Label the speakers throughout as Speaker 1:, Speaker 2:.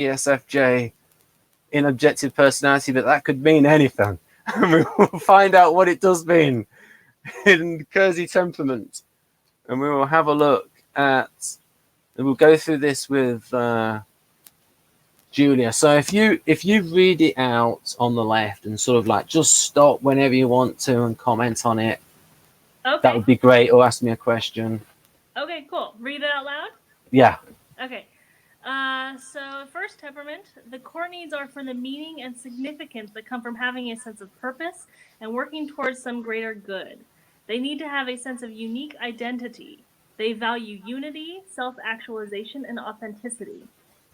Speaker 1: ESFJ in objective personality, but that could mean anything. And we will find out what it does mean in Keirsey Temperament. And we will have a look at, and we'll go through this with Julia. So if you read it out on the left and sort of like just stop whenever you want to and comment on it,
Speaker 2: okay,
Speaker 1: that would be great, or ask me a question.
Speaker 2: Okay, cool. Read it out loud?
Speaker 1: Yeah.
Speaker 2: Okay. So first, temperament. The core needs are for the meaning and significance that come from having a sense of purpose and working towards some greater good. They need to have a sense of unique identity. They value unity, self-actualization, and authenticity.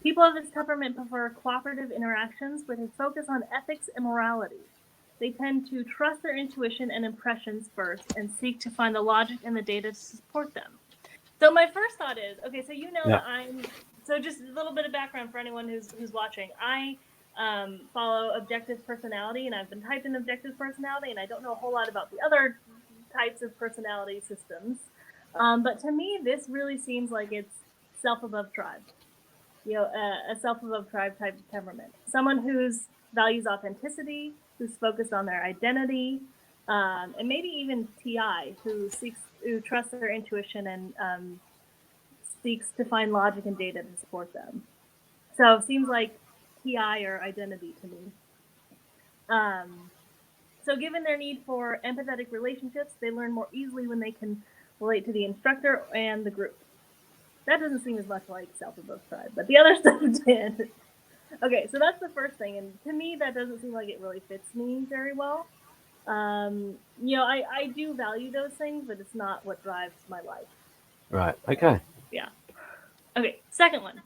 Speaker 2: People of this temperament prefer cooperative interactions with a focus on ethics and morality. They tend to trust their intuition and impressions first and seek to find the logic and the data to support them. So my first thought is, okay, so you know
Speaker 1: Yeah.
Speaker 2: that so just a little bit of background for anyone who's watching. I follow objective personality, and I've been typed in objective personality, and I don't know a whole lot about the other types of personality systems. But to me, this really seems like it's self above tribe. A self above tribe type of temperament. Someone who's values authenticity, who's focused on their identity, and maybe even TI, who trusts their intuition and seeks to find logic and data to support them. So it seems like TI or identity to me. So given their need for empathetic relationships, they learn more easily when they can relate to the instructor and the group. That doesn't seem as much like self above tribe, but the other stuff did. Okay, so that's the first thing, and to me, that doesn't seem like it really fits me very well. I do value those things, but it's not what drives my life.
Speaker 1: Right. Okay.
Speaker 2: Yeah. Okay. Second one.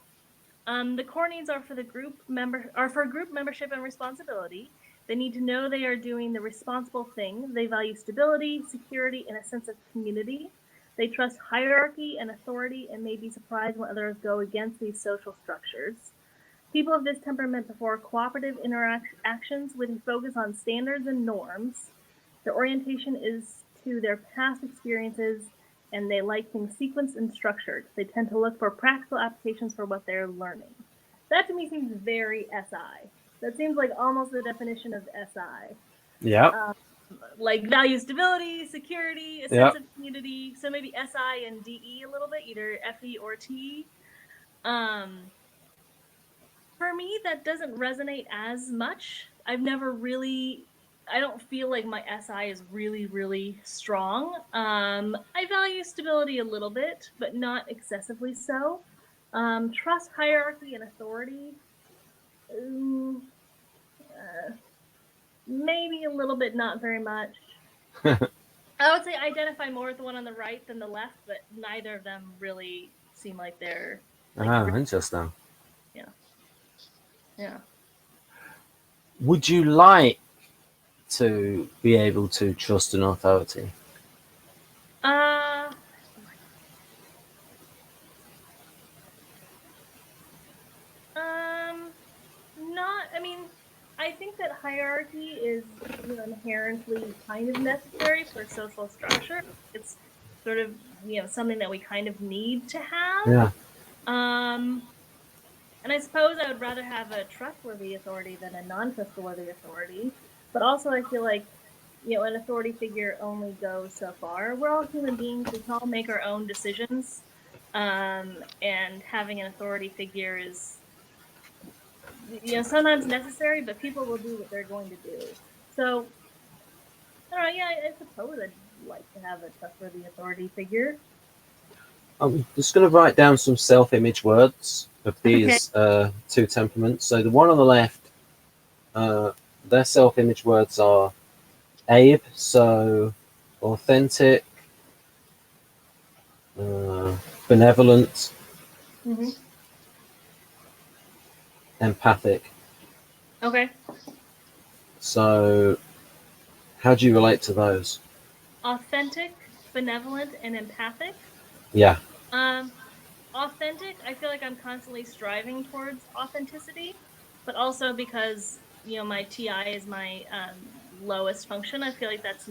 Speaker 2: The core needs are for group membership and responsibility. They need to know they are doing the responsible thing. They value stability, security, and a sense of community. They trust hierarchy and authority and may be surprised when others go against these social structures. People of this temperament prefer cooperative interactions with a focus on standards and norms. Their orientation is to their past experiences, and they like things sequenced and structured. They tend to look for practical applications for what they're learning. That to me seems very SI. That seems like almost the definition of SI.
Speaker 1: Yeah.
Speaker 2: Like value stability, security, a sense of community. So maybe SI and DE a little bit, either FE or T. For me, that doesn't resonate as much. I don't feel like my SI is really, really strong. I value stability a little bit, but not excessively so. Trust hierarchy and authority. Maybe a little bit, not very much. I would say I identify more with the one on the right than the left, but neither of them really seem like they're.
Speaker 1: Interesting.
Speaker 2: Yeah. Yeah.
Speaker 1: Would you like to be able to trust an authority?
Speaker 2: Not. I mean, I think that hierarchy is inherently kind of necessary for social structure. It's sort of something that we kind of need to have.
Speaker 1: Yeah.
Speaker 2: And I suppose I would rather have a trustworthy authority than a non-trustworthy authority. But also, I feel like an authority figure only goes so far. We're all human beings. We can all make our own decisions. And having an authority figure is sometimes necessary, but people will do what they're going to do. So, I don't know, yeah, I suppose I'd like to have a trustworthy authority figure.
Speaker 1: I'm just going to write down some self-image words of these two temperaments. So the one on the left, their self-image words are Abe, so authentic, benevolent, empathic.
Speaker 2: Okay.
Speaker 1: So how do you relate to those?
Speaker 2: Authentic, benevolent, and empathic?
Speaker 1: Yeah.
Speaker 2: Authentic, I feel like I'm constantly striving towards authenticity, but also because, my TI is my lowest function, I feel like that's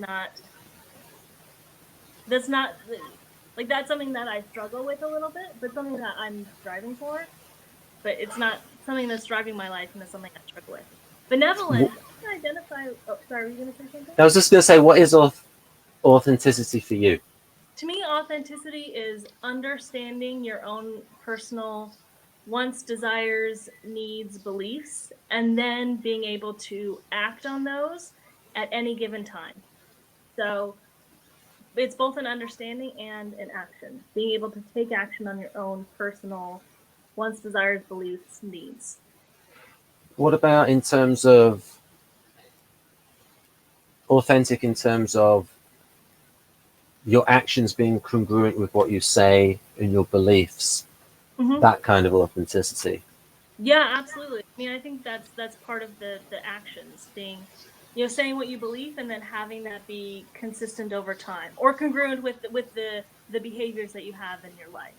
Speaker 2: something that I struggle with a little bit, but something that I'm striving for. But it's not something that's driving my life and it's something I struggle with. Benevolent, I can identify. Oh, sorry, were you going to say something?
Speaker 1: I was just going to say, what is authenticity for you?
Speaker 2: To me, authenticity is understanding your own personal wants, desires, needs, beliefs, and then being able to act on those at any given time. So it's both an understanding and an action, being able to take action on your own personal wants, desires, beliefs, needs.
Speaker 1: What about in terms of authentic, in terms of your actions being congruent with what you say and your beliefs?
Speaker 2: Mm-hmm.
Speaker 1: That kind of authenticity.
Speaker 2: Yeah, absolutely. I mean, I think that's part of the actions, being, saying what you believe and then having that be consistent over time or congruent with the behaviors that you have in your life.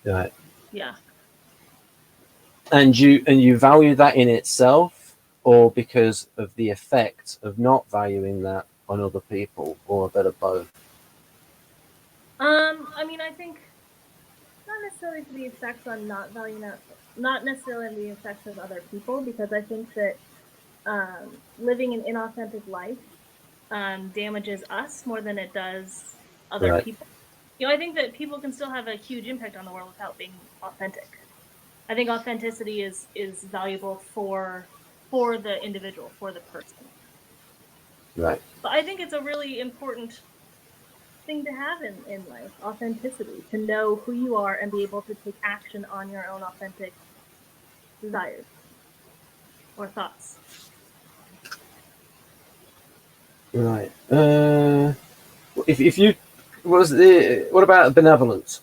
Speaker 1: Right.
Speaker 2: Yeah.
Speaker 1: And you value that in itself, or because of the effect of not valuing that on other people, or a bit of both?
Speaker 2: I mean, I think not necessarily for the effects on not valuing that, not necessarily the effects of other people, because I think that living an inauthentic life damages us more than it does other
Speaker 1: Right.
Speaker 2: people. I think that people can still have a huge impact on the world without being authentic. I think authenticity is valuable for the individual, for the person.
Speaker 1: Right.
Speaker 2: But I think it's a really important thing to have in life, authenticity, to know who you are and be able to take action on your own authentic desires or thoughts.
Speaker 1: Right. If you what about benevolence?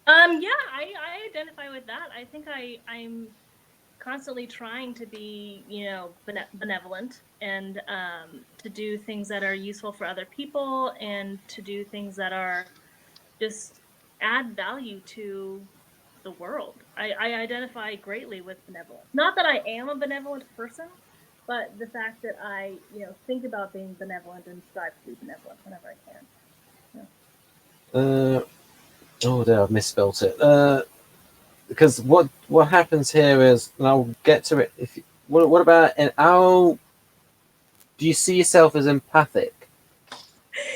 Speaker 2: Yeah, I identify with that. I think I'm constantly trying to be, benevolent and to do things that are useful for other people and to do things that are just add value to the world. I identify greatly with benevolence. Not that I am a benevolent person, but the fact that I, think about being benevolent and strive to be benevolent whenever I can.
Speaker 1: Oh, there, I've misspelt it. Because what happens here is, and I'll get to it. What about how do you see yourself as empathic,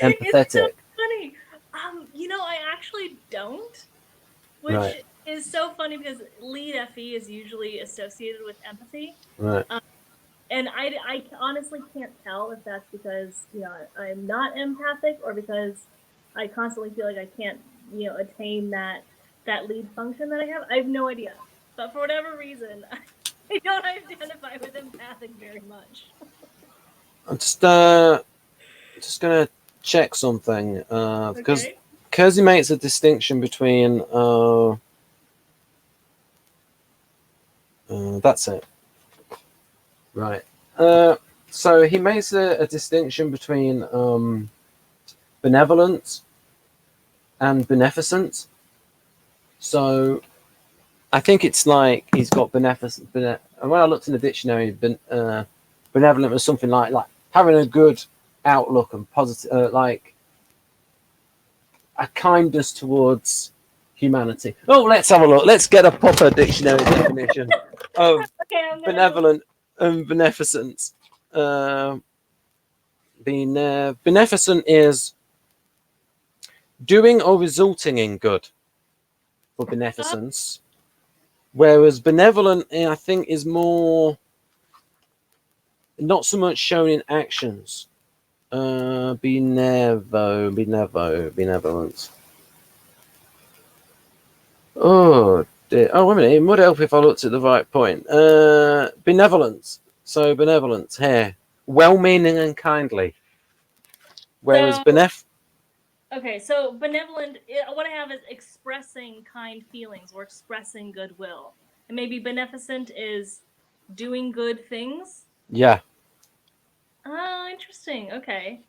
Speaker 2: It's so
Speaker 1: empathetic?
Speaker 2: funny. I actually don't, which
Speaker 1: Right.
Speaker 2: is so funny because lead FE is usually associated with empathy.
Speaker 1: Right.
Speaker 2: And I honestly can't tell if that's because, I'm not empathic or because I constantly feel like I can't, attain that lead function that I have. I have no idea. But for whatever reason, I don't identify with empathic very much.
Speaker 1: I'm just gonna check something because
Speaker 2: Okay.
Speaker 1: Keirsey makes a distinction between that's it. Right. So he makes a distinction between benevolent and beneficent. So I think it's like he's got beneficent. And when I looked in the dictionary, benevolent was something like having a good outlook and positive, like a kindness towards humanity. Oh, let's have a look. Let's get a proper dictionary definition of
Speaker 2: Okay,
Speaker 1: benevolent and beneficent. Beneficent is doing or resulting in good for beneficence, whereas benevolent, I think, is more not so much shown in actions. Benevolence. Oh, dear. Oh, wait a minute. It would help if I looked at the right point. Benevolence. So benevolence here, well-meaning and kindly. Whereas
Speaker 2: Okay, so benevolent, what I have is expressing kind feelings or expressing goodwill. And maybe beneficent is doing good things.
Speaker 1: yeah,
Speaker 2: Oh, interesting. Okay.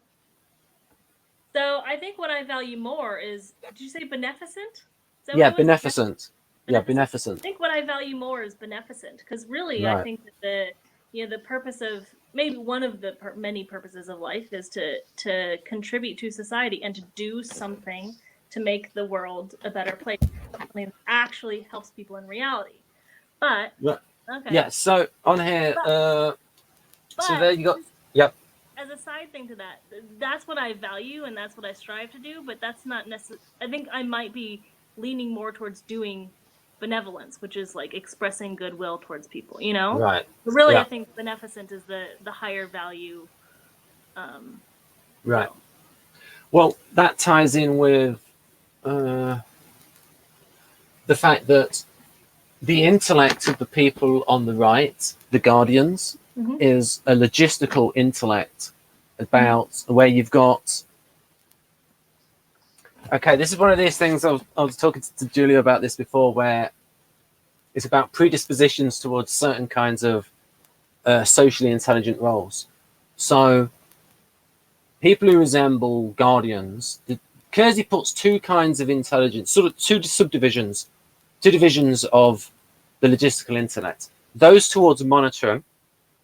Speaker 2: So I think what I value more is, did you say beneficent? Is that what
Speaker 1: yeah,
Speaker 2: it was?
Speaker 1: beneficent. Yeah,
Speaker 2: Beneficent. I
Speaker 1: beneficent.
Speaker 2: think what I value more is beneficent, because really I
Speaker 1: Right.
Speaker 2: think that the purpose of, maybe one of the many purposes of life is to contribute to society and to do something to make the world a better place, something that actually helps people in reality. But
Speaker 1: Right.
Speaker 2: Okay.
Speaker 1: Yeah. So on here,
Speaker 2: But
Speaker 1: so there you got. Yep.
Speaker 2: as a side thing to that, that's what I value and that's what I strive to do. But that's not necessary. I think I might be leaning more towards doing benevolence, which is like expressing goodwill towards people. You know.
Speaker 1: Right.
Speaker 2: But really, I
Speaker 1: Yeah.
Speaker 2: think beneficent is the higher value.
Speaker 1: Right.
Speaker 2: Will.
Speaker 1: Well, that ties in with the fact that the intellect of the people on the right, the guardians,
Speaker 2: Mm-hmm.
Speaker 1: is a logistical intellect about where you've got. Okay, this is one of these things I was talking to Julia about this before, where it's about predispositions towards certain kinds of socially intelligent roles. So people who resemble guardians, Keirsey puts two kinds of intelligence, sort of two subdivisions, two divisions of the logistical intellect. Those towards monitoring.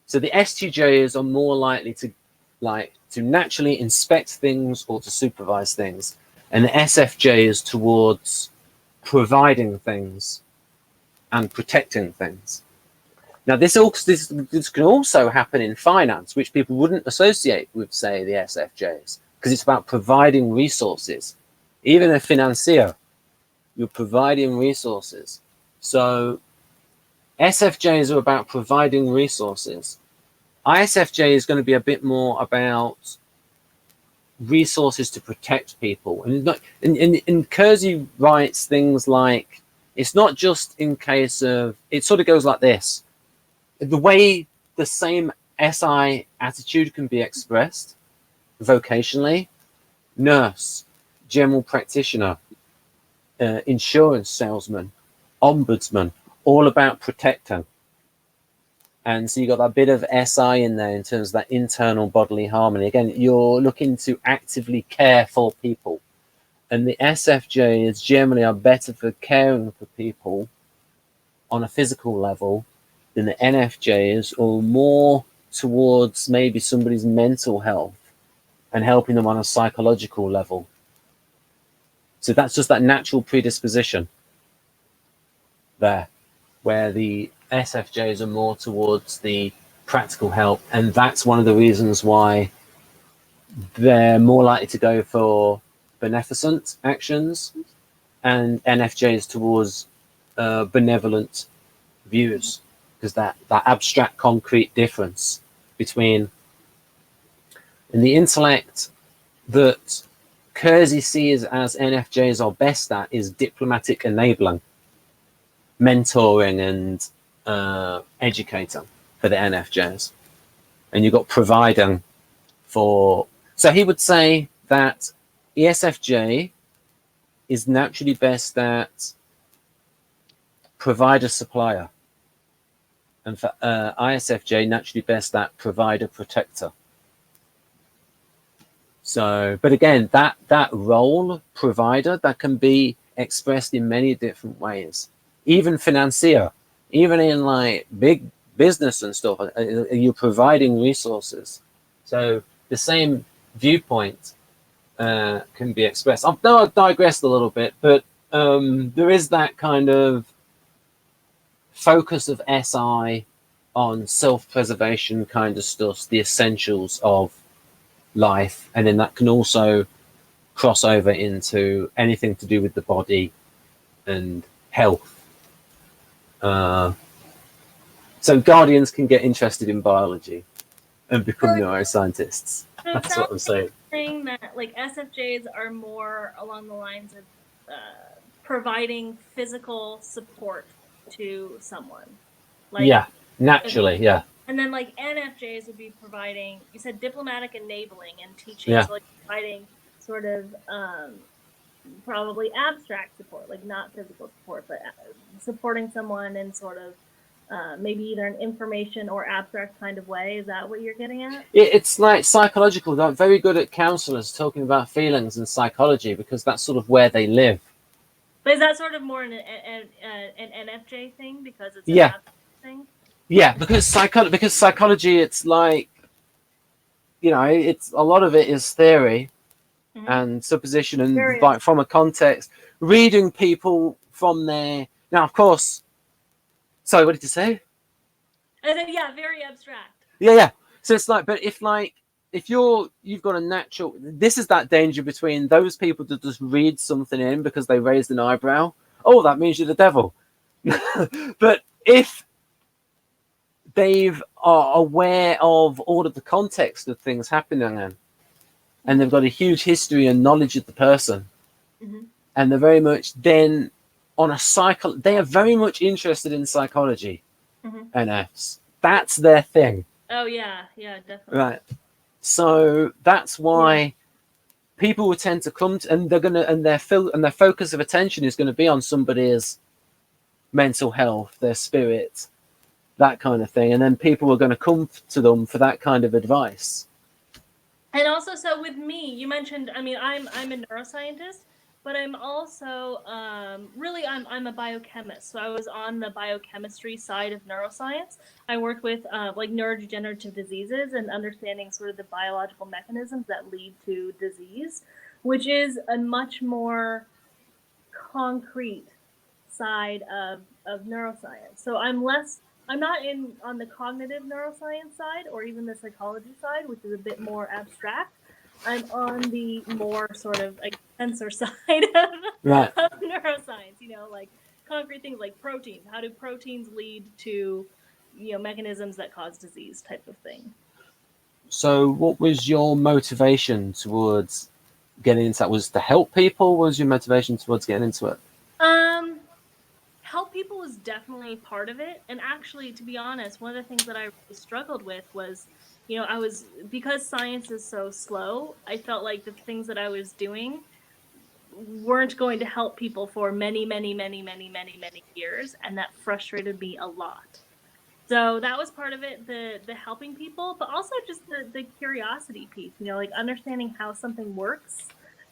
Speaker 1: So the STJs are more likely to naturally inspect things or to supervise things, and the SFJ is towards providing things and protecting things. Now, this can also happen in finance, which people wouldn't associate with, say, the SFJs, because it's about providing resources. Even a financier, you're providing resources. So SFJs are about providing resources. ISFJ is going to be a bit more about resources to protect people. And Keirsey writes things like, it's not just in case of, it sort of goes like this. The way the same SI attitude can be expressed vocationally, nurse, general practitioner, insurance salesman, ombudsman, all about protecting. And so you got that bit of SI in there in terms of that internal bodily harmony. Again, you're looking to actively care for people. And the SFJs generally are better for caring for people on a physical level than the NFJs, or more towards maybe somebody's mental health and helping them on a psychological level. So that's just that natural predisposition there, where the SFJs are more towards the practical help. And that's one of the reasons why they're more likely to go for beneficent actions, and NFJs towards benevolent views, because that abstract concrete difference between in the intellect that Keirsey sees as NFJs are best at is diplomatic enabling, mentoring, and educating for the NFJs. And you've got providing for. So he would say that ESFJ is naturally best at provider supplier, and for ISFJ naturally best at provider protector. So, but again, that role, provider, that can be expressed in many different ways. Even financier, even in like big business and stuff, you're providing resources. So the same viewpoint can be expressed. I've digressed a little bit, but there is that kind of focus of SI on self-preservation kind of stuff, the essentials of life, and then that can also cross over into anything to do with the body and health. So guardians can get interested in biology and become neuroscientists.
Speaker 2: So
Speaker 1: That's what I'm saying.
Speaker 2: Saying that like SFJs are more along the lines of providing physical support to someone. Like,
Speaker 1: yeah, naturally, yeah.
Speaker 2: And then like NFJs would be providing, you said diplomatic enabling and teaching,
Speaker 1: Yeah.
Speaker 2: so like providing sort of probably abstract support, like not physical support, but supporting someone in sort of maybe either an information or abstract kind of way. Is that what you're getting at?
Speaker 1: It's like psychological. They're very good at counselors talking about feelings and psychology, because that's sort of where they live.
Speaker 2: But is that sort of more an NFJ thing because it's an
Speaker 1: Yeah.
Speaker 2: abstract thing?
Speaker 1: Yeah, because psychology, it's like, it's a lot of it is theory and supposition, and like from a context, reading people from their. Now, of course. Sorry, what did you say?
Speaker 2: And then, yeah, very abstract.
Speaker 1: Yeah. So it's like, but if you've got a natural, this is that danger between those people that just read something in because they raised an eyebrow. Oh, that means you're the devil. But if they are aware of all of the context of things happening, and they've got a huge history and knowledge of the person, and they're very much then on a cycle, they are very much interested in psychology. NFs, that's their thing.
Speaker 2: Oh yeah, definitely.
Speaker 1: Right. So that's why people will tend to come to, and they're gonna, and their focus of attention is going to be on somebody's mental health, their spirit, that kind of thing, and then people are going to come to them for that kind of advice.
Speaker 2: And also, so with me, you mentioned, I mean, I'm a neuroscientist, but I'm also really I'm a biochemist. So I was on the biochemistry side of neuroscience. I worked with like neurodegenerative diseases and understanding sort of the biological mechanisms that lead to disease, which is a much more concrete side of neuroscience. So I'm not on the cognitive neuroscience side or even the psychology side, which is a bit more abstract. I'm on the more sort of like sensor side of neuroscience, like concrete things like proteins. How do proteins lead to, mechanisms that cause disease type of thing?
Speaker 1: So what was your motivation towards getting into that? Was to help people? What was your motivation towards getting into it?
Speaker 2: Help people was definitely part of it. And actually, to be honest, one of the things that I really struggled with was, because science is so slow, I felt like the things that I was doing weren't going to help people for many, many, many, many, many, many years. And that frustrated me a lot. So that was part of it, the helping people, but also just the curiosity piece, like understanding how something works.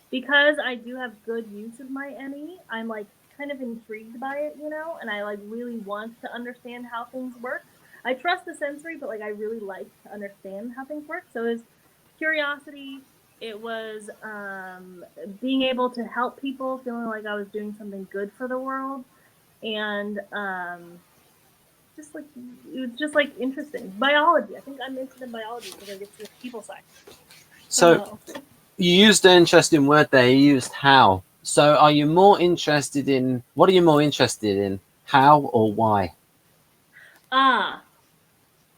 Speaker 2: Because I do have good use of my NE, I'm like kind of intrigued by it, and I like really want to understand how things work. I trust the sensory, but like I really like to understand how things work. So it was curiosity. It was being able to help people, feeling like I was doing something good for the world, and it was just like interesting. Biology. I think I'm interested in biology because I get to the people side.
Speaker 1: So you used an interesting word there. You used how. So are you more interested in, what are you more interested in? How or why?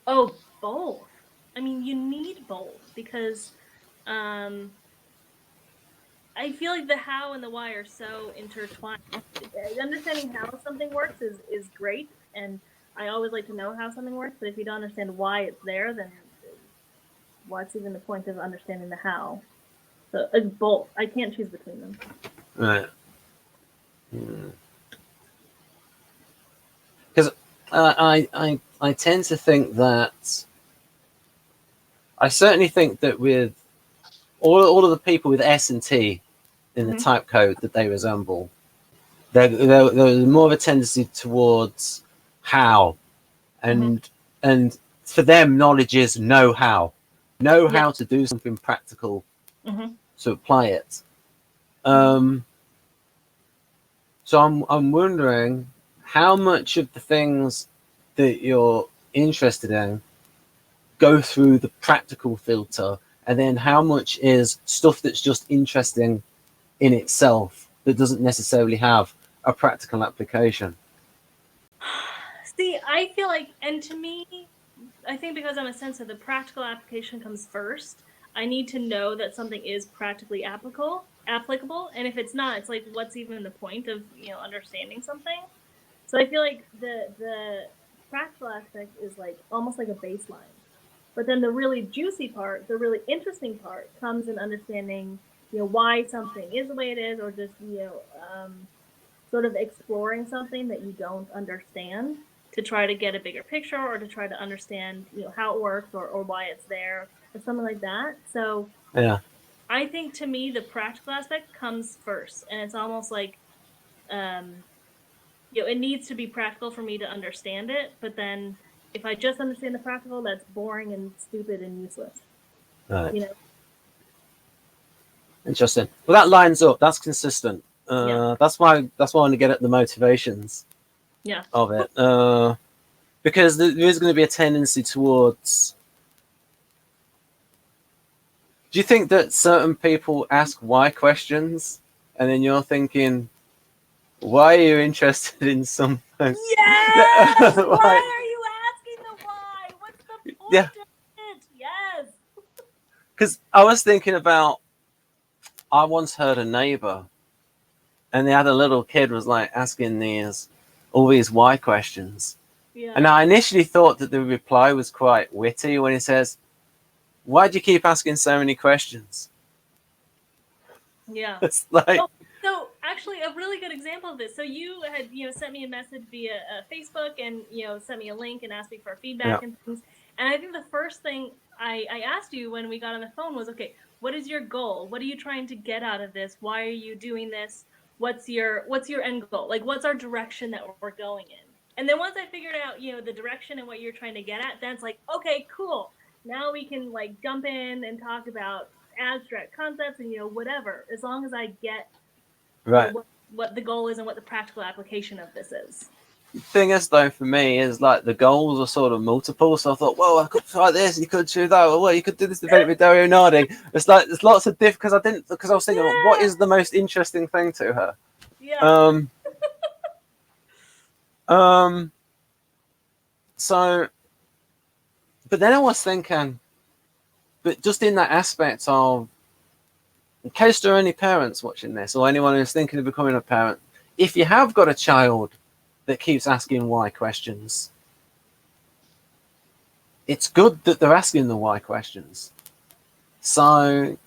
Speaker 2: Both. I mean, you need both because I feel like the how and the why are so intertwined. Understanding how something works is great, and I always like to know how something works, but if you don't understand why it's there, then what's even the point of understanding the how? So both. I can't choose between them.
Speaker 1: Right. Because I tend to think that, I certainly think that with all of the people with S and T in the type code that they resemble, there's more of a tendency towards how, and for them knowledge is know how to do something practical to apply it. So I'm wondering how much of the things that you're interested in go through the practical filter, and then how much is stuff that's just interesting in itself that doesn't necessarily have a practical application.
Speaker 2: See, I feel like, and to me, I think because I'm a sensor, the practical application comes first. I need to know that something is practically applicable, and if it's not, it's like, what's even the point of understanding something? So I feel like the practical aspect is like almost like a baseline, but then the really juicy part, the really interesting part, comes in understanding why something is the way it is, or just sort of exploring something that you don't understand to try to get a bigger picture, or to try to understand how it works, or why it's there, or something like that. So
Speaker 1: yeah,
Speaker 2: I think to me the practical aspect comes first, and it's almost like it needs to be practical for me to understand it, but then if I just understand the practical, that's boring and stupid and useless.
Speaker 1: right. Interesting. Well, that lines up. That's consistent. That's why I want to get at the motivations of it. because there is going to be a tendency towards. Do you think that certain people ask why questions, and then you're thinking, why are you interested in something?
Speaker 2: Yes! Why are you asking the why? What's the point
Speaker 1: Yeah.
Speaker 2: of it? Yes.
Speaker 1: Because I was thinking about, I once heard a neighbor, and they had a little kid was like asking all these why questions.
Speaker 2: Yeah.
Speaker 1: And I initially thought that the reply was quite witty when he says, why do you keep asking so many questions?
Speaker 2: Yeah.
Speaker 1: It's like,
Speaker 2: so actually a really good example of this. So you had, sent me a message via Facebook and, sent me a link and asked me for feedback and things. And I think the first thing I asked you when we got on the phone was, okay, what is your goal? What are you trying to get out of this? Why are you doing this? What's your end goal? Like, what's our direction that we're going in? And then once I figured out, the direction and what you're trying to get at, then it's like, okay, cool. Now we can like jump in and talk about abstract concepts and whatever, as long as I get
Speaker 1: right.
Speaker 2: What the goal is and what the practical application of this is.
Speaker 1: The thing is, though, for me, is like the goals are sort of multiple. So I thought, well, I could try this, you could do that, or well, you could do this debate with Dario Nardi. It's like there's lots of because I was thinking, what is the most interesting thing to her?
Speaker 2: Yeah.
Speaker 1: So, but then I was thinking, but just in that aspect of, in case there are any parents watching this or anyone who's thinking of becoming a parent, if you have got a child that keeps asking why questions, it's good that they're asking the why questions. So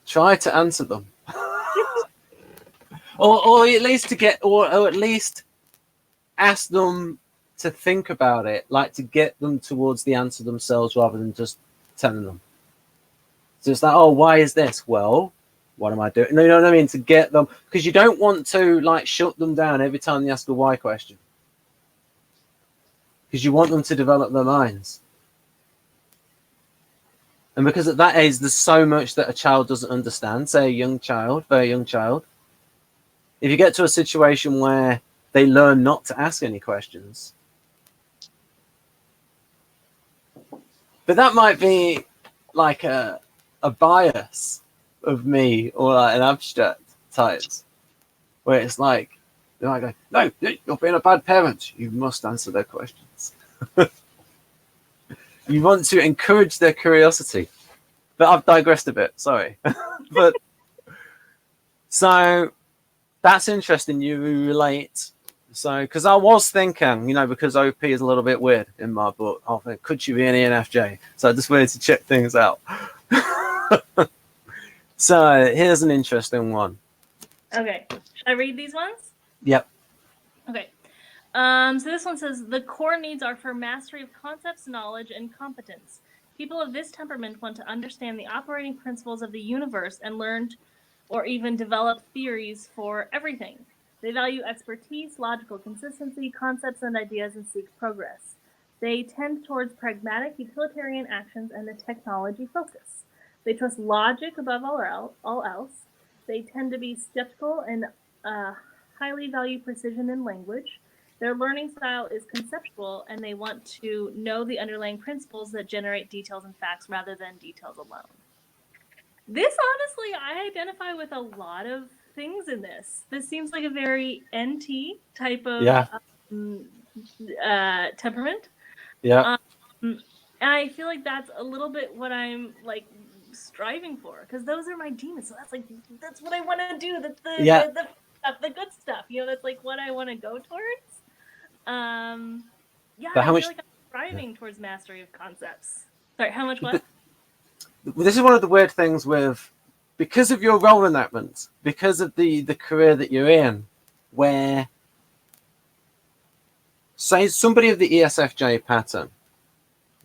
Speaker 1: try to answer them. or at least ask them to think about it, like to get them towards the answer themselves rather than just telling them. So it's like, oh, why is this? Well, what am I doing? You know what I mean? To get them, because you don't want to like shut them down every time they ask a why question, because you want them to develop their minds. And because at that age, there's so much that a child doesn't understand, say a young child, very young child. If you get to a situation where they learn not to ask any questions, but that might be like a bias of me or like an abstract types, where it's like, they're like, no, you're being a bad parent. You must answer their questions. You want to encourage their curiosity. But I've digressed a bit, sorry. But so that's interesting. You relate. So, because I was thinking, because OP is a little bit weird in my book, I think, could she be an ENFJ? So I just wanted to check things out. So here's an interesting one.
Speaker 2: Okay. Should I read these ones?
Speaker 1: Yep.
Speaker 2: Okay. So this one says, the core needs are for mastery of concepts, knowledge, and competence. People of this temperament want to understand the operating principles of the universe and learn or even develop theories for everything. They value expertise, logical consistency, concepts and ideas, and seek progress. They tend towards pragmatic utilitarian actions and a technology focus. They trust logic above all else. They tend to be skeptical and highly value precision in language. Their learning style is conceptual, and they want to know the underlying principles that generate details and facts rather than details alone. This, honestly, I identify with a lot of things in this. This seems like a very NT type of temperament.
Speaker 1: Yeah.
Speaker 2: And I feel like that's a little bit what I'm like striving for, because those are my demons. So that's what I want to do. That's the good stuff. That's like what I want to go towards.
Speaker 1: But how
Speaker 2: I
Speaker 1: much,
Speaker 2: feel like I'm striving towards mastery of concepts. Sorry, how much what?
Speaker 1: This is one of the weird things with, because of your role enactment, because of the career that you're in, where, say, somebody of the ESFJ pattern,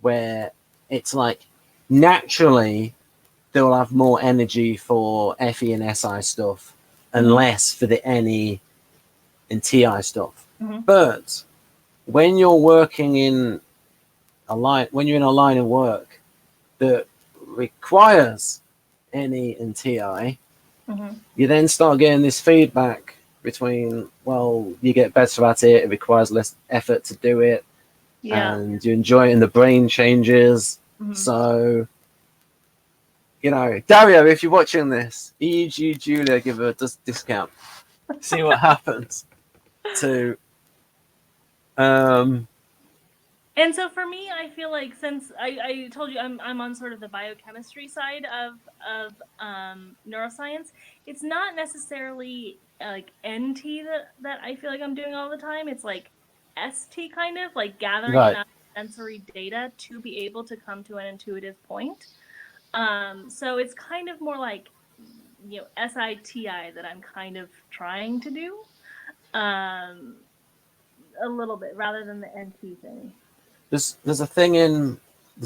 Speaker 1: where it's like naturally they'll have more energy for FE and SI stuff and less for the NE and TI stuff.
Speaker 2: Mm-hmm.
Speaker 1: But when you're working in a line, when you're in a line of work that requires NE and TI, you then start getting this feedback between, well, you get better at it, it requires less effort to do it, and you enjoy it and the brain changes. So, you know, Dario, if you're watching this, EG Julia, give her a discount. See what happens to
Speaker 2: And so for me, I feel like, since I told you I'm on sort of the biochemistry side of neuroscience, it's not necessarily like NT that I feel like I'm doing all the time. It's like ST, kind of like gathering enough sensory data to be able to come to an intuitive point. So it's kind of more like, you know, SITI that I'm kind of trying to do a little bit, rather than the NT thing.
Speaker 1: There's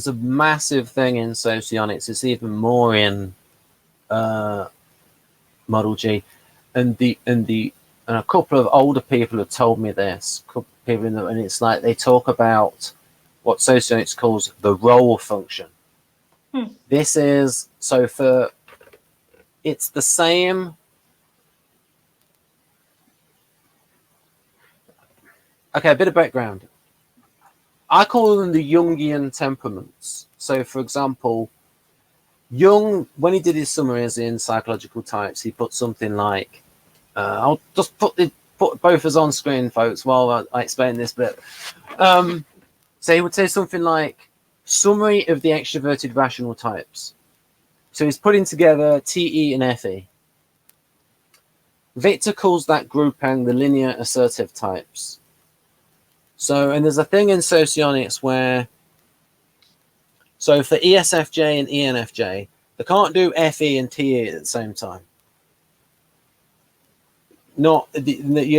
Speaker 1: a massive thing in socionics. It's even more in Model G, and a couple of older people have told me this. And it's like they talk about what socionics calls the role function. This is it's the same. Okay, a bit of background. I call them the Jungian temperaments. So, for example, Jung, when he did his summaries in psychological types, he put something like, I'll just put both as on screen, folks, while I explain this bit. So he would say something like, summary of the extroverted rational types. So he's putting together TE and FE. Victor calls that grouping the linear assertive types. So, and there's a thing in socionics where, so for ESFJ and ENFJ, they can't do FE and TE at the same time. You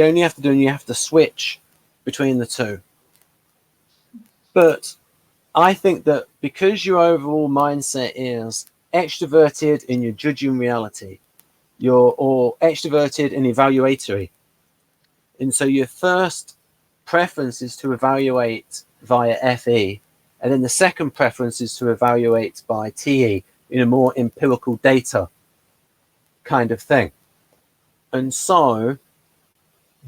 Speaker 1: only have to do, and you have to switch between the two. But I think that because your overall mindset is extroverted and you're judging reality, or extroverted and evaluatory, and so your first preference is to evaluate via FE, and then the second preference is to evaluate by TE in a more empirical data kind of thing. And so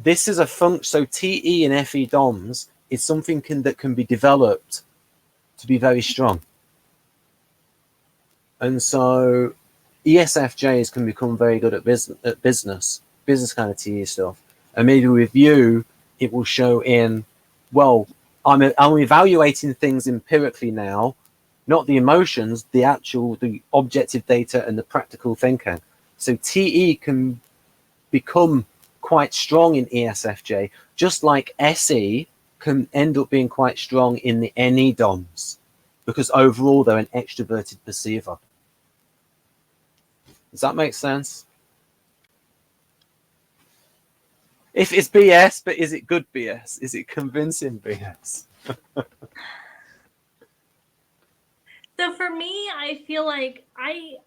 Speaker 1: this is a function. So TE and FE DOMs is something that can be developed to be very strong. And so ESFJs can become very good at business kind of TE stuff. And maybe with you, it will show in, well, I'm evaluating things empirically now, not the emotions, the objective data and the practical thinking. So TE can become quite strong in ESFJ, just like SE can end up being quite strong in the NE DOMs, because overall they're an extroverted perceiver. Does that make sense? If it's BS, but is it good BS? Is it convincing BS?
Speaker 2: So for me, I feel like I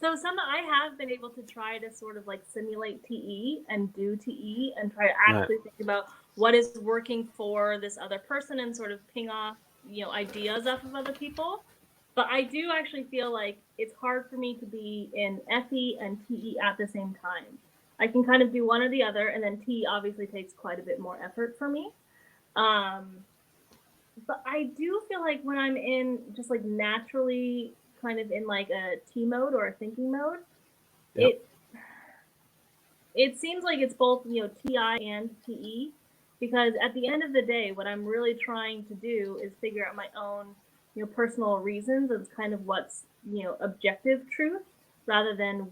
Speaker 2: have been able to try to sort of like simulate TE and do TE and try to actually think about what is working for this other person and sort of ping off, you know, ideas off of other people. But I do actually feel like it's hard for me to be in FE and TE at the same time. I can kind of do one or the other, and then TE obviously takes quite a bit more effort for me. But I do feel like when I'm in just like naturally kind of in like a T mode or a thinking mode, it seems like it's both, you know, TI and TE, because at the end of the day, what I'm really trying to do is figure out my own, you know, personal reasons as kind of what's, you know, objective truth, rather than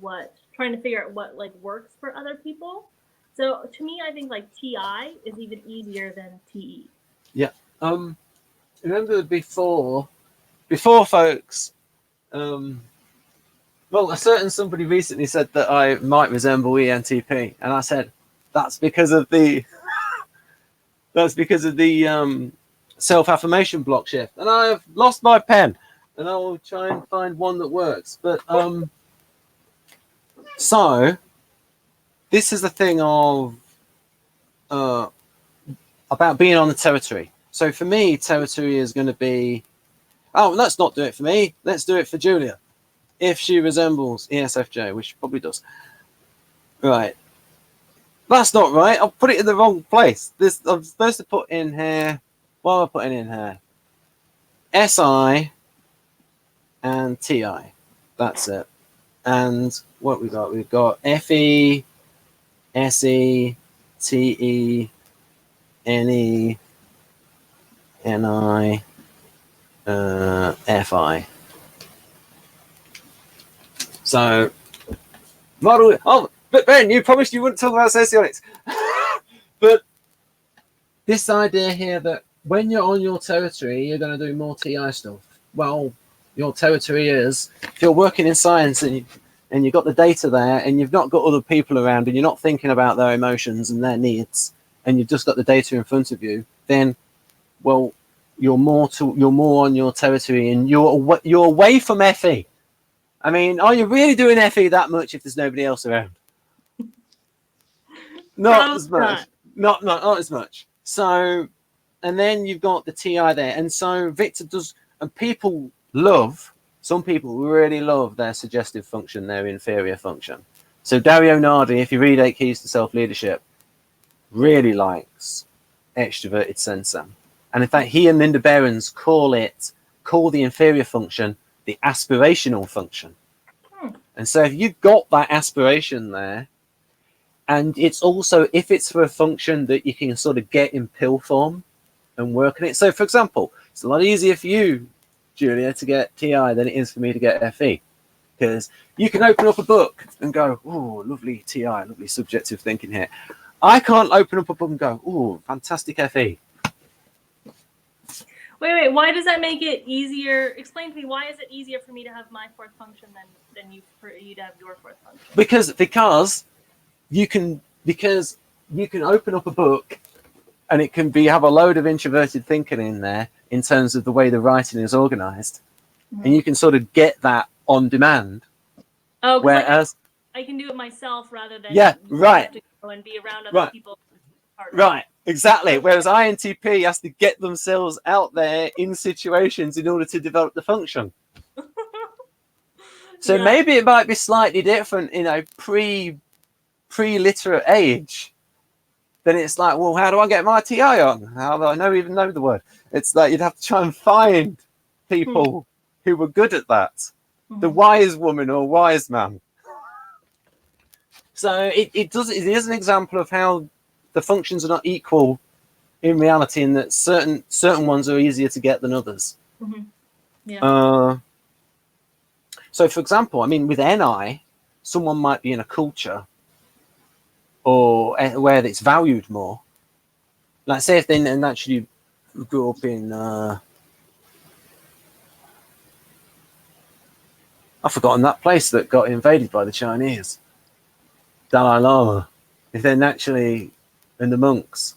Speaker 2: trying to figure out what like works for other people. So to me, I think like TI is even easier than TE.
Speaker 1: Yeah. Remember before folks, well, a certain somebody recently said that I might resemble ENTP, and I said that's because of the self-affirmation block shift, and I have lost my pen, and I will try and find one that works. But so this is the thing of about being on the territory. So for me, territory is going to be, oh, let's not do it for me. Let's do it for Julia. If she resembles ESFJ, which she probably does. Right. That's not right. I've put it in the wrong place. This I'm supposed to put in here. What am I putting in here? SI and TI. That's it. And what we got? We've got FE, SE, TE, NE, NI, FI. So, model. Oh, but Ben, you promised you wouldn't talk about socionics. But this idea here that when you're on your territory, you're going to do more TI stuff. Well, your territory is, if you're working in science and you've got the data there and you've not got other people around and you're not thinking about their emotions and their needs and you've just got the data in front of you, then, well, you're more on your territory and you're away from FE. I mean, are you really doing FE that much if there's nobody else around? Not as much. Not as much. So, and then you've got the TI there. And so Victor does, and some people really love their suggestive function, their inferior function. So Dario Nardi, if you read 8 Keys to Self-Leadership, really likes extroverted sensor. And in fact, he and Linda Behrens call the inferior function the aspirational function. And so if you've got that aspiration there, and it's also, if it's for a function that you can sort of get in pill form and work on it. So for example, it's a lot easier for you, Julia, to get TI than it is for me to get FE. Because you can open up a book and go, oh, lovely TI, lovely subjective thinking here. I can't open up a book and go, oh, fantastic FE.
Speaker 2: Wait, why does that make it easier? Explain to me, why is it easier for me to have my fourth function than for you to have your fourth function?
Speaker 1: Because you can open up a book and it can have a load of introverted thinking in there in terms of the way the writing is organized. Mm-hmm. And you can sort of get that on demand.
Speaker 2: Oh, whereas I can do it myself rather than
Speaker 1: have to
Speaker 2: go and be around other people.
Speaker 1: Right, exactly. Whereas INTP has to get themselves out there in situations in order to develop the function. So maybe it might be slightly different in a pre-literate age. Then it's like, well, how do I get my TI on? How do I even know the word? It's like you'd have to try and find people who were good at that. The wise woman or wise man. So it is an example of how the functions are not equal in reality, in that certain ones are easier to get than others. Mm-hmm. Yeah. So, for example, I mean, with NI, someone might be in a culture or where it's valued more. Like, say if they naturally grew up in, I've forgotten that place that got invaded by the Chinese. Dalai Lama. If they're naturally in the monks.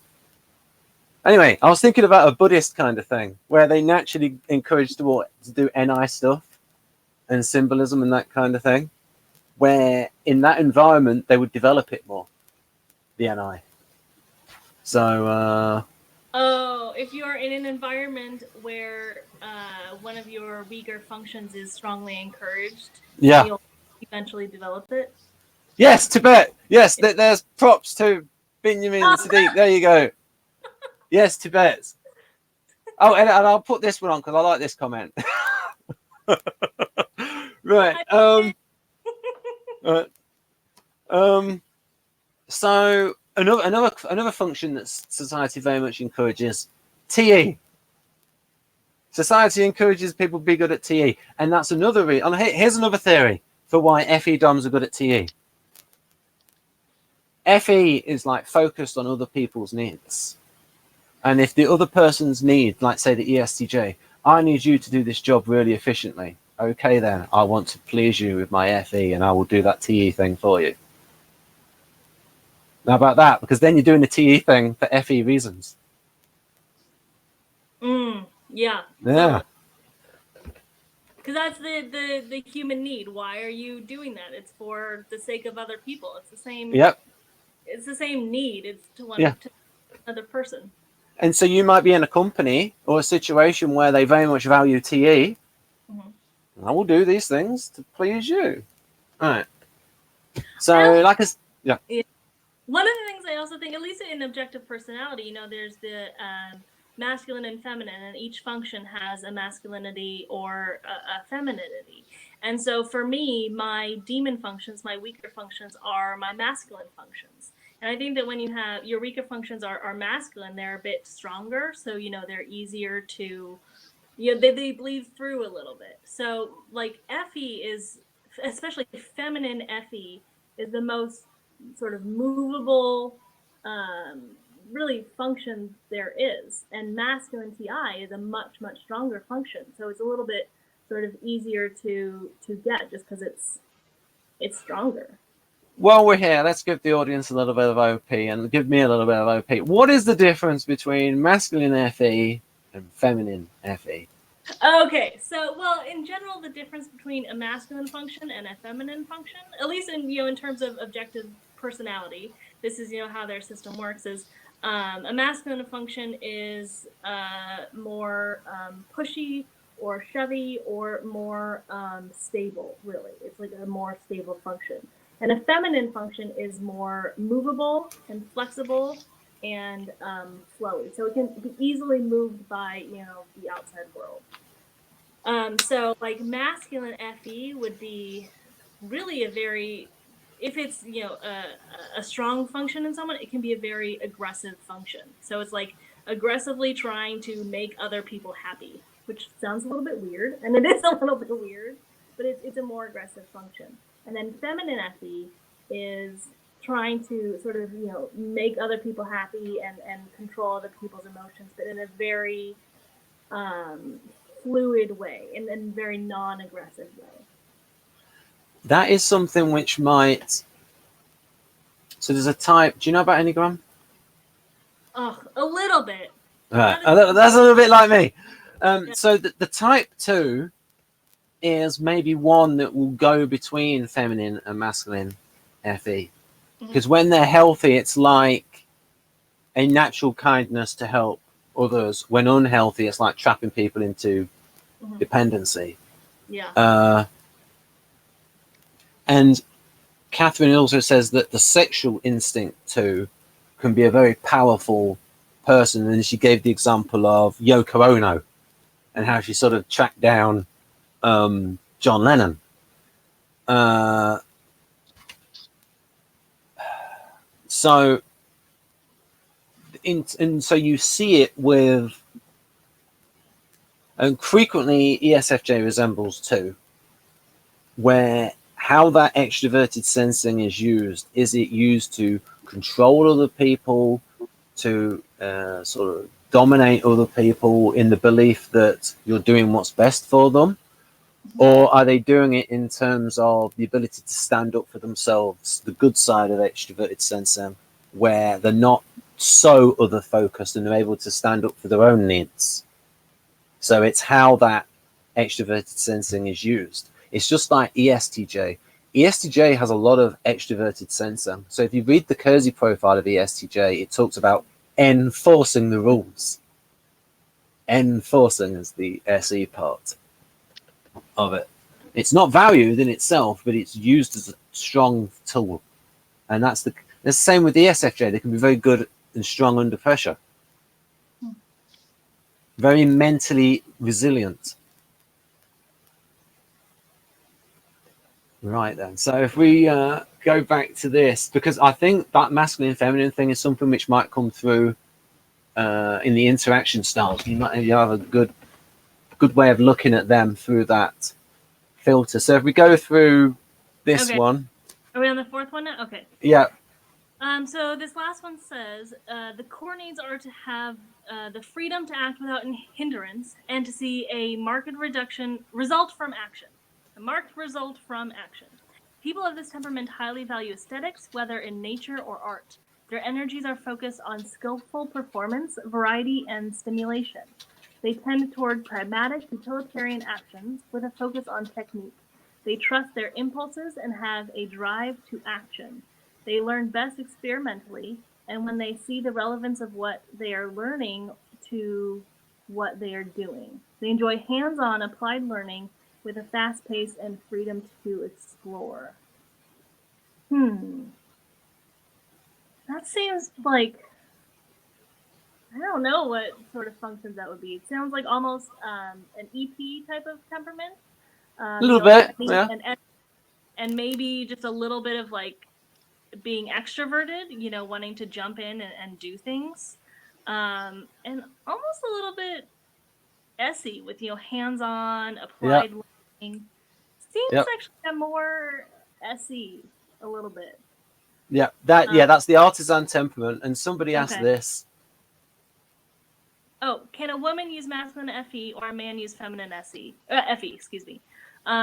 Speaker 1: Anyway, I was thinking about a Buddhist kind of thing where they naturally encourage to do NI stuff and symbolism and that kind of thing, where in that environment they would develop it more, the NI. So
Speaker 2: if you're in an environment where one of your weaker functions is strongly encouraged, you'll eventually develop it.
Speaker 1: Yes, Tibet. Yes, there's props to Benjamin Sadiq. There you go. Yes, Tibet. Oh, and I'll put this one on because I like this comment. Right. So another function that society very much encourages, TE. Society encourages people to be good at TE, and that's another reason. Here's another theory for why FE DOMs are good at TE. FE is like focused on other people's needs. And if the other person's need, like say the ESTJ, I need you to do this job really efficiently. Okay, then I want to please you with my FE and I will do that TE thing for you. How about that? Because then you're doing the TE thing for FE reasons.
Speaker 2: Yeah.
Speaker 1: Yeah.
Speaker 2: Because that's the human need. Why are you doing that? It's for the sake of other people. It's the same.
Speaker 1: Yep.
Speaker 2: It's the same need. It's to another person.
Speaker 1: And so you might be in a company or a situation where they very much value TE. I will do these things to please you. All right. So,
Speaker 2: One of the things I also think, at least in objective personality, there's the masculine and feminine, and each function has a masculinity or a femininity. And so for me, my demon functions, my weaker functions are my masculine functions. And I think that when you have your weaker functions are masculine, they're a bit stronger. So, they're easier to, they bleed through a little bit. So like Effie is, especially feminine Effie, is the most sort of movable, um, really function there is. And masculine TI is a much, much stronger function. So it's a little bit sort of easier to get just because it's stronger.
Speaker 1: While we're here, let's give the audience a little bit of OP and give me a little bit of OP. What is the difference between masculine FE and feminine FE?
Speaker 2: Okay, so well, in general, the difference between a masculine function and a feminine function, at least in terms of objective personality, this is how their system works. Is a masculine function is more pushy or shovey or more stable. Really, it's like a more stable function. And a feminine function is more movable and flexible and flowy, so it can be easily moved by the outside world. So like masculine FE would be really a very, if it's a strong function in someone, it can be a very aggressive function. So it's like aggressively trying to make other people happy, which sounds a little bit weird, and it is a little bit weird, but it's a more aggressive function. And then feminine FE is trying to sort of make other people happy and control other people's emotions, but in a very um, fluid way and in very non-aggressive way.
Speaker 1: That is something which might. So there's a type. Do you know about Enneagram?
Speaker 2: Oh, a little bit.
Speaker 1: Right. That's a little bit like me. So the type 2 is maybe one that will go between feminine and masculine FE. Because when they're healthy, it's like a natural kindness to help others. When unhealthy, it's like trapping people into dependency.
Speaker 2: Yeah.
Speaker 1: And Catherine also says that the sexual instinct too can be a very powerful person. And she gave the example of Yoko Ono and how she sort of tracked down John Lennon. So you see it with, and frequently ESFJ resembles too, where how that extroverted sensing is used. Is it used to control other people, to sort of dominate other people in the belief that you're doing what's best for them? Or are they doing it in terms of the ability to stand up for themselves, the good side of extroverted sensing, where they're not so other focused and they're able to stand up for their own needs? So it's how that extroverted sensing is used. It's just like ESTJ. ESTJ has a lot of extroverted sensing. So if you read the Keirsey profile of ESTJ, it talks about enforcing the rules. Enforcing is the SE part of it. It's not valued in itself, but it's used as a strong tool. And that's the same with the ESFJ. They can be very good and strong under pressure. Very mentally resilient. Right then. So if we go back to this, because I think that masculine and feminine thing is something which might come through in the interaction styles. You have a good way of looking at them through that filter. So if we go through this one.
Speaker 2: Are we on the fourth one now? Okay.
Speaker 1: Yeah.
Speaker 2: So this last one says the core needs are to have the freedom to act without hindrance and to see a marked result from action. A marked result from action. People of this temperament highly value aesthetics, whether in nature or art. Their energies are focused on skillful performance, variety, and stimulation. They tend toward pragmatic, utilitarian actions with a focus on technique. They trust their impulses and have a drive to action. They learn best experimentally, and when they see the relevance of what they are learning to what they are doing. They enjoy hands-on applied learning with a fast pace and freedom to explore. That seems like, I don't know what sort of functions that would be. It sounds like almost an EP type of temperament.
Speaker 1: A little bit,
Speaker 2: Like
Speaker 1: yeah.
Speaker 2: and maybe just a little bit of like being extroverted, wanting to jump in and do things. And almost a little bit SE with, hands-on,
Speaker 1: Yeah,
Speaker 2: applied learning. Seems
Speaker 1: yeah,
Speaker 2: actually more SE a little bit.
Speaker 1: yeah.
Speaker 2: Um,
Speaker 1: That's the artisan temperament. And somebody asked
Speaker 2: okay.
Speaker 1: this.
Speaker 2: Oh, can a woman use masculine FE or a man use feminine SE? FE, excuse me.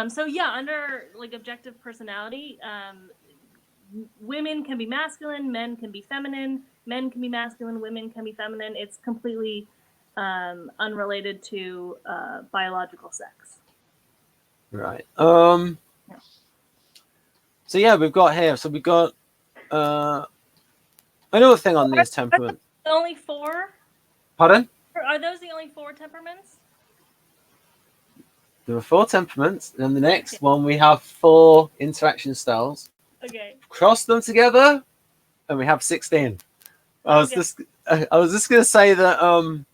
Speaker 2: So yeah, under like objective personality, women can be masculine, men can be feminine, men can be masculine, women can be feminine. It's completely unrelated to biological sex.
Speaker 1: Right.
Speaker 2: Yeah.
Speaker 1: So yeah, we've got here. So we've got another thing on these temperaments.
Speaker 2: Only 4?
Speaker 1: Pardon?
Speaker 2: Are those the only 4 temperaments?
Speaker 1: There are 4 temperaments, and the next one we have 4 interaction styles.
Speaker 2: Okay.
Speaker 1: Cross them together, and we have 16. I was just gonna say that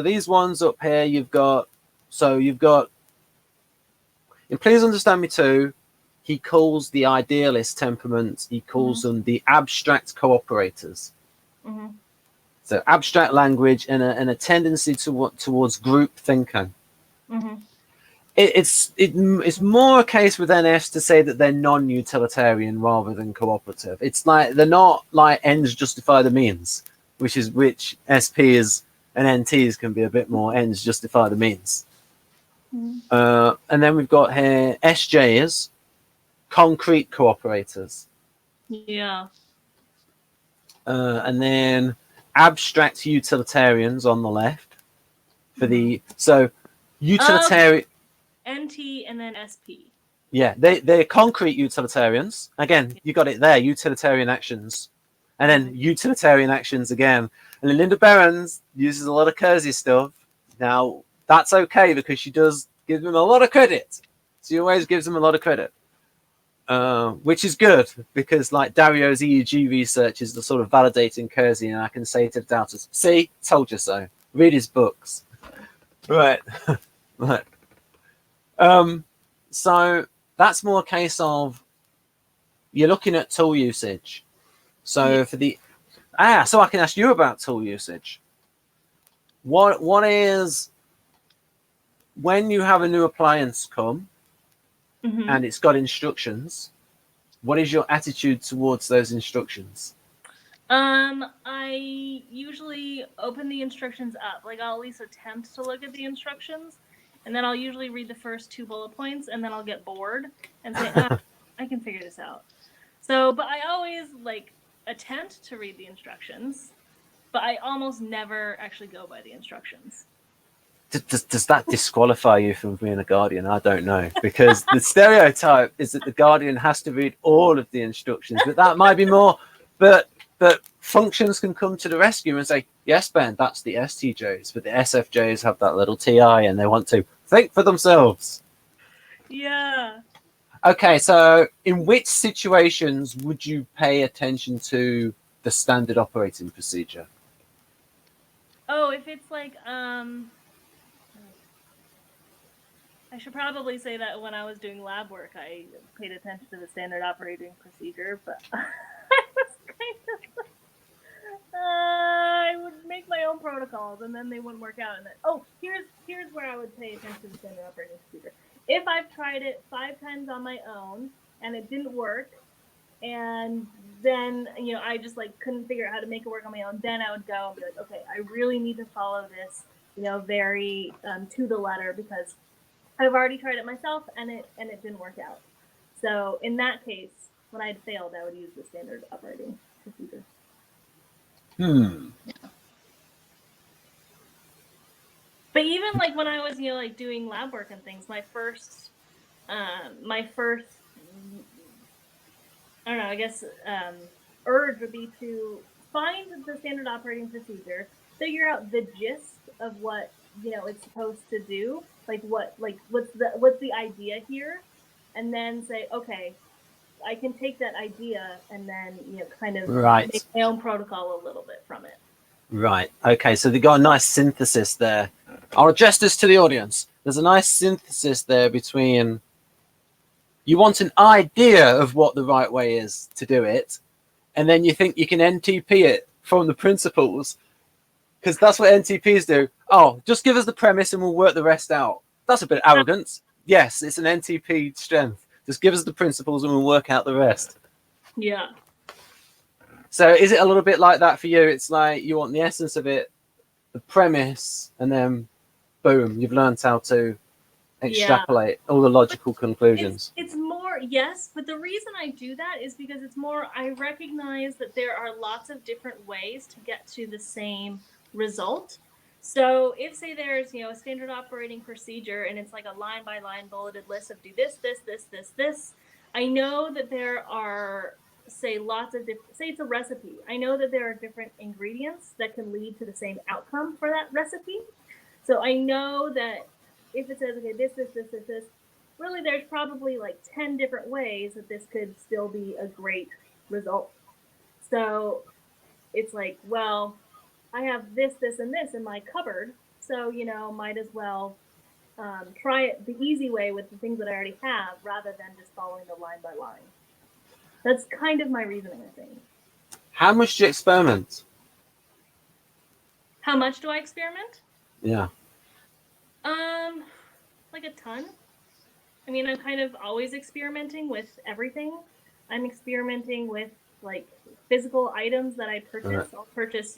Speaker 1: these ones up here you've got. So you've got. And please understand me too. He calls the idealist temperaments. He calls them the abstract cooperators.
Speaker 2: Mm-hmm.
Speaker 1: So abstract language and a tendency towards group thinking.
Speaker 2: Mm-hmm.
Speaker 1: It's more a case with NFs to say that they're non-utilitarian rather than cooperative. It's like they're not like ends justify the means, which SPs and NTs can be a bit more ends justify the means.
Speaker 2: Mm-hmm.
Speaker 1: And then we've got here SJs, concrete cooperators.
Speaker 2: Yeah.
Speaker 1: And then abstract utilitarians on the left for the utilitarian.
Speaker 2: NT and then SP.
Speaker 1: Yeah, they're concrete utilitarians. Again, you got it there, utilitarian actions. And then utilitarian actions again. And then Linda Behrens uses a lot of Keirsey stuff. Now, that's okay because she does give them a lot of credit. She always gives them a lot of credit. Which is good because like Dario's EEG research is the sort of validating Keirsey, and I can say to the doubters, see, told you so. Read his books. Right. Right. So that's more a case of you're looking at tool usage. So for the so I can ask you about tool usage. What is when you have a new appliance come and it's got instructions, what is your attitude towards those instructions?
Speaker 2: I usually open the instructions up. Like I'll at least attempt to look at the instructions, and then I'll usually read the first 2 bullet points, and then I'll get bored and say, I can figure this out. So, but I always like attempt to read the instructions, but I almost never actually go by the instructions.
Speaker 1: Does that disqualify you from being a guardian? I don't know, because the stereotype is that the guardian has to read all of the instructions, but that might be more. But functions can come to the rescue and say, yes, Ben, that's the STJs, but the SFJs have that little TI and they want to think for themselves.
Speaker 2: Yeah.
Speaker 1: Okay, so in which situations would you pay attention to the standard operating procedure?
Speaker 2: Oh, if it's like, I should probably say that when I was doing lab work, I paid attention to the standard operating procedure, but I was kind of, I would make my own protocols and then they wouldn't work out. And then, here's where I would pay attention to the standard operating procedure. If I've tried it 5 times on my own and it didn't work, and then, I just like couldn't figure out how to make it work on my own, then I would go and be like, okay, I really need to follow this, very to the letter, because I've already tried it myself and it didn't work out. So in that case, when I had failed, I would use the standard operating procedure.
Speaker 1: Yeah.
Speaker 2: But even like when I was, like doing lab work and things, my first, I don't know, I guess urge would be to find the standard operating procedure, figure out the gist of what it's supposed to do, like what's the idea here, and then say, okay, I can take that idea and then, kind of
Speaker 1: Right.
Speaker 2: make my own protocol a little bit from it.
Speaker 1: Right. Okay. So they got a nice synthesis there. I'll address this to the audience. There's a nice synthesis there between you want an idea of what the right way is to do it, and then you think you can NTP it from the principles, because that's what NTPs do. Oh, just give us the premise and we'll work the rest out. That's a bit arrogant. Yes, it's an NTP strength. Just give us the principles and we'll work out the rest.
Speaker 2: Yeah.
Speaker 1: So is it a little bit like that for you? It's like you want the essence of it, the premise, and then boom, you've learned how to extrapolate all the logical conclusions.
Speaker 2: It's more, yes, but the reason I do that is because it's more, I recognize that there are lots of different ways to get to the same result. So if, say, there's, a standard operating procedure and it's like a line-by-line bulleted list of do this, this, this, this, this, I know that there are, say, lots of different, say it's a recipe. I know that there are different ingredients that can lead to the same outcome for that recipe. So I know that if it says, okay, this, really there's probably like 10 different ways that this could still be a great result. So it's like, well, I have this, and this in my cupboard. So, might as well try it the easy way with the things that I already have rather than just following the line by line. That's kind of my reasoning, I think.
Speaker 1: How much do you experiment?
Speaker 2: How much do I experiment?
Speaker 1: Yeah.
Speaker 2: Like a ton. I mean, I'm kind of always experimenting with everything. I'm experimenting with like physical items that I purchase. Right. I'll purchase,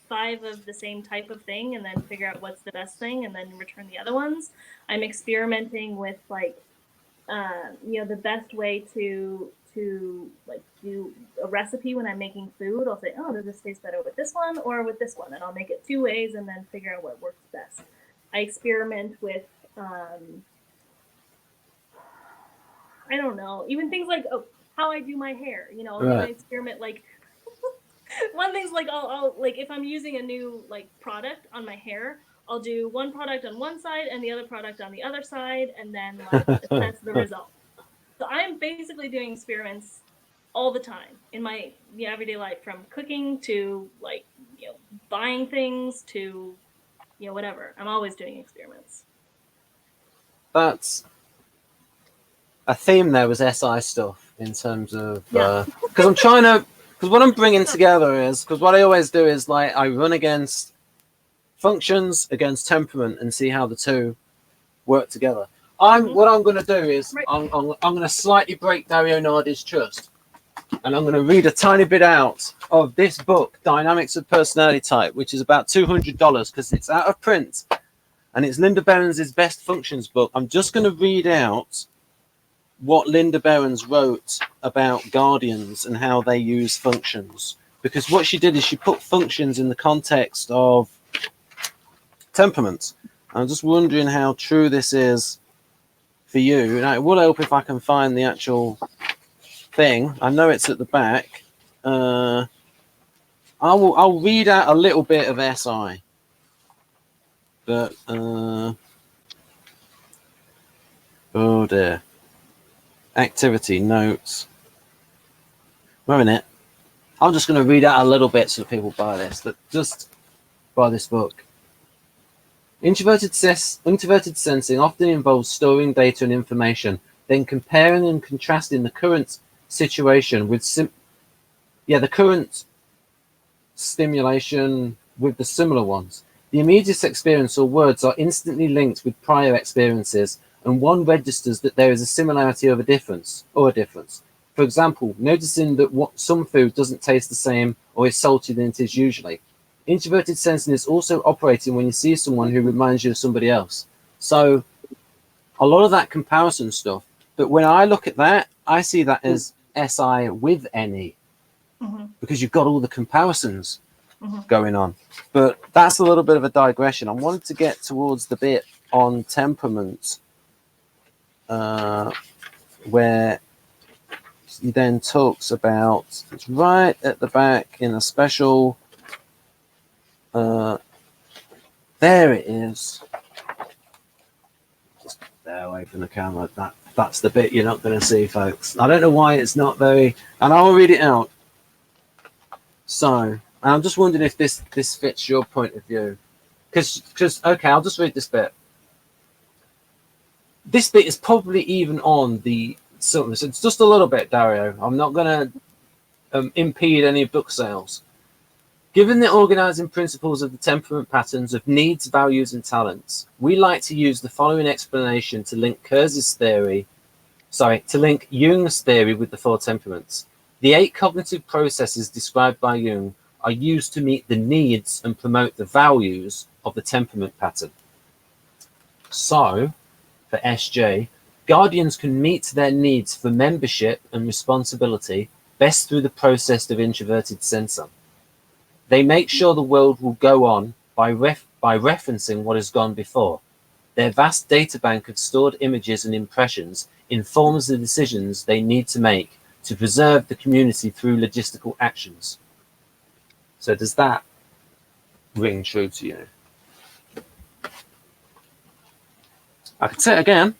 Speaker 2: 5 of the same type of thing and then figure out what's the best thing and then return the other ones. I'm experimenting with like, the best way to like do a recipe when I'm making food. I'll say, oh, does this taste better with this one or with this one? And I'll make it 2 ways and then figure out what works best. I experiment with, I don't know, even things like how I do my hair. Right. I experiment like one thing's like I'll like if I'm using a new like product on my hair, I'll do one product on one side and the other product on the other side, and then like assess the result. So I'm basically doing experiments all the time in my everyday life, from cooking to like buying things to whatever. I'm always doing experiments.
Speaker 1: That's a theme there was SI stuff in terms of because I'm trying to, because what I'm bringing together is, because what I always do is like I run against functions against temperament and see how the two work together. What I'm going to do is I'm going to slightly break Dario Nardi's trust, and I'm going to read a tiny bit out of this book, Dynamics of Personality Type, which is about $200 because it's out of print, and it's Linda Behrens' Best Functions book. I'm just going to read out what Linda Behrens wrote about guardians and how they use functions, because what she did is she put functions in the context of temperament. I'm just wondering how true this is for you. And it would help if I can find the actual thing. I know it's at the back. I'll read out a little bit of SI, but oh dear. Activity notes. Wait a minute. I'm just going to read out a little bit so people buy this. But just buy this book. Introverted sensing often involves storing data and information, then comparing and contrasting the current situation with the current stimulation with the similar ones. The immediate experience or words are instantly linked with prior experiences, and one registers that there is a similarity of a difference. For example, noticing that some food doesn't taste the same or is saltier than it is usually. Introverted sensing is also operating when you see someone who reminds you of somebody else. So a lot of that comparison stuff, but when I look at that, I see that as SI with NE, because you've got all the comparisons going on. But that's a little bit of a digression. I wanted to get towards the bit on temperament, where he then talks about, it's right at the back in a special, there it is. Just there away from the camera, that That's the bit you're not going to see, folks. I don't know why it's not very, and I'll read it out. So, I'm just wondering if this fits your point of view. Because okay, I'll just read this bit. This bit is probably even on the syllabus. It's just a little bit, Dario. I'm not going to impede any book sales. Given the organizing principles of the temperament patterns of needs, values, and talents, we like to use the following explanation to link Keirsey's theory, to link Jung's theory with the 4 temperaments. The 8 cognitive processes described by Jung are used to meet the needs and promote the values of the temperament pattern. So, for SJ, guardians can meet their needs for membership and responsibility best through the process of introverted sensor. They make sure the world will go on by referencing what has gone before. Their vast data bank of stored images and impressions informs the decisions they need to make to preserve the community through logistical actions. So does that ring true to you? I could say it again.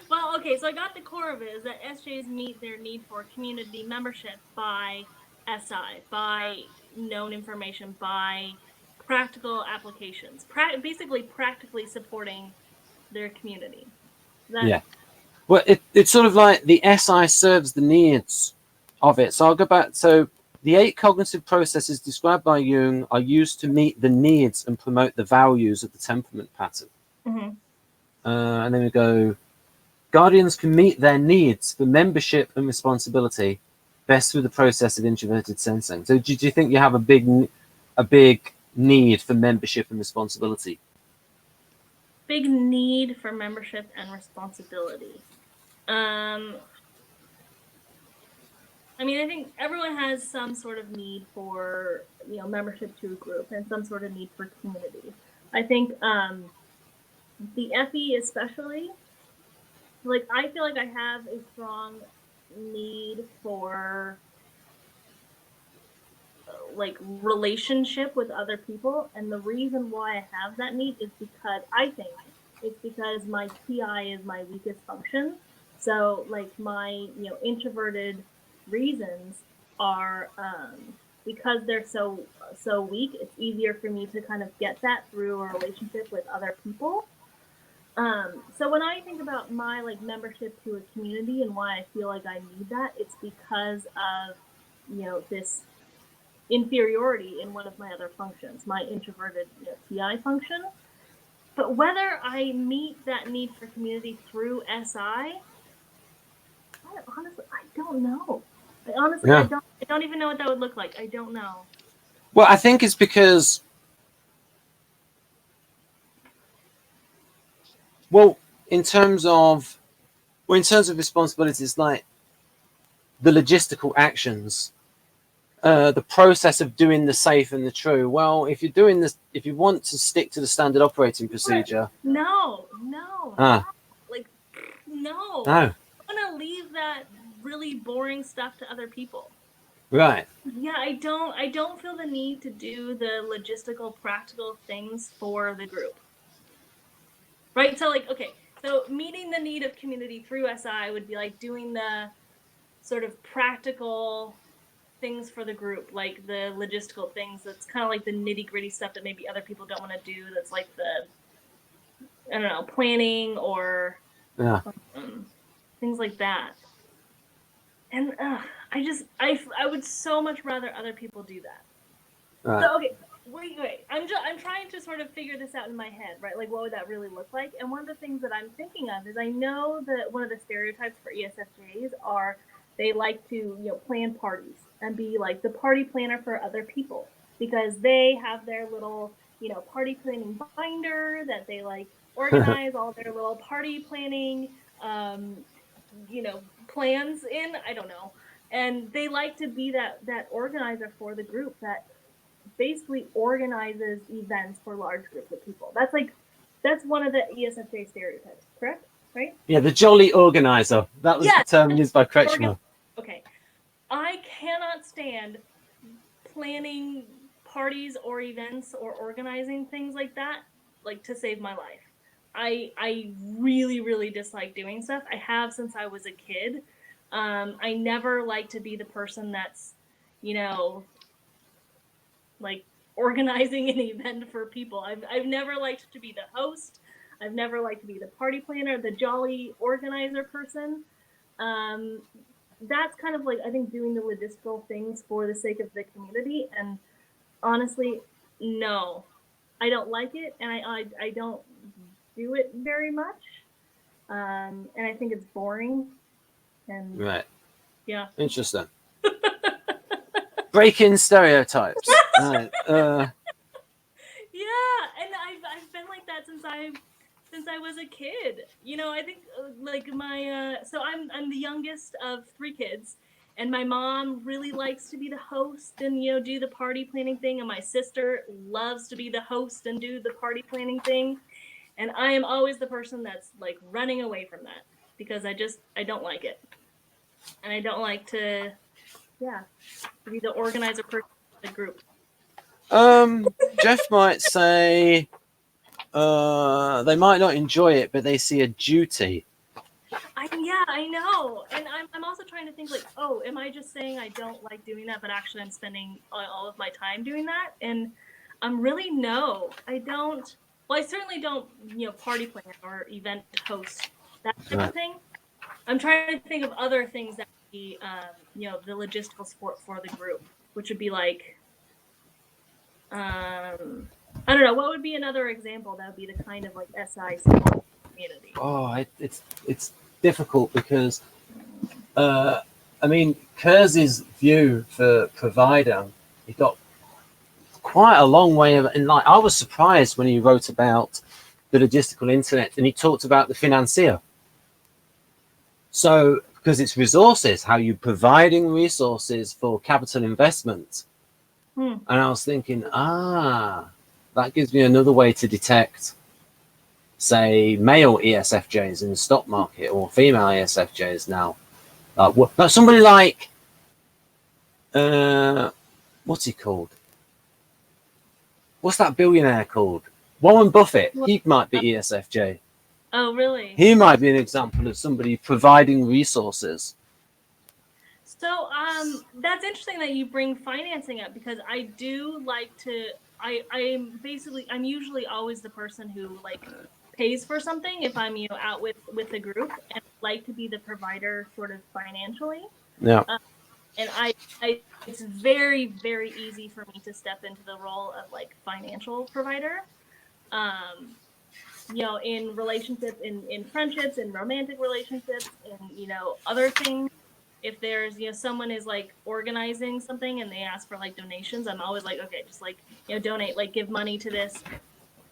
Speaker 2: Well, okay, so I got the core of it is that SJs meet their need for community membership by SI, by known information, by practical applications, basically practically supporting their community.
Speaker 1: Yeah. Well, it's sort of like the SI serves the needs of it. So I'll go back. So the 8 cognitive processes described by Jung are used to meet the needs and promote the values of the temperament pattern.
Speaker 2: Mm-hmm.
Speaker 1: And then we go, guardians can meet their needs for membership and responsibility best through the process of introverted sensing. So do you think you have a big need for membership and responsibility?
Speaker 2: Big need for membership and responsibility. I mean, I think everyone has some sort of need for, membership to a group and some sort of need for community. I think the FE especially, like, I feel like I have a strong need for, like, relationship with other people. And the reason why I have that need is because I think it's because my TI is my weakest function. So, like, my, introverted reasons are because they're so weak, it's easier for me to kind of get that through a relationship with other people. So when I think about my, like, membership to a community and why I feel like I need that, it's because of, this inferiority in one of my other functions, my introverted, TI function. But whether I meet that need for community through SI, honestly, I don't know. I don't even know what that would look like. I don't know.
Speaker 1: Well, I think it's because, in terms of responsibilities, like the logistical actions, the process of doing the safe and the true. Well, if you're doing this, if you want to stick to the standard operating procedure,
Speaker 2: no, like, no. I want to leave that really boring stuff to other people.
Speaker 1: Right.
Speaker 2: Yeah, I don't feel the need to do the logistical, practical things for the group. Right? So, like, okay, so meeting the need of community through SI would be like doing the sort of practical things for the group, like the logistical things. That's kind of like the nitty-gritty stuff that maybe other people don't want to do. That's like the, I don't know, planning or things like that. And I would so much rather other people do that.
Speaker 1: Right.
Speaker 2: So, okay, wait. I'm trying to sort of figure this out in my head, right? Like, what would that really look like? And one of the things that I'm thinking of is I know that one of the stereotypes for ESFJs are they like to, plan parties and be like the party planner for other people because they have their little, party planning binder that they like organize all their little party planning, plans in. I don't know. And they like to be that organizer for the group that basically organizes events for large groups of people. That's one of the ESFJ stereotypes, correct? Right?
Speaker 1: Yeah, the jolly organizer. That was the term used by Kretschmer.
Speaker 2: Okay. I cannot stand planning parties or events or organizing things like that, like, to save my life. I really, really dislike doing stuff. I have since I was a kid. I never like to be the person that's, you know, like organizing an event for people. I've never liked to be the host. I've never liked to be the party planner, the jolly organizer person. Um, that's kind of like, I think, doing the logistical things for the sake of the community. And honestly, no, I don't like it, and I don't do it very much. And I think it's boring. And
Speaker 1: Right.
Speaker 2: yeah.
Speaker 1: Interesting. Breaking stereotypes. Right.
Speaker 2: Yeah, and I've been like that since I was a kid. You know, I think like my so I'm the youngest of 3 kids, and my mom really likes to be the host and, you know, do the party planning thing, and my sister loves to be the host and do the party planning thing, and I am always the person that's like running away from that because I don't like it, and I don't like to be the organizer person of the group.
Speaker 1: Jeff might say they might not enjoy it, but they see a duty.
Speaker 2: I know, and I'm also trying to think like, oh, am I just saying I don't like doing that, but actually I'm spending all of my time doing that? And I'm really no, I don't. Well, I certainly don't, you know, party plan or event host, that type
Speaker 1: Right.
Speaker 2: of thing. I'm trying to think of other things that would be, you know, the logistical support for the group, which would be like, I don't know, what would be another example that would be the kind of like SI support community?
Speaker 1: Oh, it's difficult because I mean, Keirsey's view for provider, he got quite a long way of, and like I was surprised when he wrote about the logistical intellect and he talked about the financier. So because it's resources, how you providing resources for capital investment. And I was thinking, that gives me another way to detect, say, male ESFJs in the stock market or female ESFJs now. Somebody like, what's he called? What's that billionaire called? Warren Buffett. He might be ESFJ.
Speaker 2: Oh, really?
Speaker 1: He might be an example of somebody providing resources.
Speaker 2: So that's interesting that you bring financing up, because I do like to. I'm usually always the person who like pays for something if I'm, you know, out with the group, and I like to be the provider sort of financially.
Speaker 1: Yeah.
Speaker 2: And it's very, very easy for me to step into the role of like financial provider. You know, in relationships, in friendships, in romantic relationships, and, you know, other things. If there's, you know, someone is like organizing something and they ask for like donations, I'm always like, okay, just like, you know, donate, like give money to this,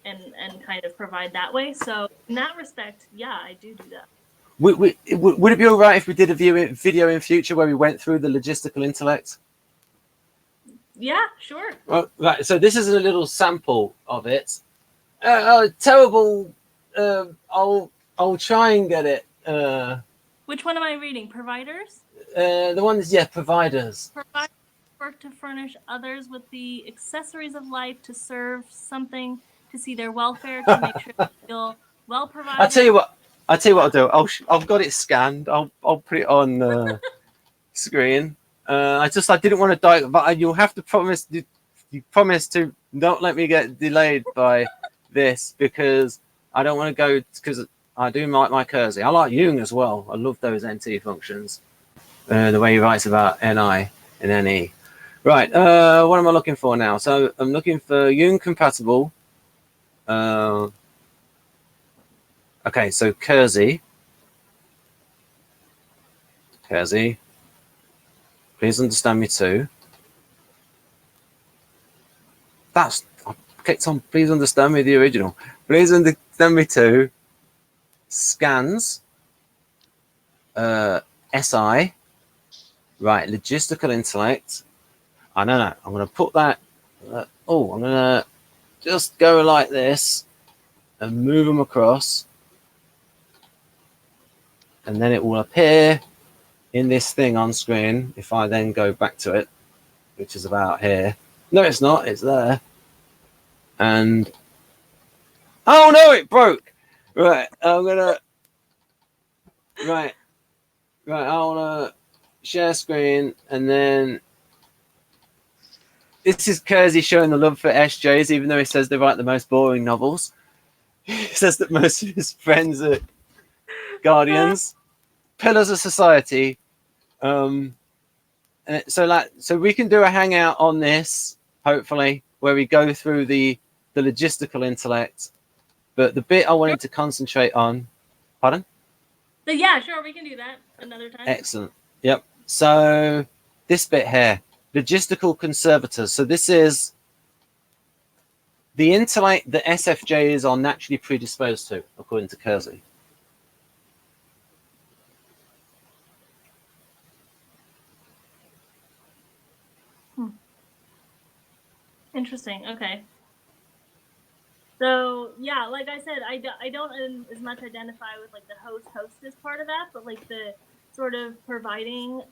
Speaker 2: and kind of provide that way. So in that respect, yeah, I do that.
Speaker 1: Would it be all right if we did a video in future where we went through the logistical intellect?
Speaker 2: Yeah, sure.
Speaker 1: Well, right. So this is a little sample of it. Terrible. I'll try and get it.
Speaker 2: Which one am I reading? Providers?
Speaker 1: The one is, providers.
Speaker 2: Providers work to furnish others with the accessories of life, to serve something, to see their welfare, to make sure they feel well provided.
Speaker 1: I'll tell you what I'll do. I've got it scanned. I'll put it on screen. I didn't want to die, but you'll have to promise. You promise to not let me get delayed by this, because I don't want to go, because I do like my Keirsey. I like Jung as well. I love those NT functions. The way he writes about NI and NE. Right. What am I looking for now? So I'm looking for Jung compatible. Okay, so Keirsey. Please understand me too. I clicked on please understand me, the original. Please understand me too. Scans. SI. Right, logistical intellect. I don't know. I'm going to put that. I'm going to just go like this and move them across. And then it will appear in this thing on screen if I then go back to it, which is about here. No, it's not. It's there. And oh no, it broke. Right, I'm gonna. Right, right. I wanna share screen, and then this is Keirsey showing the love for SJs, even though he says they write the most boring novels. He says that most of his friends are guardians, pillars of society. So we can do a hangout on this, hopefully, where we go through the logistical intellect. But the bit I wanted to concentrate on, pardon?
Speaker 2: So yeah, sure, we can do that another time.
Speaker 1: Excellent. Yep. So this bit here, logistical conservators. So this is the intellect that SFJs are naturally predisposed to, according to Keirsey.
Speaker 2: Interesting. Okay. So yeah, like I said, I don't as much identify with like the hostess part of that, but like the sort of providing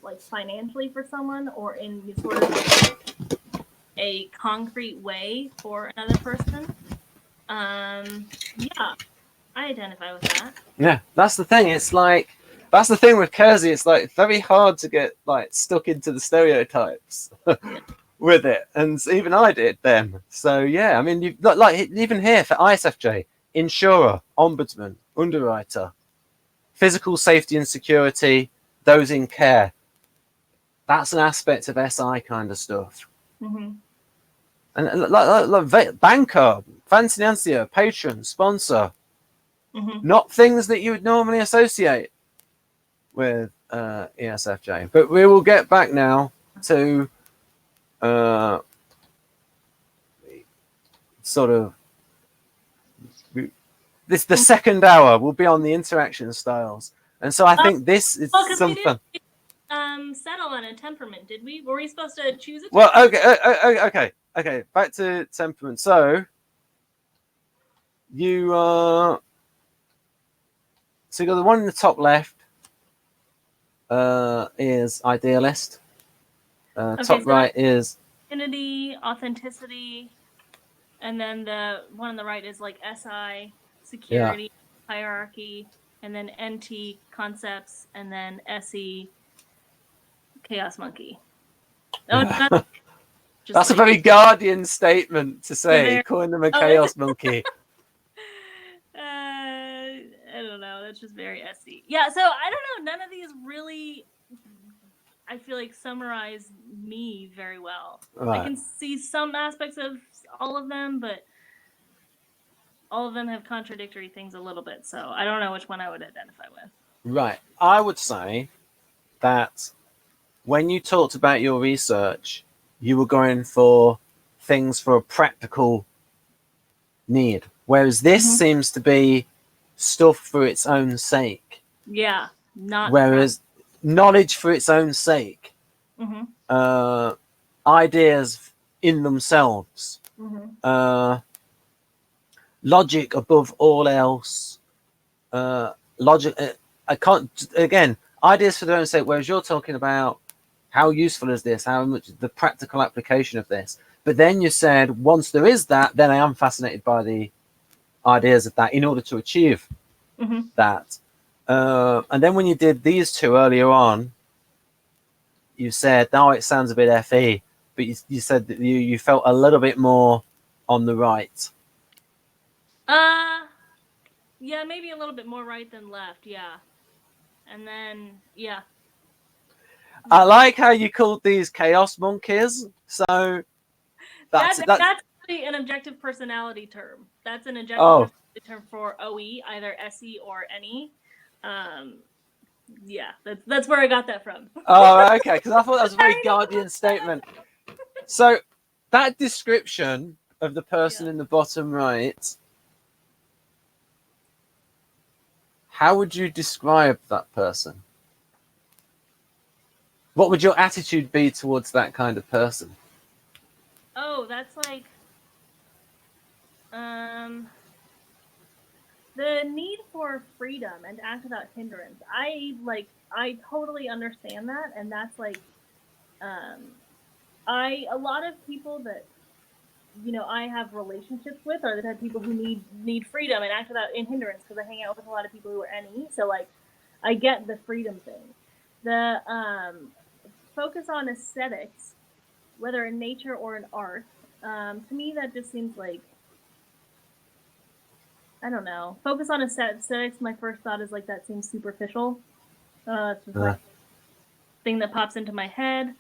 Speaker 2: like financially for someone or in sort of like a concrete way for another person. Yeah, I identify with that.
Speaker 1: Yeah, that's the thing. It's like that's the thing with Keirsey. It's like very hard to get like stuck into the stereotypes.
Speaker 2: Yeah.
Speaker 1: With it, and even I did them. So yeah, I mean, you like even here for ISFJ, insurer, ombudsman, underwriter, physical safety and security, those in care. That's an aspect of SI kind of stuff.
Speaker 2: Mm-hmm.
Speaker 1: And like banker, financier, patron, sponsor, not things that you would normally associate with ESFJ. But we will get back now to sort of this the second hour will be on the interaction styles, and so I think this is some fun.
Speaker 2: Settle on a temperament, did we? Were we supposed to choose it?
Speaker 1: Well, okay. Back to temperament. So you so you got the one in the top left is idealist. Top right is
Speaker 2: affinity, authenticity, and then the one on the right is like SI, security, hierarchy, and then NT, concepts, and then SE, chaos monkey. Oh,
Speaker 1: that's a very Guardian statement to say, calling them a chaos monkey.
Speaker 2: I don't know. That's just very SE. Yeah, so I don't know. None of these really, I feel like, summarize me very well. Right. I can see some aspects of all of them, but all of them have contradictory things a little bit. So I don't know which one I would identify with.
Speaker 1: Right. I would say that when you talked about your research, you were going for things for a practical need, whereas this seems to be stuff for its own sake.
Speaker 2: Yeah, not.
Speaker 1: Whereas knowledge for its own sake, ideas in themselves, logic above all else, logic. I can't again ideas for their own sake. Whereas you're talking about how useful is this, how much the practical application of this. But then you said once there is that, then I am fascinated by the ideas of that in order to achieve that. And then when you did these two earlier on, you said, now it sounds a bit FE, but you said that you felt a little bit more on the right.
Speaker 2: Yeah, maybe a little bit more right than left, yeah. And then, yeah.
Speaker 1: I like how you called these chaos monkeys. So
Speaker 2: that's actually an objective personality term. That's an objective personality term for OE, either SE or NE. Yeah, that's where I got that from.
Speaker 1: Oh, okay, because I thought that was a very Guardian statement. So that description of the person in the bottom right, how would you describe that person? What would your attitude be towards that kind of person?
Speaker 2: Oh, that's like the need for freedom and to act without hindrance. I totally understand that, and that's like a lot of people that I have relationships with are the type of people who need freedom and act without in hindrance, because I hang out with a lot of people who are NE. So like, I get the freedom thing. The focus on aesthetics, whether in nature or in art, to me that just seems like, I don't know. Focus on aesthetics. My first thought is like, that seems superficial. It's just like thing that pops into my head.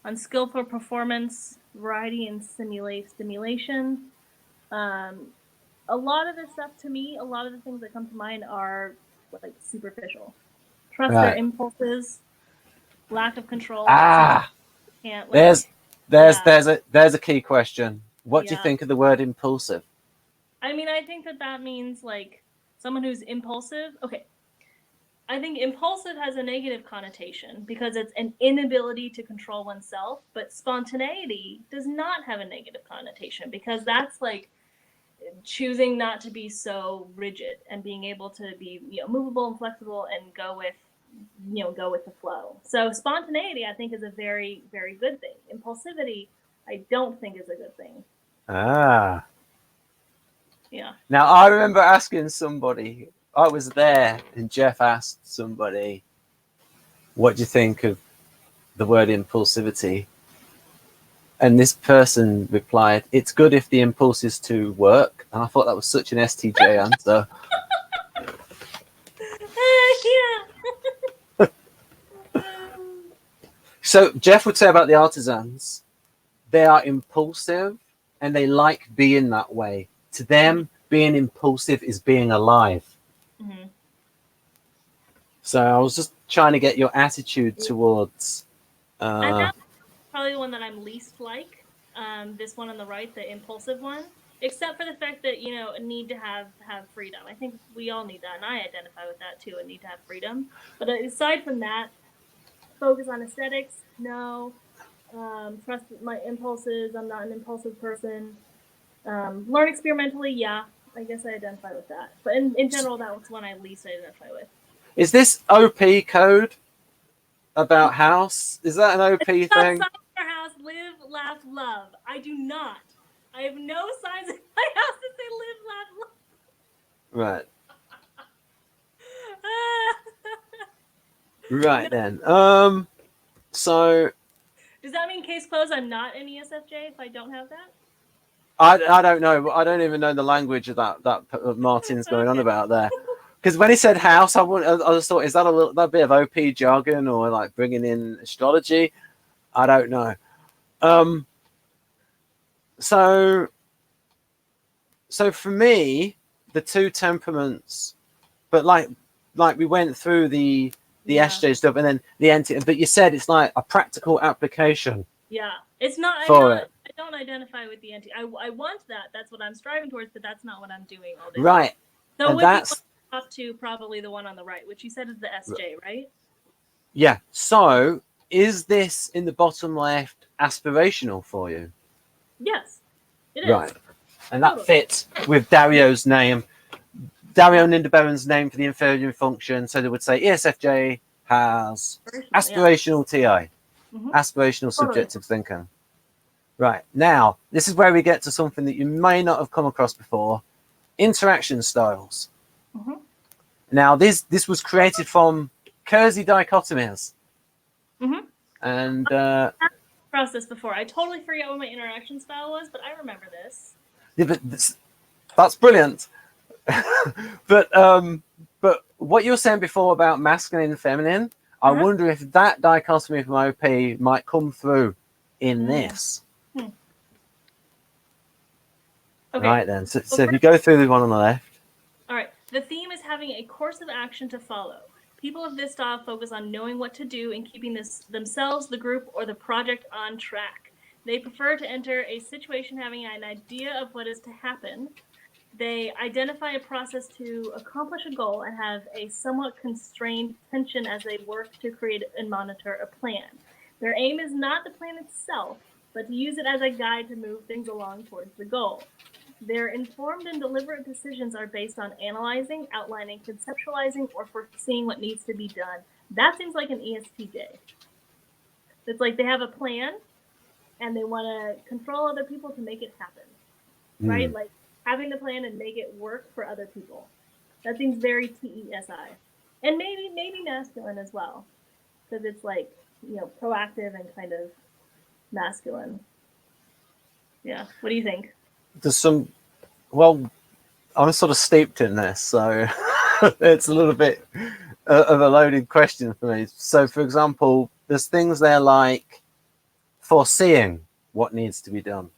Speaker 2: Unskillful performance, variety and stimulation. A lot of this stuff, to me, a lot of the things that come to mind are like superficial. Trust their impulses, lack of control. Can't like.
Speaker 1: There's a key question. What do you think of the word impulsive?
Speaker 2: I mean, I think that means like someone who's impulsive. Okay. I think impulsive has a negative connotation because it's an inability to control oneself, but spontaneity does not have a negative connotation because that's like choosing not to be so rigid and being able to be, movable and flexible and go with the flow. So spontaneity, I think, is a very, very good thing. Impulsivity, I don't think is a good thing. Yeah.
Speaker 1: Now, I remember asking somebody, I was there, and Jeff asked somebody, what do you think of the word impulsivity? And this person replied, it's good if the impulse is to work. And I thought that was such an STJ answer.
Speaker 2: Yeah.
Speaker 1: So Jeff would say about the artisans, they are impulsive and they like being that way. To them, being impulsive is being alive.
Speaker 2: Mm-hmm.
Speaker 1: So I was just trying to get your attitude towards...
Speaker 2: and that's probably the one that I'm least like. This one on the right, the impulsive one. Except for the fact that, need to have freedom. I think we all need that, and I identify with that too, and need to have freedom. But aside from that, focus on aesthetics, no. Trust my impulses, I'm not an impulsive person. Learn experimentally, yeah. I guess I identify with that. But in general, that was one I least identify with.
Speaker 1: Is this OP code about house? Is that an OP thing?
Speaker 2: House, live, laugh, love. I do not. I have no signs in my house that say live, laugh, love.
Speaker 1: Right. Right then. So.
Speaker 2: Does that mean case closed? I'm not an ESFJ if I don't have that.
Speaker 1: I don't know. I don't even know the language of that Martin's going on about there. Because when he said house, I just thought, is that that bit of OP jargon or like bringing in astrology? I don't know. So for me, the two temperaments, but like we went through the SJ stuff and then the NT, but you said it's like a practical application.
Speaker 2: Yeah, it's not.
Speaker 1: I
Speaker 2: don't identify with the NT. I want that. That's what I'm striving towards, but that's not what I'm doing all day.
Speaker 1: Right.
Speaker 2: So that's up to probably the one on the right, which you said is the SJ, right?
Speaker 1: Yeah. So is this in the bottom left aspirational for you?
Speaker 2: Yes, it is.
Speaker 1: Right. And that fits with Dario's name. Dario Ninderberen's name for the inferior function. So they would say ESFJ has aspirational TI. Mm-hmm. Aspirational subjective thinking. Right. Now, this is where we get to something that you may not have come across before. Interaction styles. Mm-hmm. Now, this was created from Keirsey dichotomies.
Speaker 2: Mm-hmm.
Speaker 1: And
Speaker 2: I've crossed this before. I totally forget what my interaction style was, but I remember this.
Speaker 1: Yeah, but that's brilliant. but what you were saying before about masculine and feminine, I wonder if that dichotomy from OP might come through in this.
Speaker 2: Okay.
Speaker 1: Right then. So if you go through the one on the left.
Speaker 2: All right. The theme is having a course of action to follow. People of this style focus on knowing what to do and keeping themselves, the group, or the project on track. They prefer to enter a situation having an idea of what is to happen. They identify a process to accomplish a goal and have a somewhat constrained attention as they work to create and monitor a plan. Their aim is not the plan itself, but to use it as a guide to move things along towards the goal. Their informed and deliberate decisions are based on analyzing, outlining, conceptualizing, or foreseeing what needs to be done. That seems like an ESTJ. It's like they have a plan, and they want to control other people to make it happen. right? Like having the plan and make it work for other people. That seems very TESI, and maybe masculine as well, because it's like, you know, proactive and kind of masculine. Yeah. What do you think?
Speaker 1: There's some, well, I'm sort of steeped in this, so it's a little bit of a loaded question for me. So, for example, there's things there like foreseeing what needs to be done.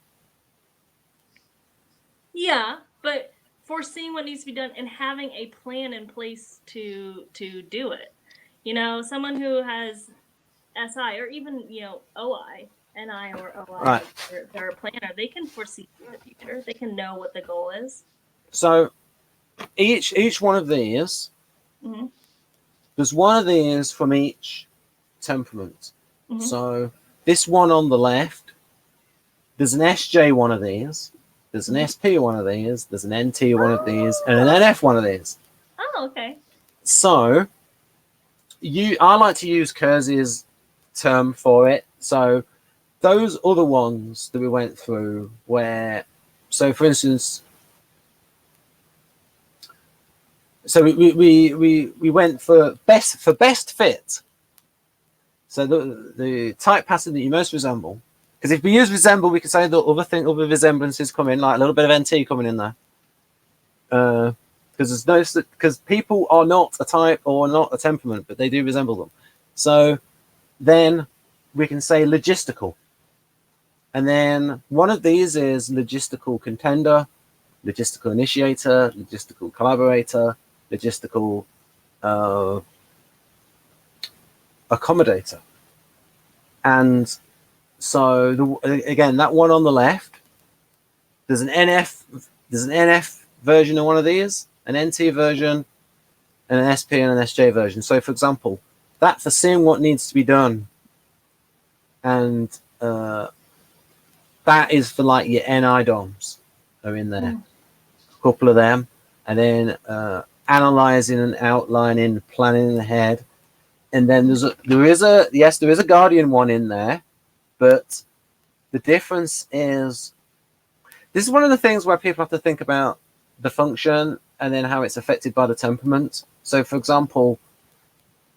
Speaker 2: Yeah, but foreseeing what needs to be done and having a plan in place to do it. You know, someone who has SI or even, you know, OI, NI or OI,
Speaker 1: Right.
Speaker 2: like they're a planner, they can foresee the future. They can know what the goal is.
Speaker 1: So each one of these,
Speaker 2: Mm-hmm.
Speaker 1: there's one of these from each temperament.
Speaker 2: Mm-hmm.
Speaker 1: So this one on the left, there's an SJ one of these, there's an SP one of these, there's an NT one of these, and an NF one of these.
Speaker 2: Oh, okay.
Speaker 1: So I like to use Keirsey's term for it. So those other ones that we went through where, so for instance, so we went for best fit. So the type pattern that you most resemble, because if we use resemble, we could say the other resemblances come in, like a little bit of NT coming in there. Because there's no, because people are not a type or not a temperament, but they do resemble them. So then we can say logistical. And then one of these is logistical contender, logistical initiator, logistical collaborator, logistical accommodator. And so again, that one on the left, there's an NF version of one of these, an NT version, and an SP and an SJ version. So for example, that for seeing what needs to be done, and that is for like your NI DOMs are in there, a couple of them, and then analyzing and outlining, planning ahead, and then there is a Guardian one in there, but the difference is, this is one of the things where people have to think about the function and then how it's affected by the temperament. So for example,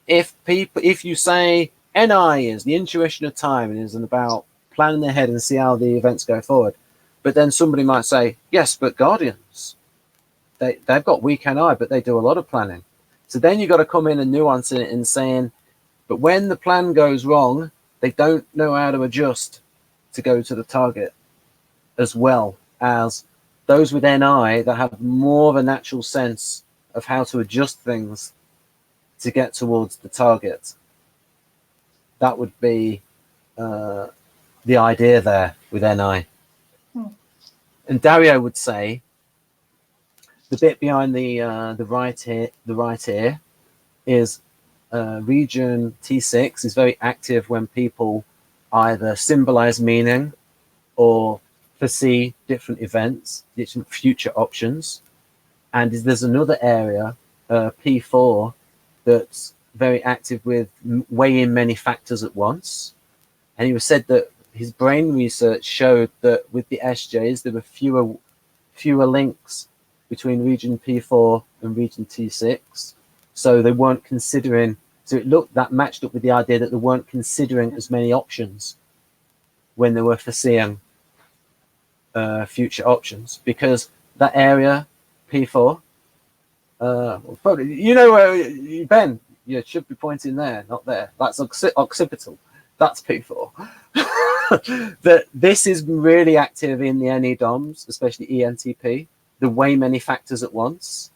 Speaker 1: if you say NI is the intuition of time and is about planning ahead and see how the events go forward, but then somebody might say, yes, but Guardians, they've got weak NI, but they do a lot of planning. So then you've got to come in and nuance it and saying, but when the plan goes wrong, they don't know how to adjust to go to the target, as well as those with NI that have more of a natural sense of how to adjust things to get towards the target. That would be the idea there with NI. And Dario would say the bit behind the right ear is region T6 is very active when people either symbolize meaning or foresee different events, different future options. And there's another area, P4, that's very active with weighing many factors at once. And he said that his brain research showed that with the SJs, there were fewer links between region P4 and region T6. So they weren't considering, so that matched up with the idea that they weren't considering as many options when they were foreseeing future options, because that area P4, probably, you know where, Ben, you should be pointing there, not there. That's occipital. That's P4. That this is really active in the NE DOMs, especially ENTP, the way many factors at once.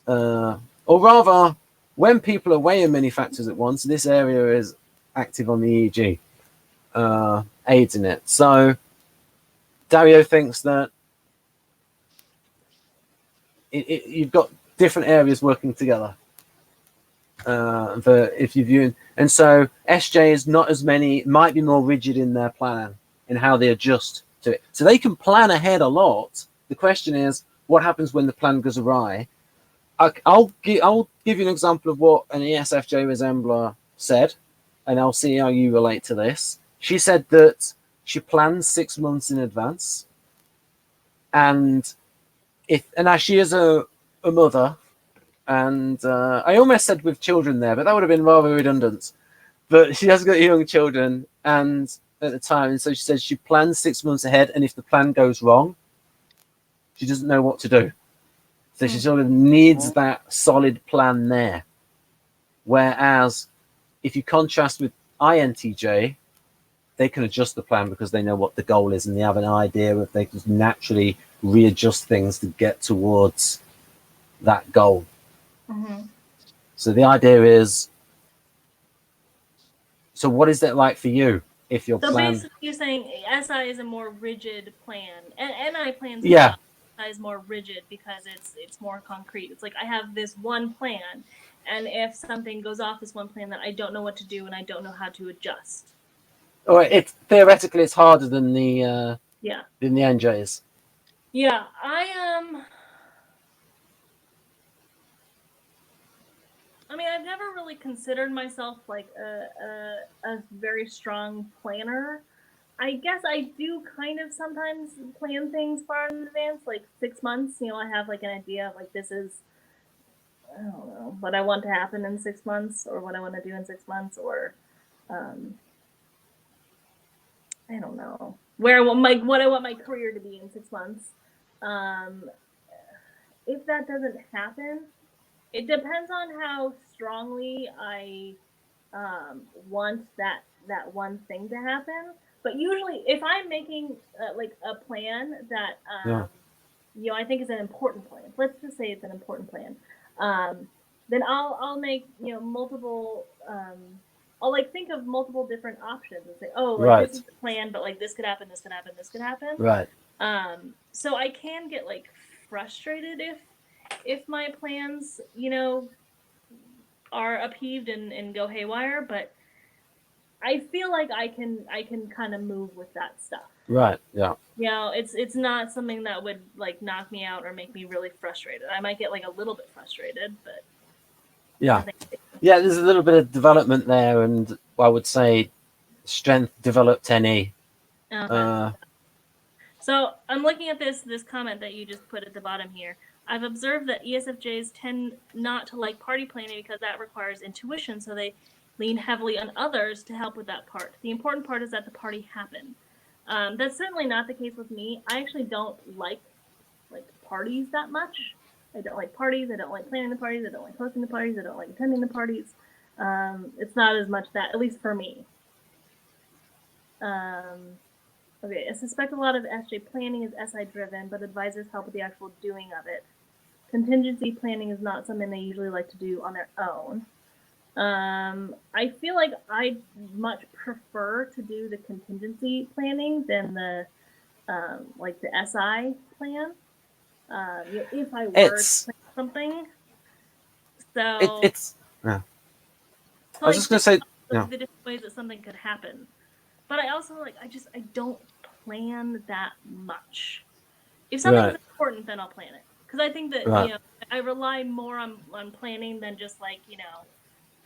Speaker 1: Or rather, when people are weighing many factors at once, this area is active on the EEG, aids in it. So Dario thinks that you've got different areas working together. If you view, and so SJ is not as many, might be more rigid in their planning and how they adjust to it. So they can plan ahead a lot. The question is, what happens when the plan goes awry? I'll give you an example of what an ESFJ resembler said, and I'll see how you relate to this. She said that she plans 6 months in advance, And as she is a mother, and I almost said with children there, but that would have been rather redundant. But she has got young children, and at the time, and so she says she plans 6 months ahead, and if the plan goes wrong, she doesn't know what to do. So she sort of needs that solid plan there. Whereas if you contrast with INTJ, they can adjust the plan because they know what the goal is, and they have an idea of they can naturally readjust things to get towards that goal. So the idea is, so what is that like for you if your
Speaker 2: so
Speaker 1: plan?
Speaker 2: basically you're saying SI is a more rigid plan, and NI plans
Speaker 1: Yeah.
Speaker 2: SI is more rigid because it's more concrete. It's like I have this one plan, and if something goes off this one plan, then I don't know what to do and I don't know how to adjust.
Speaker 1: Or it theoretically it's harder than the
Speaker 2: Yeah.
Speaker 1: than the NJs.
Speaker 2: Yeah, I mean, I've never really considered myself like a very strong planner. I guess I do kind of sometimes plan things far in advance, like 6 months. You know, I have like an idea of like this is, I don't know, what I want to happen in 6 months, or what I want to do in 6 months, or I don't know where I want what I want my career to be in 6 months. If that doesn't happen, it depends on how strongly I want that one thing to happen. But usually, if I'm making like a plan that you know I think is an important plan, let's just say it's an important plan, then I'll make multiple. I'll like think of multiple different options and say, oh, like this is the plan, but like this could happen, this could happen, this could happen.
Speaker 1: Right.
Speaker 2: So I can get like frustrated if my plans, are upheaved and go haywire, but I feel like I can kind of move with that stuff.
Speaker 1: Right. Yeah.
Speaker 2: It's not something that would like knock me out or make me really frustrated. I might get like a little bit frustrated, but
Speaker 1: yeah, there's a little bit of development there, and I would say strength developed NE.
Speaker 2: So I'm looking at this comment that you just put at the bottom here. I've observed that ESFJs tend not to like party planning because that requires intuition, so they lean heavily on others to help with that part. The important part is that the party happen. That's certainly not the case with me. I actually don't like parties that much. I don't like parties. I don't like planning the parties. I don't like hosting the parties. I don't like attending the parties. It's not as much that, at least for me. Okay, I suspect a lot of SJ planning is SI driven, but advisors help with the actual doing of it. Contingency planning is not something they usually like to do on their own. I feel like I much prefer to do the contingency planning than the like the SI plan. If I were to plan something, so
Speaker 1: it's yeah.
Speaker 2: So
Speaker 1: I was just gonna say
Speaker 2: the different ways that something could happen, but I also I don't plan that much. If something's important, then I'll plan it, because I think that I rely more on planning than just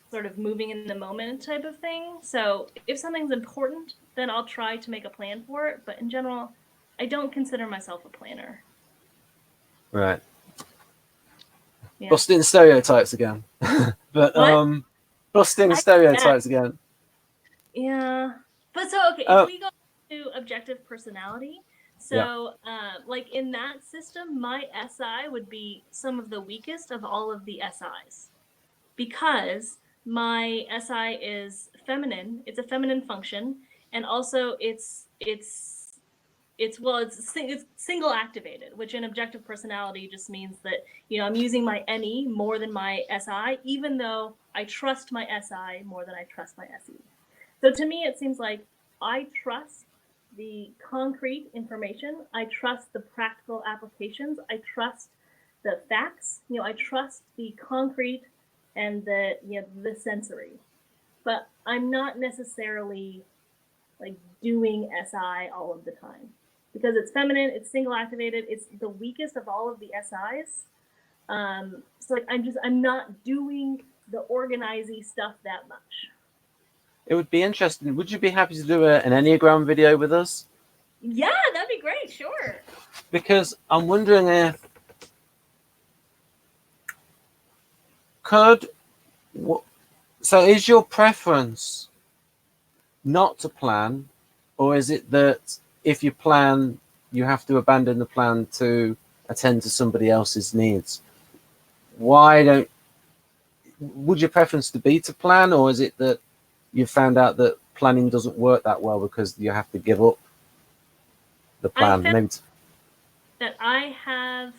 Speaker 2: sort of moving in the moment type of thing. So if something's important, then I'll try to make a plan for it. But in general, I don't consider myself a planner.
Speaker 1: Right. Yeah. Busting stereotypes again. But
Speaker 2: what?
Speaker 1: Busting stereotypes again.
Speaker 2: Yeah. But so okay, if we go to objective personality, so like in that system, my SI would be some of the weakest of all of the SIs, because my SI is feminine. It's a feminine function, and also it's single activated, which in objective personality just means that I'm using my NE more than my SI, even though I trust my SI more than I trust my SE. So to me, it seems like I trust the concrete information. I trust the practical applications. I trust the facts. I trust the concrete and the sensory. But I'm not necessarily like doing SI all of the time, because it's feminine, it's single activated, it's the weakest of all of the SIs. So like I'm not doing the organizing stuff that much.
Speaker 1: It would be interesting. Would you be happy to do an Enneagram video with us?
Speaker 2: Yeah, that'd be great. Sure.
Speaker 1: because I'm wondering if could so is your preference not to plan, or is it that if you plan, you have to abandon the plan to attend to somebody else's needs? Why don't would your preference to be to plan, or is it that you found out that planning doesn't work that well because you have to give up the plan?
Speaker 2: I
Speaker 1: Maybe
Speaker 2: that I have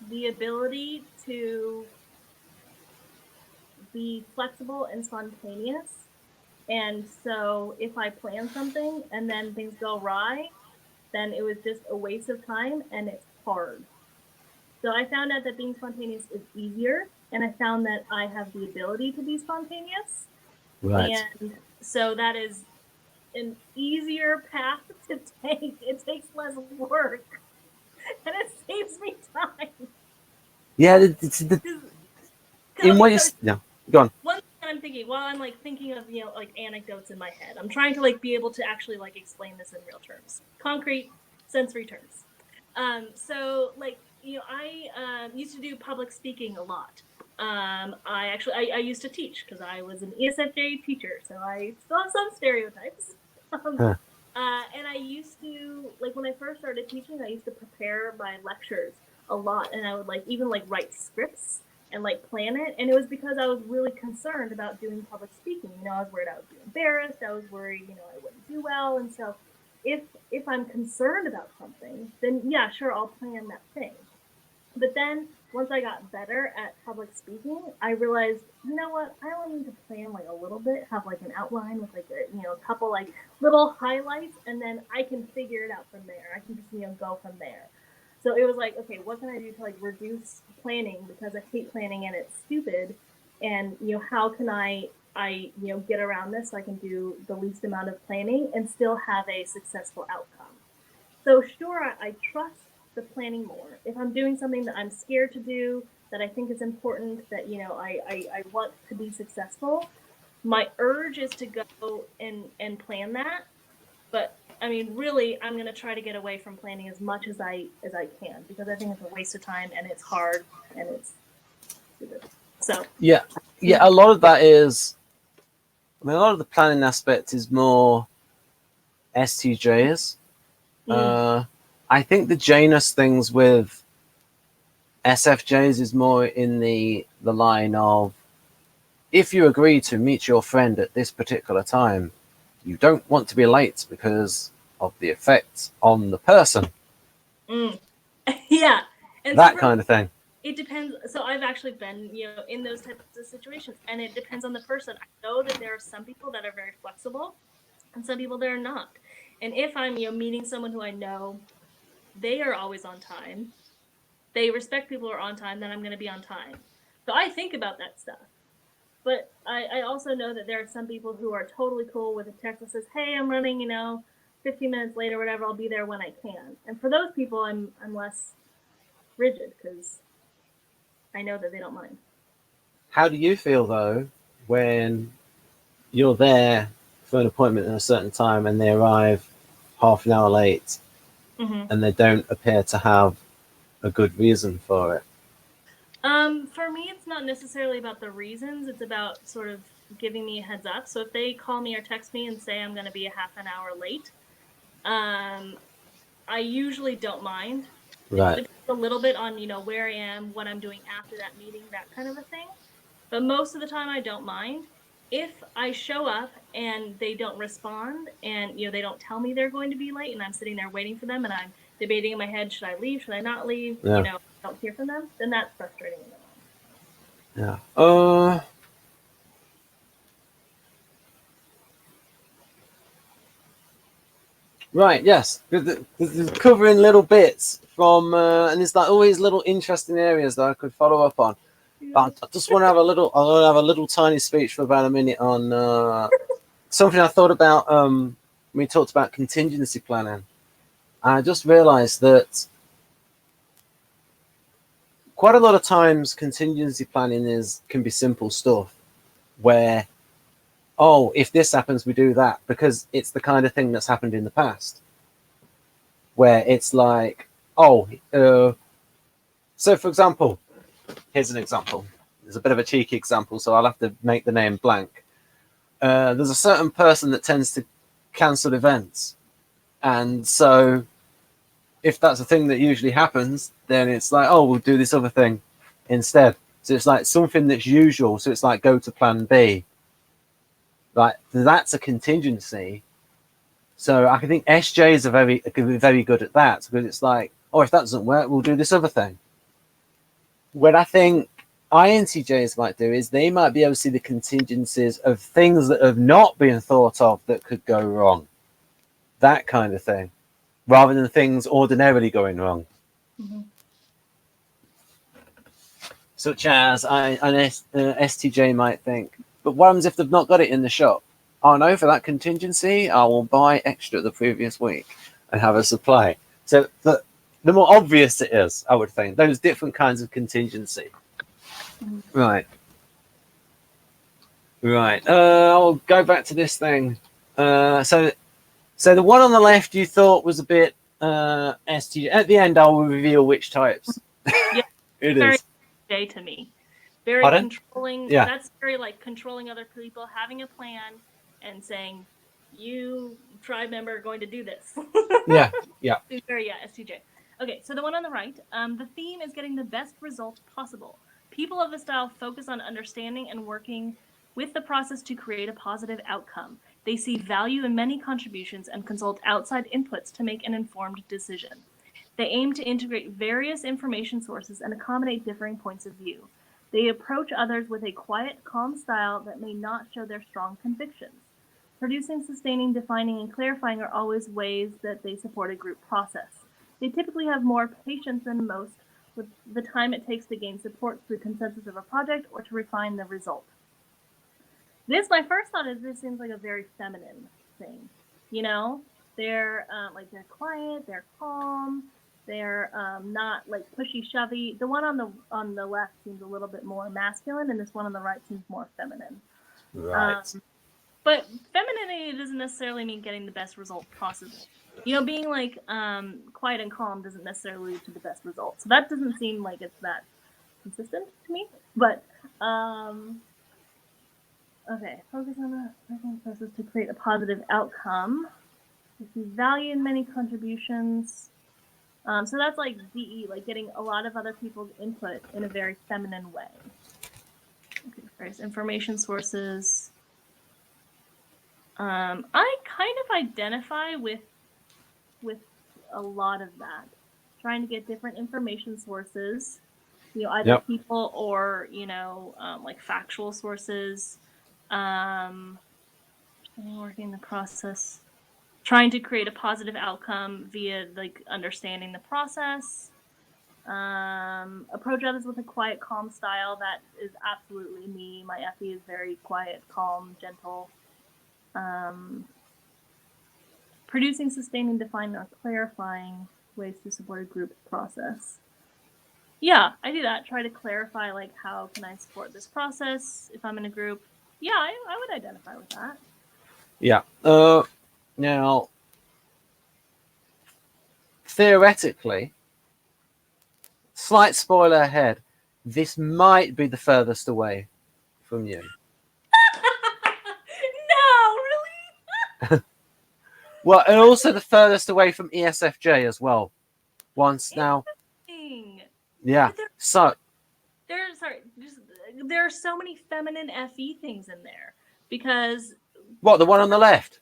Speaker 2: the ability to be flexible and spontaneous. And so if I plan something and then things go awry, then it was just a waste of time and it's hard. So I found out that being spontaneous is easier, and I found that I have the ability to be spontaneous.
Speaker 1: right.
Speaker 2: And so that is an easier path to take. It takes less work and it saves me time.
Speaker 1: Yeah, in what
Speaker 2: Okay,
Speaker 1: you
Speaker 2: so
Speaker 1: no, go on.
Speaker 2: one thing that I'm thinking while I'm like thinking of, like anecdotes in my head, I'm trying to like be able to actually like explain this in real terms, concrete sensory terms. So like, I used to do public speaking a lot. I used to teach because I was an ESFJ teacher, so I still have some stereotypes. Um,
Speaker 1: Huh.
Speaker 2: and I used to, like, when I first started teaching, I used to prepare my lectures a lot, and I would like even like write scripts and like plan it. And it was because I was really concerned about doing public speaking. I was worried I would be embarrassed. I was worried, I wouldn't do well. And so if I'm concerned about something, then yeah, sure, I'll plan that thing. But then once I got better at public speaking, I realized, you know what, I only need to plan like a little bit, have like an outline with like a couple like little highlights, and then I can figure it out from there. I can just go from there. So it was like, okay, what can I do to like reduce planning, because I hate planning and it's stupid, and how can I get around this so I can do the least amount of planning and still have a successful outcome. So sure, I trust the planning more. If I'm doing something that I'm scared to do, that I think is important, that I want to be successful, my urge is to go and plan that. But I mean, really, I'm gonna try to get away from planning as much as I can, because I think it's a waste of time and it's hard and it's stupid. So
Speaker 1: Yeah, yeah. A lot of that is. I mean, a lot of the planning aspect is more STJs.
Speaker 2: mm,
Speaker 1: I think the Janus things with SFJs is more in the line of, if you agree to meet your friend at this particular time, you don't want to be late because of the effects on the person.
Speaker 2: mm. Yeah. And so
Speaker 1: That
Speaker 2: for me,
Speaker 1: kind of thing.
Speaker 2: it depends. So I've actually been, in those types of situations, and it depends on the person. I know that there are some people that are very flexible and some people that are not. And if I'm, meeting someone who I know they are always on time, they respect people who are on time, then I'm going to be on time. So I think about that stuff. But I also know that there are some people who are totally cool with a text that says, hey, I'm running, 15 minutes late or whatever, I'll be there when I can. And for those people, I'm less rigid because I know that they don't mind.
Speaker 1: How do you feel though when you're there for an appointment at a certain time and they arrive half an hour late
Speaker 2: Mm-hmm.
Speaker 1: and they don't appear to have a good reason for it?
Speaker 2: For me, it's not necessarily about the reasons. It's about sort of giving me a heads up. So if they call me or text me and say I'm going to be a half an hour late, I usually don't mind. It
Speaker 1: Right.
Speaker 2: depends a little bit on, where I am, what I'm doing after that meeting, that kind of a thing. But most of the time, I don't mind. If I show up and they don't respond, and they don't tell me they're going to be late, and I'm sitting there waiting for them, and I'm debating in my head, should I leave, should I not leave,
Speaker 1: Yeah.
Speaker 2: don't hear from them, then that's frustrating.
Speaker 1: Yeah. Right. Yes. Covering little bits from, and there's like always little interesting areas that I could follow up on. But I just want to have a little. I want to have a little tiny speech for about a minute on something I thought about when we talked about contingency planning. I just realised that quite a lot of times contingency planning can be simple stuff where, oh, if this happens, we do that, because it's the kind of thing that's happened in the past, where it's like, so for example, here's an example. It's a bit of a cheeky example, so I'll have to make the name blank. There's a certain person that tends to cancel events, and so if that's a thing that usually happens, then it's like, oh, we'll do this other thing instead. So it's like something that's usual. So it's like go to plan B. Like that's a contingency. So I think SJs could be very good at that, because it's like, oh, if that doesn't work, we'll do this other thing. What I think INTJs might do is they might be able to see the contingencies of things that have not been thought of that could go wrong. That kind of thing, rather than things ordinarily going wrong.
Speaker 2: Mm-hmm.
Speaker 1: Such as an STJ might think, but what happens if they've not got it in the shop? Oh no, for that contingency, I will buy extra the previous week and have a supply. So the more obvious it is, I would think, those different kinds of contingency. Mm-hmm. Right. I'll go back to this thing. So the one on the left you thought was a bit STJ. At the end, I will reveal which types.
Speaker 2: Yeah,
Speaker 1: it
Speaker 2: very
Speaker 1: is.
Speaker 2: STJ to me. Very
Speaker 1: Pardon?
Speaker 2: controlling.
Speaker 1: Yeah.
Speaker 2: That's very like controlling other people, having a plan, and saying, "You tribe member are going to do this."
Speaker 1: Yeah.
Speaker 2: It's very STJ. Okay, so the one on the right, the theme is getting the best result possible. People of the style focus on understanding and working with the process to create a positive outcome. They see value in many contributions and consult outside inputs to make an informed decision. They aim to integrate various information sources and accommodate differing points of view. They approach others with a quiet, calm style that may not show their strong convictions. Producing, sustaining, defining, and clarifying are always ways that they support a group process. They typically have more patience than most with the time it takes to gain support through consensus of a project or to refine the result. My first thought is this seems like a very feminine thing. You know, they're they're quiet, they're calm, they're not like pushy shovey. The one on the left seems a little bit more masculine, and this one on the right seems more feminine.
Speaker 1: Right.
Speaker 2: But femininity doesn't necessarily mean getting the best result possible. You know, being like quiet and calm doesn't necessarily lead to the best result. So that doesn't seem like it's that consistent to me. But okay, focus on the process to create a positive outcome. You see value in many contributions. So that's like DE, like getting a lot of other people's input in a very feminine way. Okay, various information sources. I kind of identify with a lot of that. Trying to get different information sources, you know, either people or, you know, like factual sources. Working the process. Trying to create a positive outcome via like understanding the process. Approach others with a quiet, calm style. That is absolutely me. My FE is very quiet, calm, gentle. Producing, sustaining, defining, or clarifying ways to support a group process. Yeah, I do that. Try to clarify, like, how can I support this process if I'm in a group? Yeah, I would identify with that.
Speaker 1: Yeah. Now, theoretically, slight spoiler ahead, this might be the furthest away from you.
Speaker 2: No, really?
Speaker 1: Well, and also the furthest away from ESFJ as well. Once now. Yeah. So
Speaker 2: there are so many feminine FE things in there because
Speaker 1: what, the one on the left?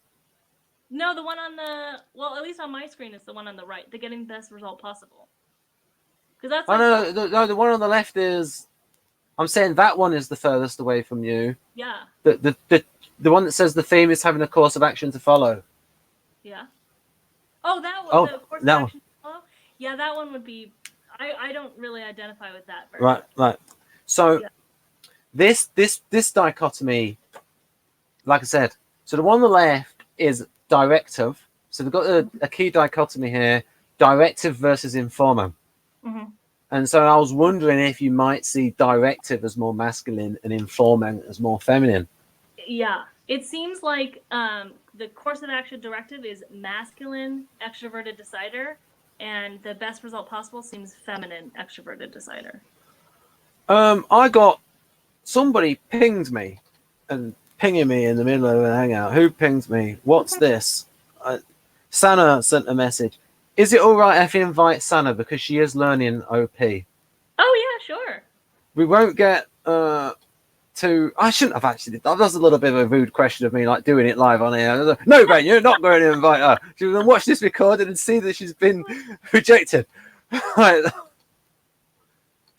Speaker 2: No, the one on the at least on my screen it's the one on the right. The getting the best result possible. Because that's
Speaker 1: no, the one on the left is. I'm saying that one is the furthest away from you.
Speaker 2: Yeah.
Speaker 1: The one that says the theme is having a course of action to follow.
Speaker 2: Yeah. Oh, that one. The course of action to follow. Yeah, that one would be. I don't really identify with that very much.
Speaker 1: Right. So this dichotomy, like I said, so the one on the left is directive. So they've got a key dichotomy here: directive versus informer.
Speaker 2: Mm-hmm.
Speaker 1: And so I was wondering if you might see directive as more masculine and informant as more feminine.
Speaker 2: Yeah, it seems like the course of action directive is masculine, extroverted decider, and the best result possible seems feminine, extroverted decider.
Speaker 1: I got somebody pinged me, and pinging me in the middle of a hangout. Who pinged me? What's this? Sana sent a message. Is it all right if I invite Sana because she is learning OP?
Speaker 2: Oh yeah, sure.
Speaker 1: We won't get to. I shouldn't have actually. That was a little bit of a rude question of me, like doing it live on air. No, Ben, you're not going to invite her. She's going to watch this recorded and see that she's been rejected. Right.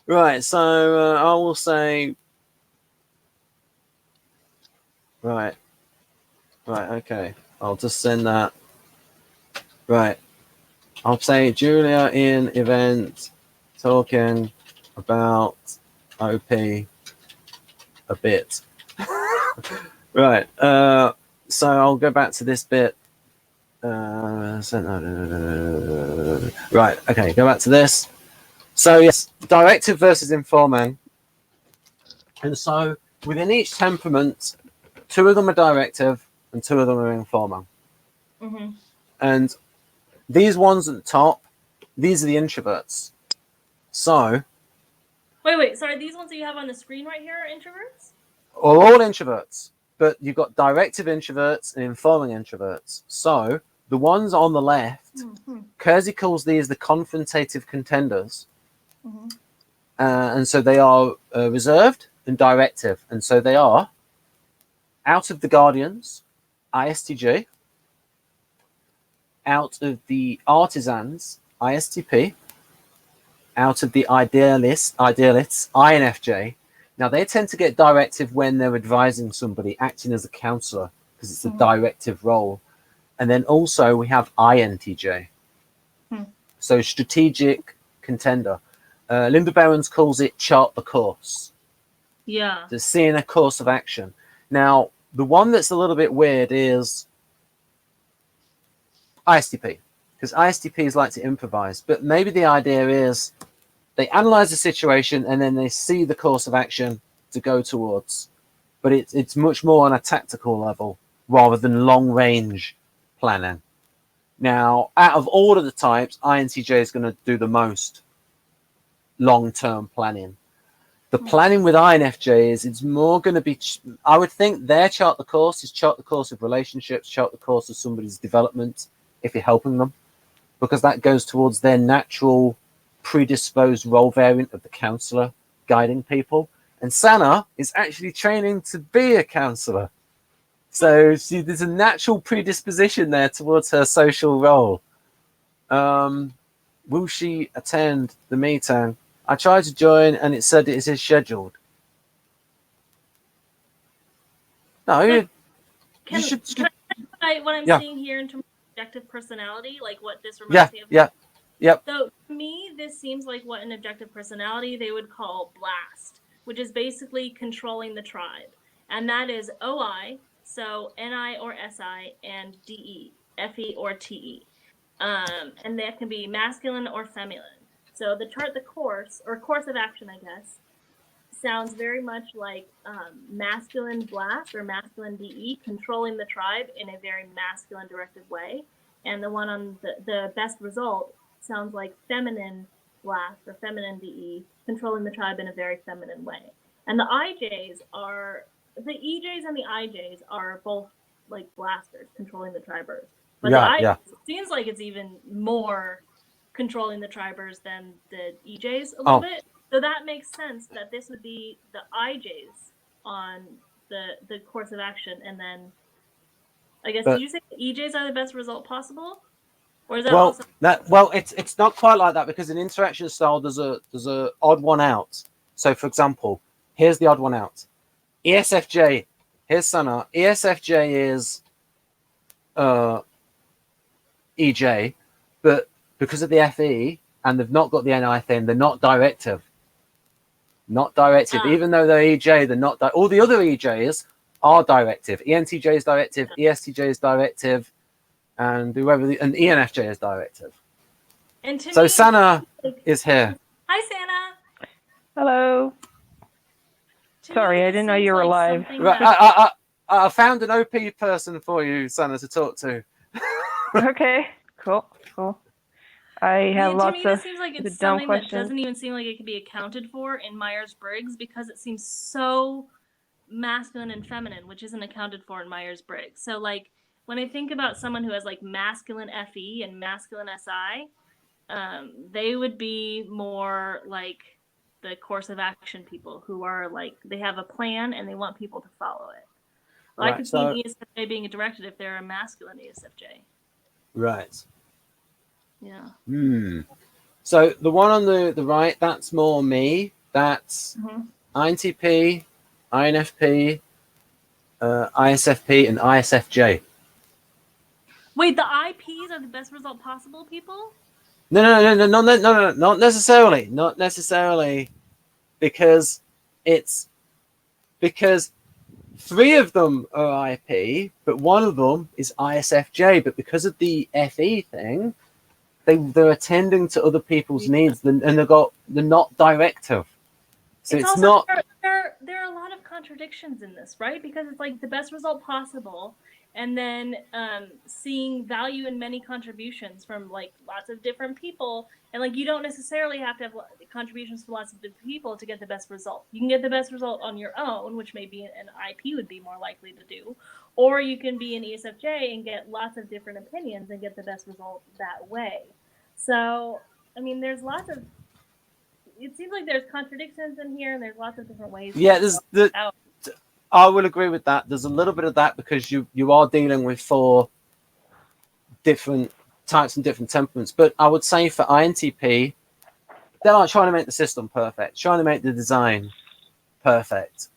Speaker 1: Right. So I will say. Right. Right. Okay. I'll just send that. Right. I'll say Julia in event talking about OP a bit. Right. So I'll go back to this bit. Right. Okay. Go back to this. So yes, directive versus informing. And so within each temperament, 2 of them are directive and 2 of them are informing.
Speaker 2: Mm-hmm.
Speaker 1: And these ones at the top, these are the introverts. So
Speaker 2: Wait. Sorry, these ones that you have on the screen right here are introverts?
Speaker 1: are all introverts, but you've got directive introverts and informing introverts. So the ones on the left, Keirsey calls these the confrontative contenders.
Speaker 2: Mm-hmm.
Speaker 1: And so they are reserved and directive. And so they are out of the Guardians, ISTJ, out of the Artisans, ISTP, out of the Idealists, INFJ. Now, they tend to get directive when they're advising somebody, acting as a counselor, because it's a directive role. And then also we have INTJ. So strategic contender. Linda Behrens calls it chart the course.
Speaker 2: Yeah.
Speaker 1: So seeing a course of action. Now, the one that's a little bit weird is ISTP, because ISTPs like to improvise. But maybe the idea is they analyze the situation and then they see the course of action to go towards. But it's much more on a tactical level rather than long range planning. Now, out of all of the types, INTJ is going to do the most long-term planning. The planning with INFJ is it's more going to be, I would think their chart the course is chart the course of relationships, chart the course of somebody's development, if you're helping them, because that goes towards their natural predisposed role variant of the counselor guiding people. And Sana is actually training to be a counselor. So there's a natural predisposition there towards her social role. Will she attend the meeting? I tried to join and it said it is scheduled. No, you should.
Speaker 2: Can I what I'm seeing here in terms of objective personality, like what this reminds me of?
Speaker 1: Yep.
Speaker 2: So to me, this seems like what an objective personality they would call blast, which is basically controlling the tribe. And that is OI, so NI or SI, and DE, FE or TE. And that can be masculine or feminine. So the chart, the course, or course of action, I guess, sounds very much like masculine blast or masculine DE, controlling the tribe in a very masculine directive way. And the one on the best result sounds like feminine blast or feminine DE, controlling the tribe in a very feminine way. And the EJs and the IJs are both like blasters, controlling the tribers. But the IJs, it seems like it's even more controlling the tribers than the EJs a little bit. So that makes sense that this would be the IJs on the course of action. And then I guess, did you say the EJs are the best result possible? Or is that also...
Speaker 1: it's not quite like that, because in interaction style there's a odd one out. So for example, here's the odd one out. ESFJ, here's Sana. ESFJ is EJ, but because of the FE and they've not got the NI thing, they're not directive. Even though they're EJ, they're not. All the other EJs are directive. ENTJ is directive, ESTJ is directive, and and ENFJ is directive.
Speaker 2: And to
Speaker 1: so
Speaker 2: me,
Speaker 1: Sana is here.
Speaker 2: Hi, Sana.
Speaker 3: Hello. Sorry, I didn't know you were live.
Speaker 1: Right, I found an OP person for you, Sana, to talk to.
Speaker 3: Okay, cool. I have
Speaker 2: To
Speaker 3: lots
Speaker 2: me,
Speaker 3: of
Speaker 2: this seems like it's
Speaker 3: dumb
Speaker 2: something that
Speaker 3: questions.
Speaker 2: doesn't even seem like it could be accounted for in Myers-Briggs because it seems so masculine and feminine, which isn't accounted for in Myers-Briggs. So, like, when I think about someone who has, like, masculine FE and masculine SI, they would be more like the course of action people who are, like, they have a plan and they want people to follow it. Well, I
Speaker 1: Right,
Speaker 2: could see
Speaker 1: so
Speaker 2: an ESFJ being directed if they're a masculine ESFJ.
Speaker 1: right.
Speaker 2: Yeah.
Speaker 1: So the one on the right, that's more me. That's INTP, INFP, ISFP, and ISFJ.
Speaker 2: Wait, the IPs are the best result possible people?
Speaker 1: No, not necessarily. Not necessarily, because it's because three of them are IP, but one of them is ISFJ. But because of the FE thing, they're attending to other people's needs, and they're not directive. So it's
Speaker 2: also,
Speaker 1: not.
Speaker 2: there are a lot of contradictions in this, right? Because it's like the best result possible, and then seeing value in many contributions from like lots of different people, and like you don't necessarily have to have contributions from lots of different people to get the best result. You can get the best result on your own, which maybe an IP would be more likely to do, or you can be an ESFJ and get lots of different opinions and get the best result that way. So, I mean, there's lots of. It seems like there's contradictions in here, and there's lots of different ways.
Speaker 1: Yeah, I will agree with that. There's a little bit of that because you are dealing with 4 different types and different temperaments. But I would say for INTP, they're like trying to make the system perfect, trying to make the design perfect.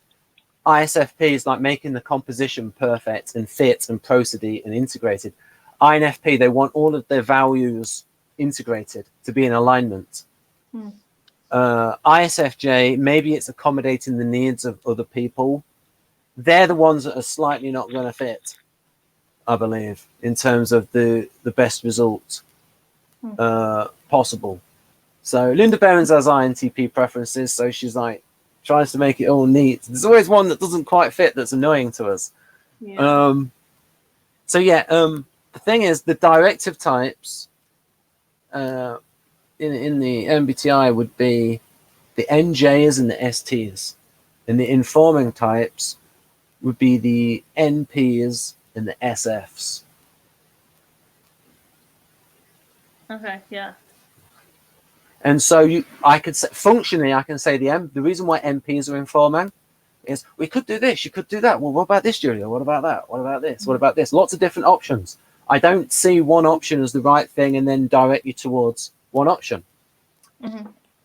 Speaker 1: ISFP is like making the composition perfect and fit and prosody and integrated. INFP, they want all of their values integrated to be in alignment. ISFJ, maybe it's accommodating the needs of other people. They're the ones that are slightly not going to fit, I believe, in terms of the best result possible. So Linda Behrens has INTP preferences, so she's like tries to make it all neat. There's always one that doesn't quite fit that's annoying to us.
Speaker 2: Yeah.
Speaker 1: The thing is, the directive types in the MBTI would be the NJs and the STs, and the informing types would be the NPs and the SFs.
Speaker 2: Okay, yeah.
Speaker 1: And so I could say, functionally, I can say the reason why MPs are informing is we could do this, you could do that. Well, what about this, Julia? What about that? What about this? What about this? Lots of different options. I don't see one option as the right thing and then direct you towards one option.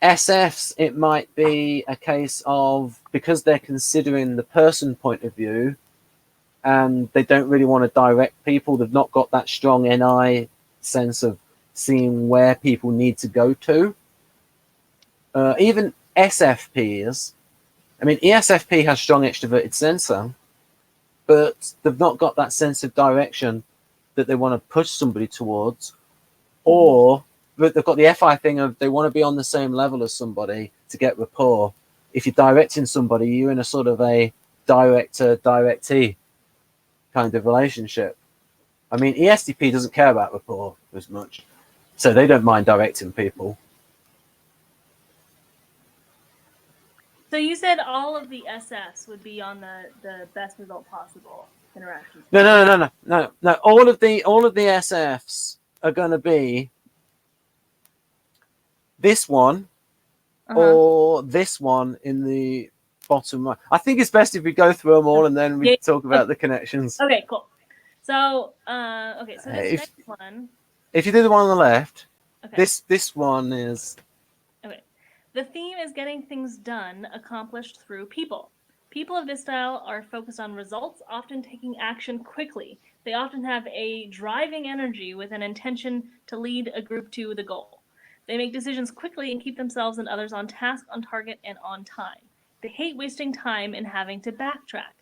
Speaker 1: SFs, it might be a case of because they're considering the person point of view and they don't really want to direct people, they've not got that strong NI sense of seeing where people need to go to. Even SFPs, I mean, ESFP has strong extroverted sensor, but they've not got that sense of direction that they want to push somebody towards, or but they've got the FI thing of they want to be on the same level as somebody to get rapport. If you're directing somebody, you're in a sort of a director-directee kind of relationship. I mean, ESTP doesn't care about rapport as much, so they don't mind directing people.
Speaker 2: So you said all of the SFs would be on the best result possible interactions.
Speaker 1: No. All of the SFs are going to be this one or this one in the bottom right. I think it's best if we go through them all and then we talk about the connections.
Speaker 2: Okay, cool. So, so this next one.
Speaker 1: If you do the one on the left,
Speaker 2: okay.
Speaker 1: this one is.
Speaker 2: Okay. The theme is getting things done, accomplished through people. People of this style are focused on results, often taking action quickly. They often have a driving energy with an intention to lead a group to the goal. They make decisions quickly and keep themselves and others on task, on target, and on time. They hate wasting time and having to backtrack.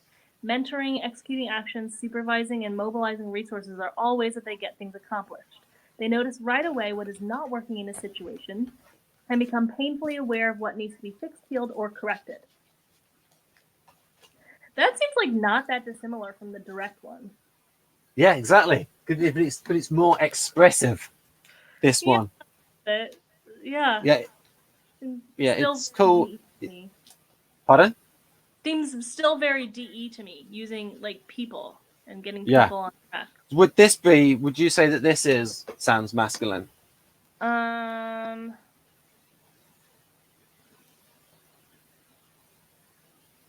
Speaker 2: Mentoring, executing actions, supervising, and mobilizing resources are all ways that they get things accomplished. They notice right away what is not working in a situation and become painfully aware of what needs to be fixed, healed, or corrected. That seems like not that dissimilar from the direct one.
Speaker 1: Yeah, exactly. But it's more expressive, this one.
Speaker 2: But yeah.
Speaker 1: Yeah, yeah,
Speaker 2: Still
Speaker 1: it's cool.
Speaker 2: DE to me.
Speaker 1: Pardon?
Speaker 2: Seems still very DE to me, using like people and getting
Speaker 1: Yeah.
Speaker 2: people on track.
Speaker 1: Would you say that this sounds masculine?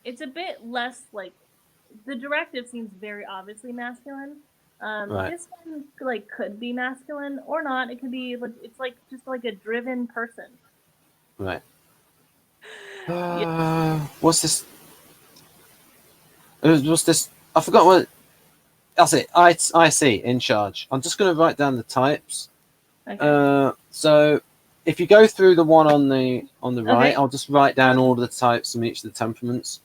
Speaker 2: It's a bit less like the directive seems very obviously masculine.
Speaker 1: Right.
Speaker 2: This one like could be masculine or not. It could be it's like just like a driven person.
Speaker 1: Right.
Speaker 2: Yeah.
Speaker 1: What's this? What's this? I forgot what. That's it. I see. In charge. I'm just going to write down the types.
Speaker 2: Okay.
Speaker 1: So if you go through the one on the right,
Speaker 2: Okay.
Speaker 1: I'll just write down all of the types from each of the temperaments.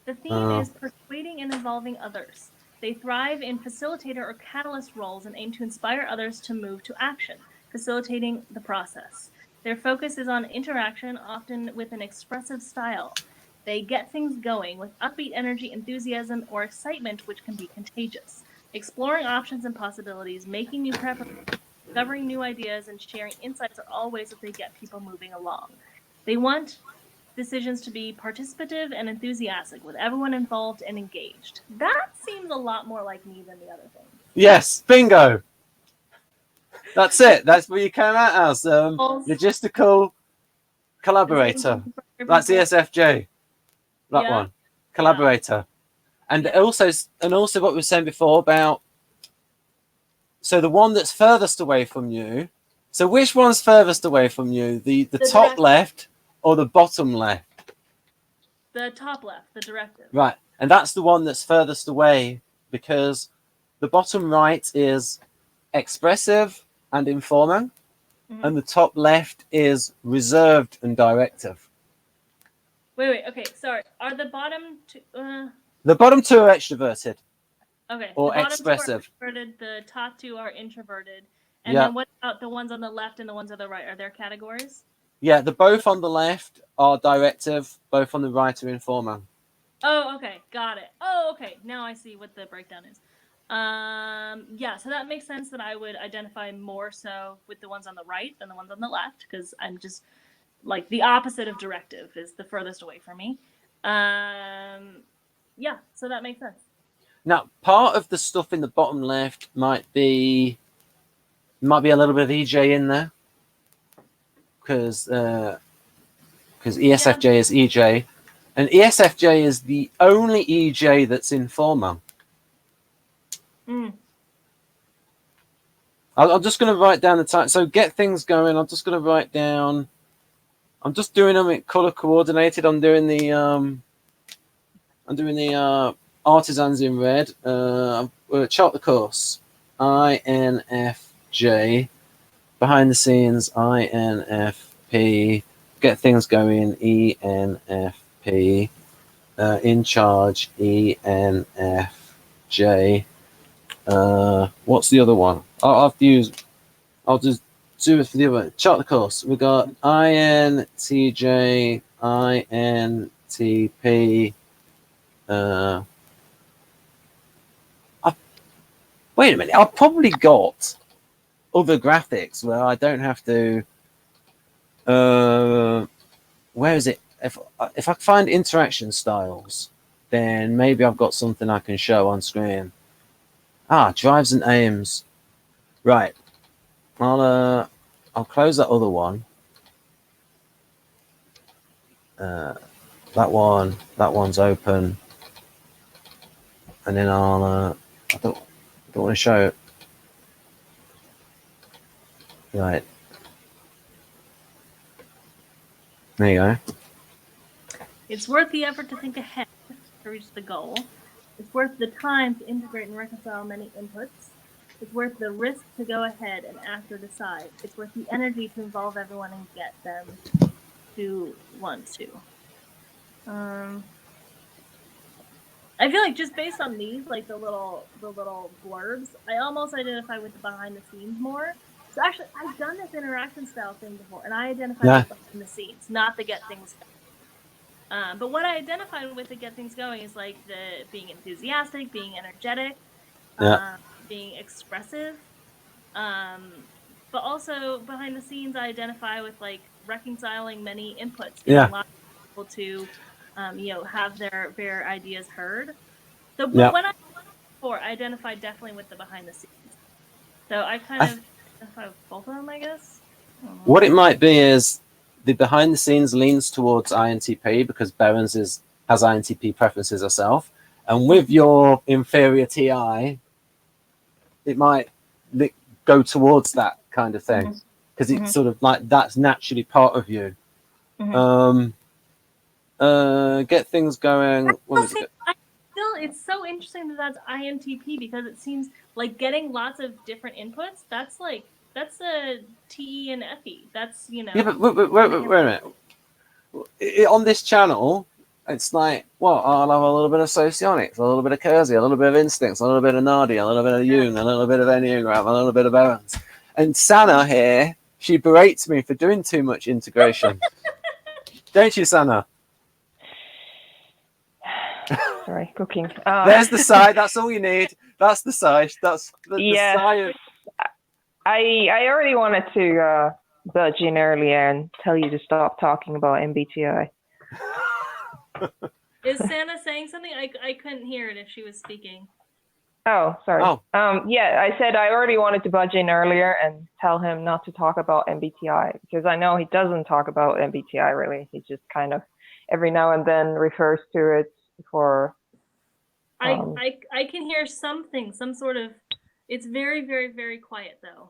Speaker 2: The theme is persuading and involving others. They thrive in facilitator or catalyst roles and aim to inspire others to move to action, facilitating the process. Their focus is on interaction, often with an expressive style. They get things going with upbeat energy, enthusiasm, or excitement, which can be contagious. Exploring options and possibilities, making new preparations, discovering new ideas, and sharing insights are all ways that they get people moving along. They want decisions to be participative and enthusiastic, with everyone involved and engaged. That seems a lot more like me than the other thing.
Speaker 1: Yes, bingo. That's it. That's what you came out as. Logistical collaborator. That's ESFJ. That one. Collaborator. And also what we were saying before about, so the one that's furthest away from you. So which one's furthest away from you? The top left or the bottom left?
Speaker 2: The top left, the directive.
Speaker 1: Right. And that's the one that's furthest away, because the bottom right is expressive and informing, and the top left is reserved and directive.
Speaker 2: Wait. Okay, sorry. Are the bottom two?
Speaker 1: The bottom two are extroverted.
Speaker 2: Okay.
Speaker 1: Or
Speaker 2: the bottom
Speaker 1: expressive.
Speaker 2: Two are extroverted. The top two are introverted. And then what about the ones on the left and the ones on the right? Are there categories?
Speaker 1: Yeah, the both on the left are directive. Both on the right are informing.
Speaker 2: Oh, okay, got it. Oh, okay. Now I see what the breakdown is. Yeah, so that makes sense that I would identify more so with the ones on the right than the ones on the left, because I'm just like the opposite of directive is the furthest away from me. Yeah, so that makes sense.
Speaker 1: Now, part of the stuff in the bottom left might be a little bit of EJ in there, because ESFJ is EJ, and ESFJ is the only EJ that's informal. I'm just going to write down the type. So get things going. I'm just going to write down. I'm just doing them in color coordinated. I'm doing the artisans in red. Chart the course. INFJ. Behind the scenes. INFP. Get things going. ENFP. In charge. ENFJ. What's the other one? I'll just do it for the other. Chart the course. We got INTJ, INTP. Wait a minute. I've probably got other graphics where I don't have to. Where is it? If I find interaction styles, then maybe I've got something I can show on screen. Drives and aims. Right. I'll close that other one. That one's open. And then I don't want to show it. Right. There you go.
Speaker 2: It's worth the effort to think ahead to reach the goal. It's worth the time to integrate and reconcile many inputs. It's worth the risk to go ahead and act or decide. It's worth the energy to involve everyone and get them to want to. I feel like just based on these, like the little blurbs, I almost identify with the behind the scenes more. So actually, I've done this interaction style thing before, and I identify with behind the scenes, not the get things going. But what I identified with the get things going is like the being enthusiastic, being energetic, being expressive, but also behind the scenes, I identify with like reconciling many inputs,
Speaker 1: Yeah.
Speaker 2: getting lots of people to, have their ideas heard. So, but
Speaker 1: Yeah.
Speaker 2: when I identified definitely with the behind the scenes. So I kind of identify with both of them, I guess.
Speaker 1: What it might be is the behind the scenes leans towards INTP because Berens has INTP preferences herself, and with your inferior TI, it might go towards that kind of thing because it's sort of like that's naturally part of you. Get things going. What was it?
Speaker 2: It's so interesting that that's INTP because it seems like getting lots of different inputs. That's a TE and FE. That's
Speaker 1: Yeah, but wait a minute. On this channel, it's like, well, I'll have a little bit of socionics, a little bit of Keirsey, a little bit of instincts, a little bit of Nardi, a little bit of Jung, a little bit of Enneagram, a little bit of Berens. And Sana here, she berates me for doing too much integration. Don't you, Sana?
Speaker 3: Sorry, cooking.
Speaker 1: There's the side. That's all you need. That's the side. That's the side.
Speaker 3: I already wanted to budge in earlier and tell you to stop talking about MBTI.
Speaker 2: Is Santa saying something? I couldn't hear it if she was speaking.
Speaker 3: Oh, sorry.
Speaker 1: Oh.
Speaker 3: Yeah, I said I already wanted to budge in earlier and tell him not to talk about MBTI because I know he doesn't talk about MBTI really. He just kind of every now and then refers to it for.
Speaker 2: I can hear something, some sort of. It's very, very, very quiet though.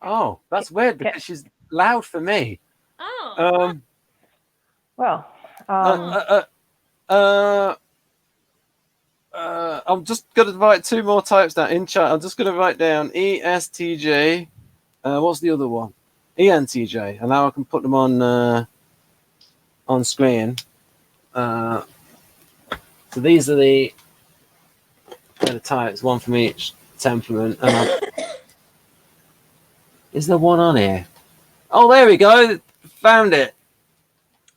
Speaker 1: Oh, that's weird because she's loud for me.
Speaker 2: Oh.
Speaker 3: Well.
Speaker 1: I'm just going to write two more types down in chat. I'm just going to write down ESTJ. What's the other one? ENTJ. And now I can put them on screen. So these are the types, one from each temperament. Is there one on here? Oh, there we go. Found it.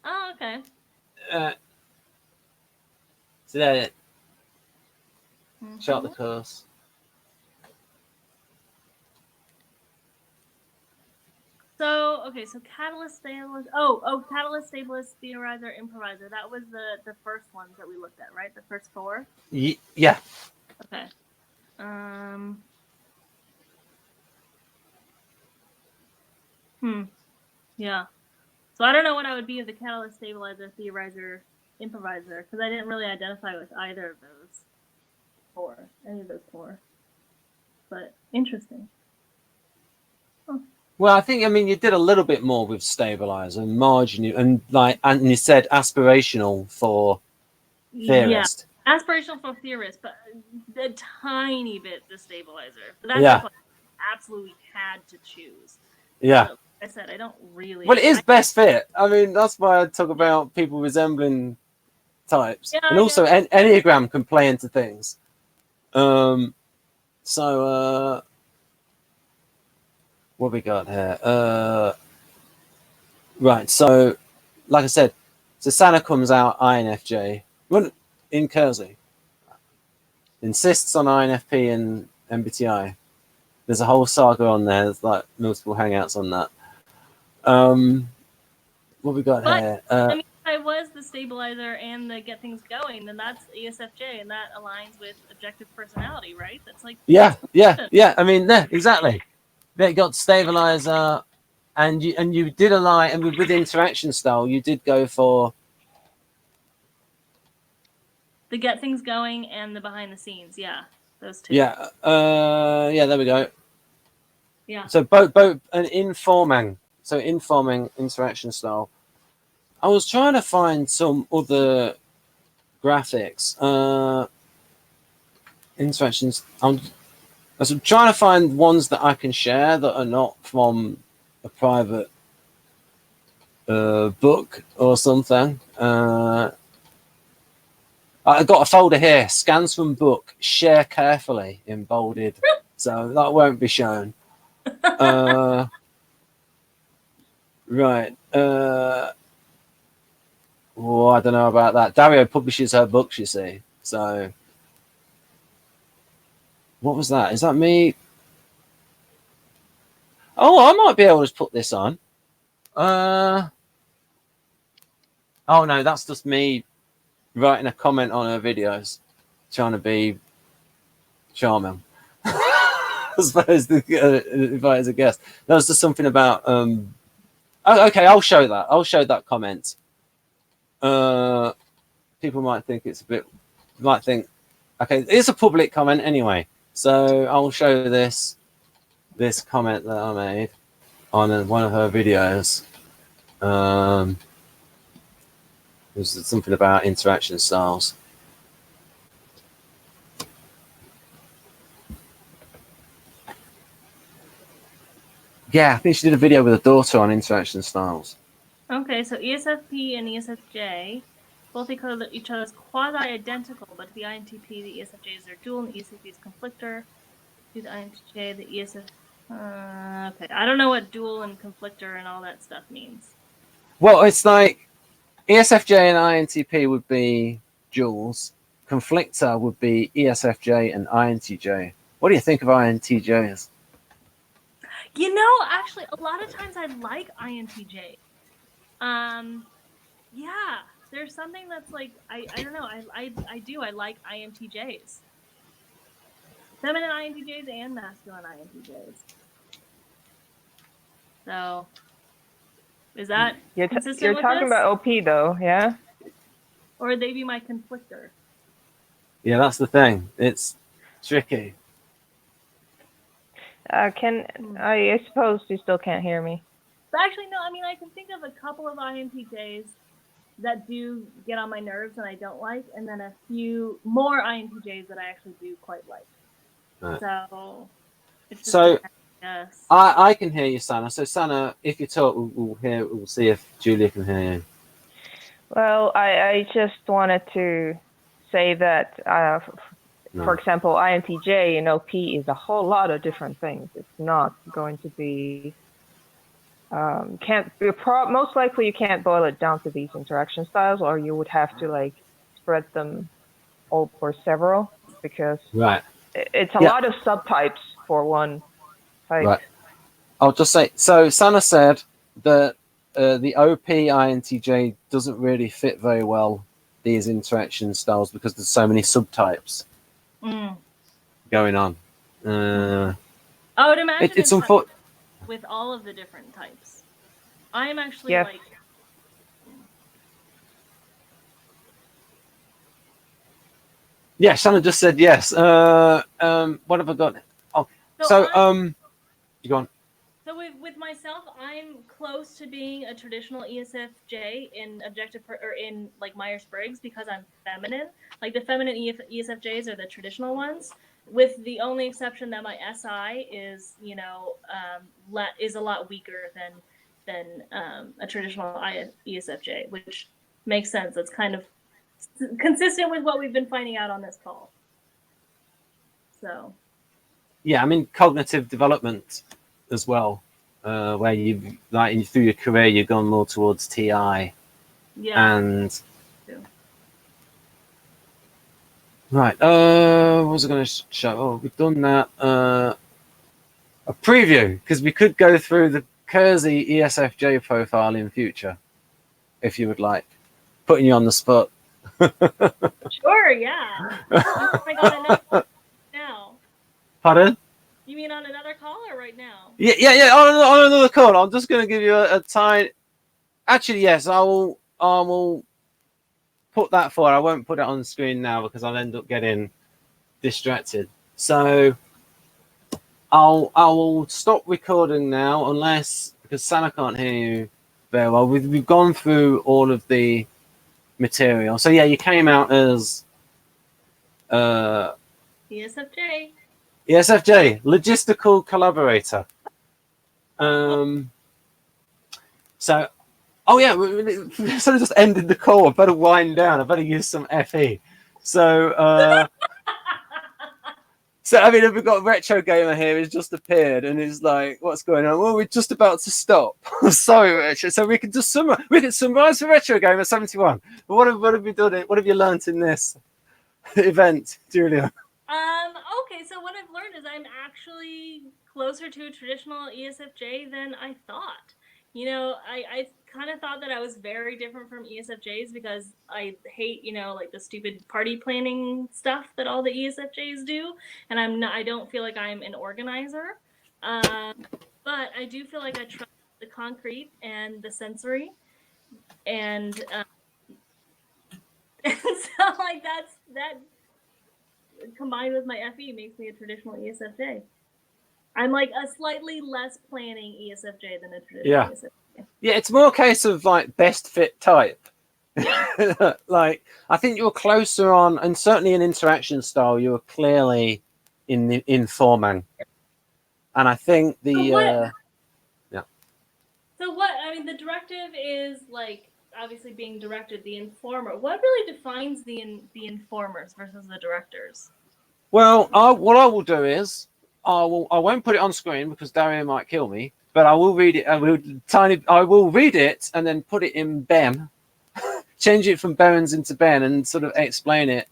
Speaker 2: Oh, okay.
Speaker 1: So there. Shut the curse.
Speaker 2: So catalyst stabilist. Catalyst stabilist, theorizer, improviser. That was the first ones that we looked at, right? The first four.
Speaker 1: Yeah.
Speaker 2: Okay. Yeah. So I don't know what I would be as a catalyst, stabilizer, theorizer, improviser, because I didn't really identify with either of those four. Any of those four. But interesting. Huh.
Speaker 1: Well, I mean, you did a little bit more with stabilizer and margin, and you said aspirational for theorist.
Speaker 2: Yeah, aspirational for theorist, but a tiny bit the stabilizer. But that's what I absolutely had to choose.
Speaker 1: Yeah.
Speaker 2: So, I said I don't really.
Speaker 1: Well, it is best fit. I mean, that's why I talk about people resembling types, and also Enneagram can play into things. So what we got here? Right. So, like I said, so Sana comes out INFJ. In Keirsey, insists on INFP and MBTI. There's a whole saga on there. There's like multiple hangouts on that. What we got here?
Speaker 2: I mean, if I was the stabilizer and the get things going, then that's ESFJ, and that aligns with objective personality, right? That's like
Speaker 1: yeah. I mean, exactly. They got stabilizer, and you did align, and with interaction style, you did go for
Speaker 2: the get things going and the behind the scenes. Yeah, those two.
Speaker 1: Yeah. There we go.
Speaker 2: Yeah.
Speaker 1: So both an informing interaction style. I was trying to find some other graphics. Interactions. I'm trying to find ones that I can share that are not from a private book or something. I got a folder here. Scans from book. Share carefully in bolded. So that won't be shown. Right. Oh, I don't know about that. Dario publishes her books, you see. So, what was that? Is that me? Oh, I might be able to put this on. Oh no, that's just me writing a comment on her videos, trying to be charming. As far as invite as a guest. That was just something about. Oh, okay, I'll show that. I'll show that comment. People might think it's a bit. Might think, okay, it's a public comment anyway. So I'll show this comment that I made on one of her videos. It was something about interaction styles. Yeah, I think she did a video with her daughter on interaction styles.
Speaker 2: Okay, so ESFP and ESFJ both equal each other's quasi-identical, but to the INTP, the ESFJs are dual and the ESFP is conflictor. To the INTJ, the ESF... okay, I don't know what dual and conflictor and all that stuff means.
Speaker 1: Well, it's like ESFJ and INTP would be duals. Conflictor would be ESFJ and INTJ. What do you think of INTJs?
Speaker 2: You know, actually, a lot of times I like INTJ. Yeah, there's something that's like, I don't know, I do, I like INTJs. Feminine INTJs and masculine INTJs. So, is that consistent
Speaker 3: You're
Speaker 2: with
Speaker 3: talking
Speaker 2: this?
Speaker 3: about OP though, yeah?
Speaker 2: Or would they be my conflictor?
Speaker 1: Yeah, that's the thing. It's tricky.
Speaker 3: I suppose you still can't hear me.
Speaker 2: But actually, no, I mean, I can think of a couple of INTJs that do get on my nerves and I don't like, and then a few more INTJs that I actually do quite like.
Speaker 1: Right.
Speaker 2: So, it's just
Speaker 1: So,
Speaker 2: yes.
Speaker 1: I can hear you, Sana. So, Sana, if you talk, we'll see if Julia can hear you.
Speaker 3: Well, I just wanted to say that, for example, INTJ and OP is a whole lot of different things. It's not going to be, most likely you can't boil it down to these interaction styles, or you would have to like spread them over several, because
Speaker 1: Right.
Speaker 3: it's a lot of subtypes for one type.
Speaker 1: Right. I'll just say, so Sana said that the OP INTJ doesn't really fit very well these interaction styles because there's so many subtypes going on.
Speaker 2: I would imagine
Speaker 1: it's unfortunate.
Speaker 2: With all of the different types. I am actually like...
Speaker 1: Yeah, Shannon just said yes. What have I got? Oh, you go on.
Speaker 2: So with myself, I'm close to being a traditional ESFJ in in like Myers-Briggs because I'm feminine. Like the feminine ESFJs are the traditional ones, with the only exception that my SI is, is a lot weaker than a traditional ESFJ, which makes sense. It's kind of consistent with what we've been finding out on this call. So.
Speaker 1: Yeah, I mean cognitive development as well, where you like through your career you've gone more towards TI. Yeah. And right, what was I going to show? Oh, we've done that. A preview, because we could go through the Keirsey ESFJ profile in future, if you would like. Putting you on the spot.
Speaker 2: Sure, yeah. I got another now.
Speaker 1: Pardon?
Speaker 2: You mean on another call or right now?
Speaker 1: Yeah. On another call. I'm just going to give you a tiny. Actually, yes, I will put that forward. I won't put it on the screen now because I'll end up getting distracted. So I will stop recording now, because Sana can't hear you very well. We've gone through all of the material. So yeah, you came out as
Speaker 2: ESFJ.
Speaker 1: ESFJ, logistical collaborator. So, oh yeah, we sort of just ended the call. I better wind down. I better use some FE. So, so I mean, we've got a retro gamer here who's just appeared and is like, "What's going on?" Well, we're just about to stop. Sorry, Retro. So we can just summarize. We can summarize for retro gamer 71. What have we done? What have you learnt in this event, Julia?
Speaker 2: Okay, so what I've learned is I'm actually closer to a traditional ESFJ than I thought. You know, I kind of thought that I was very different from ESFJs because I hate, you know, like the stupid party planning stuff that all the ESFJs do, and I don't feel like I'm an organizer. But I do feel like I trust the concrete and the sensory, and and so like that combined with my FE makes me a traditional ESFJ. I'm like a slightly less planning ESFJ than a traditional ESFJ.
Speaker 1: Yeah, it's more a case of like best fit type.
Speaker 2: Yeah.
Speaker 1: Like I think you're closer on, and certainly in interaction style, you're clearly in the informing. And I think the
Speaker 2: So what I mean, the directive is like obviously being directed. The informer. What really defines the informers versus the directors?
Speaker 1: Well, what I will do is I won't put it on screen because Darian might kill me, but I will read it. I will read it and then put it in Ben, change it from Berens into Ben, and sort of explain it.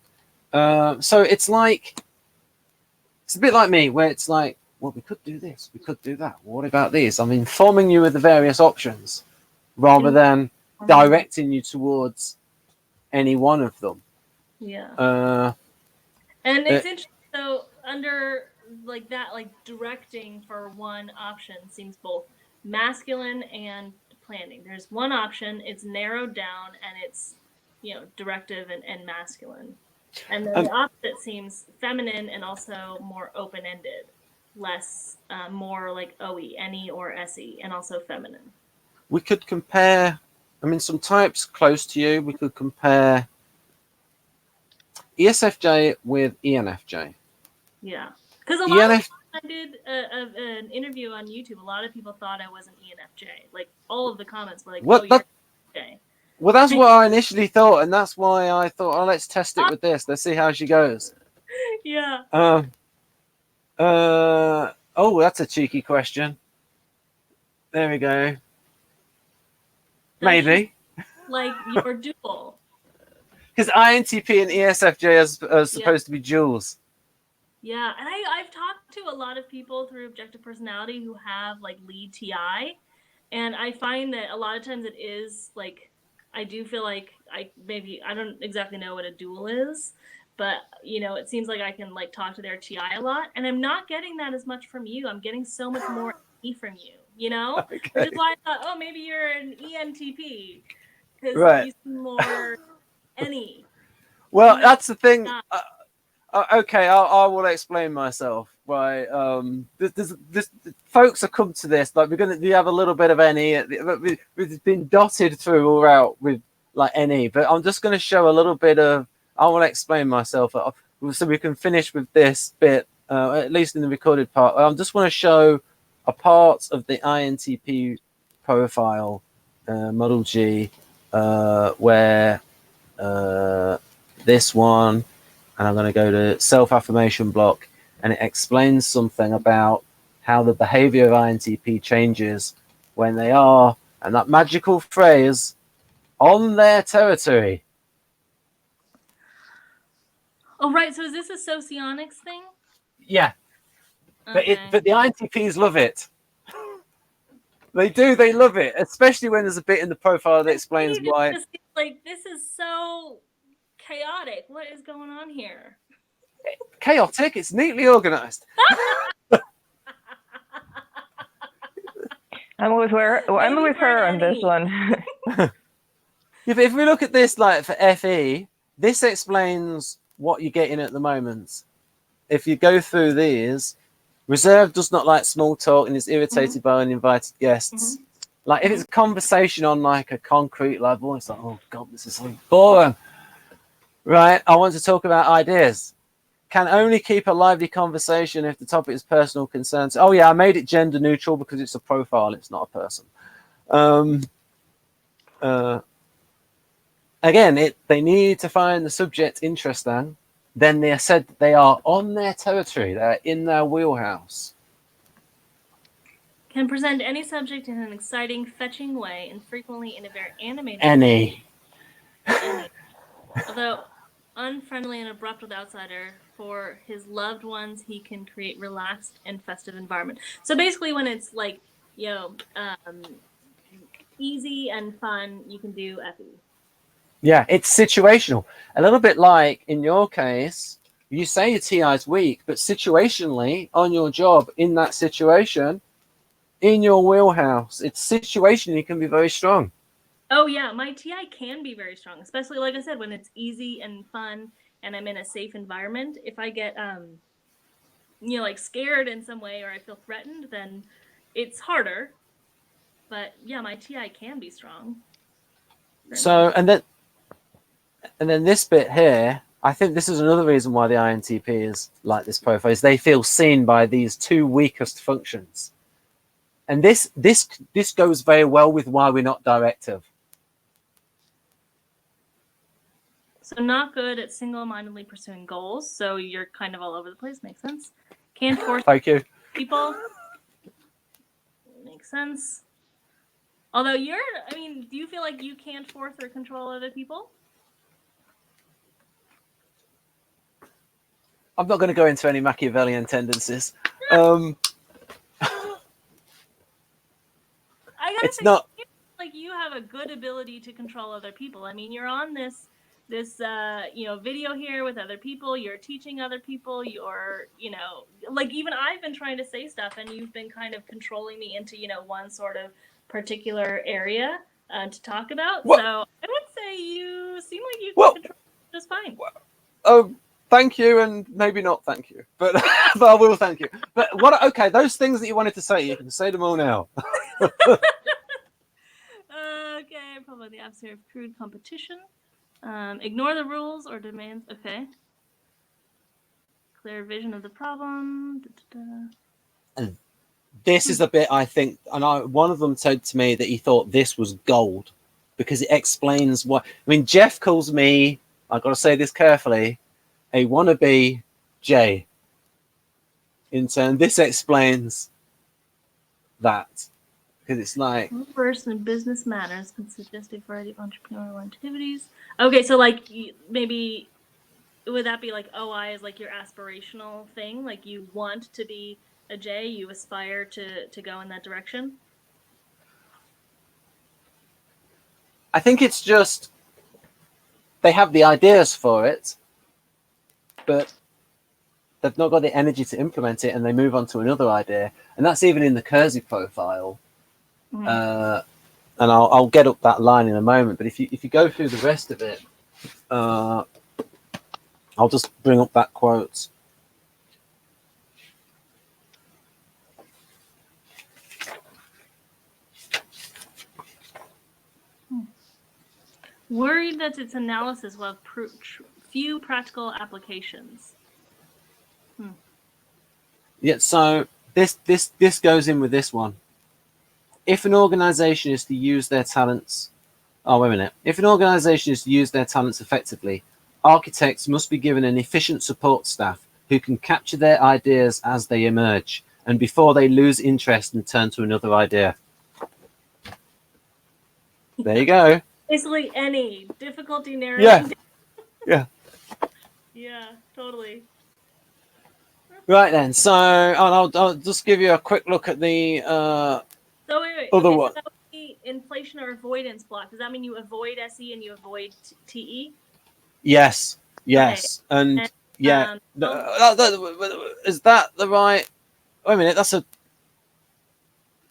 Speaker 1: So it's like it's a bit like me, where it's like, well, we could do this, we could do that. What about this? I'm informing you of the various options rather than directing you towards any one of them.
Speaker 2: Yeah. And it's interesting. So under like that, like directing for one option seems both masculine and planning. There's one option, it's narrowed down, and it's, you know, directive and masculine. And then the opposite seems feminine and also more open-ended, less more like OE, NE or SE, and also feminine.
Speaker 1: We could compare, I mean, some types close to you. We could compare ESFJ with ENFJ.
Speaker 2: Yeah, because a lot of I did an interview on YouTube. A lot of people thought I was an ENFJ. Like all of the comments were like,
Speaker 1: "What?
Speaker 2: Oh, you're ENFJ."
Speaker 1: Well, that's what I initially thought, and that's why I thought, "Oh, let's test it with this. Let's see how she goes."
Speaker 2: Yeah.
Speaker 1: Oh, that's a cheeky question. There we go. Maybe.
Speaker 2: Like your dual.
Speaker 1: Because INTP and ESFJ are supposed to be duals.
Speaker 2: Yeah, and I've talked to a lot of people through Objective Personality who have like lead TI, and I find that a lot of times it is like, I do feel like I don't exactly know what a dual is, but you know, it seems like I can like talk to their TI a lot, and I'm not getting that as much from you. I'm getting so much more E from you, you know?
Speaker 1: Okay.
Speaker 2: Which is why I thought, oh, maybe you're an ENTP, because
Speaker 1: right.
Speaker 2: you seem more NE.
Speaker 1: Well, that's the thing. Okay, I will explain myself. Right, this folks have come to this. Like we have a little bit of NE. We've been dotted through all out with like NE, but I'm just going to show a little bit of. I will explain myself so we can finish with this bit, at least in the recorded part. I just want to show a part of the INTP profile, Model G, where this one. And I'm going to go to self-affirmation block, and it explains something about how the behavior of INTP changes when they are, and that magical phrase, on their territory.
Speaker 2: Oh, right. So is this a socionics thing?
Speaker 1: Yeah.
Speaker 2: Okay.
Speaker 1: But the INTPs love it. They do. They love it, especially when there's a bit in the profile that explains why.
Speaker 2: Like, this is so chaotic. What is going on here?
Speaker 1: Chaotic. It's neatly organized.
Speaker 3: I'm with her on this one.
Speaker 1: If we look at this, like for FE, this explains what you're getting at the moment. If you go through these, reserve does not like small talk and is irritated by uninvited guests. Like if it's a conversation on like a concrete level, it's like, oh god, this is so boring. Right? I want to talk about ideas. Can only keep a lively conversation if the topic is personal concerns. Oh yeah, I made it gender neutral because it's a profile, it's not a person. Again, they need to find the subject interesting. Then they said that they are on their territory, they're in their wheelhouse.
Speaker 2: Can present any subject in an exciting, fetching way, and frequently in a very animated
Speaker 1: way.
Speaker 2: Although unfriendly and abrupt with outsider for his loved ones, he can create relaxed and festive environment. So basically, when it's like, easy and fun, you can do FE.
Speaker 1: Yeah, it's situational. A little bit like in your case, you say your TI is weak, but situationally on your job in that situation, in your wheelhouse, it's situationally you can be very strong.
Speaker 2: Oh yeah, my TI can be very strong, especially like I said, when it's easy and fun and I'm in a safe environment. If I get like scared in some way or I feel threatened, then it's harder. But yeah, my TI can be strong.
Speaker 1: So and then this bit here, I think this is another reason why the INTP is like this profile, is they feel seen by these two weakest functions. And this goes very well with why we're not directive.
Speaker 2: So not good at single-mindedly pursuing goals. So you're kind of all over the place. Makes sense. Can't force
Speaker 1: Thank you.
Speaker 2: people. Makes sense. Although do you feel like you can't force or control other people?
Speaker 1: I'm not going to go into any Machiavellian tendencies. It's not
Speaker 2: like you have a good ability to control other people. I mean, you're on this video here with other people. You're teaching other people. You're like even I've been trying to say stuff, and you've been kind of controlling me into one sort of particular area to talk about.
Speaker 1: What?
Speaker 2: So I would say you seem like you can control just fine.
Speaker 1: Oh, thank you, and maybe not thank you, but but I will thank you. But okay, those things that you wanted to say, you can say them all now.
Speaker 2: Okay, probably the absence of crude competition. Ignore the rules or demands. Okay. Clear vision of the problem.
Speaker 1: And this is the bit I think, and one of them said to me that he thought this was gold because it explains what. I mean, Jeff calls me, I've got to say this carefully, a wannabe J. In turn, this explains that. Because it's like
Speaker 2: first in business matters can suggest a variety of entrepreneurial activities. Okay, so like maybe would that be like OI is like your aspirational thing? Like you want to be a J, you aspire to go in that direction?
Speaker 1: I think it's just they have the ideas for it, but they've not got the energy to implement it, and they move on to another idea. And that's even in the Keirsey profile. And I'll get up that line in a moment. But if you go through the rest of it, I'll just bring up that quote.
Speaker 2: Worried that its analysis will have few practical applications.
Speaker 1: Yeah, so this goes in with this one. If an organization is to use their talents, If an organization is to use their talents effectively, architects must be given an efficient support staff who can capture their ideas as they emerge and before they lose interest and turn to another idea. There you go.
Speaker 2: Basically any difficulty narrowing.
Speaker 1: Yeah.
Speaker 2: Yeah, totally.
Speaker 1: Right then, so I'll just give you a quick look at the
Speaker 2: wait.
Speaker 1: other
Speaker 2: one.
Speaker 1: one.
Speaker 2: So that would be inflation or avoidance block. Does that mean you avoid SE and you avoid TE?
Speaker 1: Yes.
Speaker 2: Okay.
Speaker 1: And yeah. Is that the right? Wait a minute, that's a.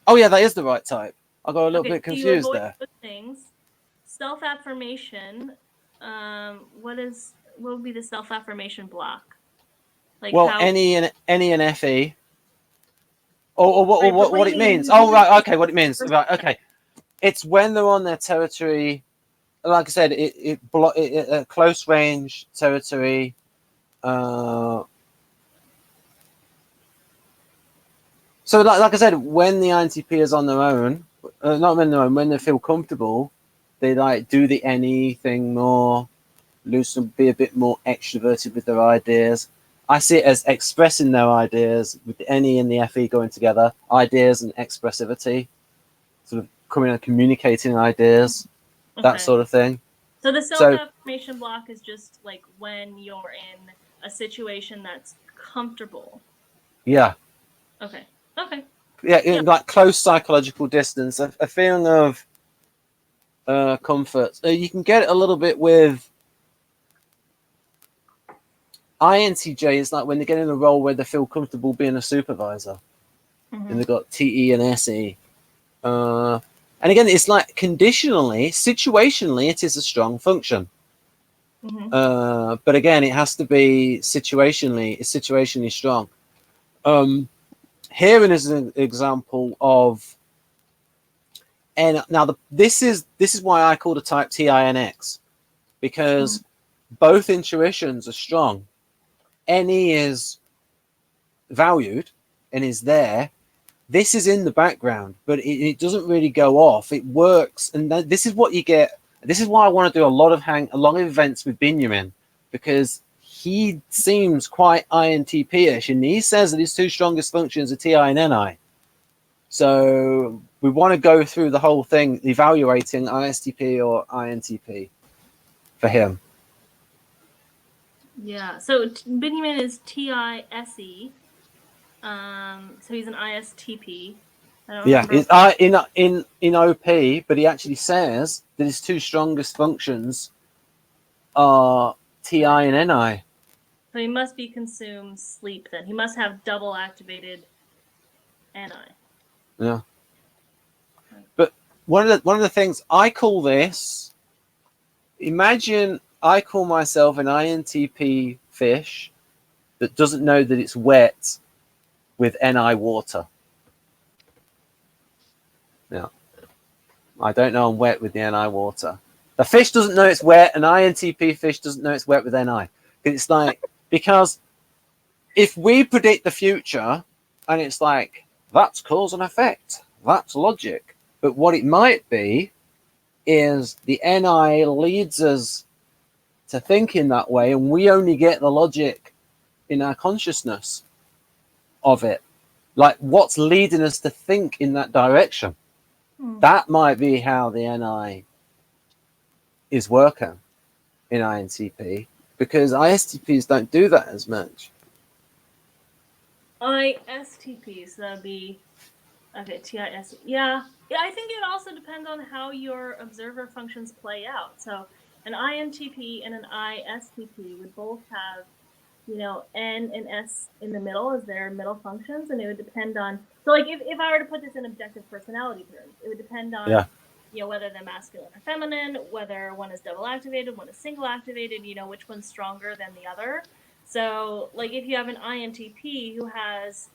Speaker 1: Oh yeah, that is the right type. I got a little bit confused
Speaker 2: so you avoid
Speaker 1: there.
Speaker 2: those things. Self-affirmation. What would be the self-affirmation block? Like
Speaker 1: any and FE. Or what it means.
Speaker 2: Oh,
Speaker 1: right. Okay, what it means. Right. Okay. It's when they're on their territory. Like I said, it close range territory. So, like I said, when the INTP is on their own, not when they're on, when they feel comfortable, they like do the anything more, loosen, be a bit more extroverted with their ideas. I see it as expressing their ideas with the NE and the FE going together, ideas and expressivity, sort of coming and communicating ideas, that sort of thing.
Speaker 2: So the self-affirmation block is just like when you're in a situation that's comfortable.
Speaker 1: Yeah.
Speaker 2: Okay. Okay.
Speaker 1: Yeah, like close psychological distance, a feeling of comfort. You can get it a little bit with INTJ. It's like when they get in a role where they feel comfortable being a supervisor, and they've got TE and SE. And again, it's like conditionally, situationally, it is a strong function. But again, it has to be situationally strong. Here is an example of, and now this is why I call the type TINX, because both intuitions are strong. NE is valued and is there. This is in the background, but it doesn't really go off. It works, and this is what you get. This is why I want to do a lot of events with Benjamin, because he seems quite INTP-ish, and he says that his two strongest functions are TI and NI. So we want to go through the whole thing, evaluating ISTP or INTP for him.
Speaker 2: Yeah. So Benjamin is TISE. So he's an ISTP.
Speaker 1: Yeah, in OP, but he actually says that his two strongest functions are TI and NI.
Speaker 2: So he must be consumed sleep then. He must have double activated NI.
Speaker 1: Yeah. But one of the things I call this, imagine I call myself an INTP fish that doesn't know that it's wet with NI water. Yeah. I don't know I'm wet with the NI water. The fish doesn't know it's wet, an INTP fish doesn't know it's wet with NI. It's like, because if we predict the future and it's like, that's cause and effect, that's logic. But what it might be is the NI leads us to think in that way, and we only get the logic in our consciousness of it. Like, what's leading us to think in that direction? That might be how the NI is working in INTP, because ISTPs don't do that as much.
Speaker 2: ISTPs, that would be, okay, TIS. Yeah, I think it also depends on how your observer functions play out. So an INTP and an ISTP would both have, N and S in the middle as their middle functions, and it would depend on, so like if I were to put this in objective personality terms, it would depend on whether they're masculine or feminine, whether one is double activated, one is single activated, which one's stronger than the other. So like if you have an INTP who has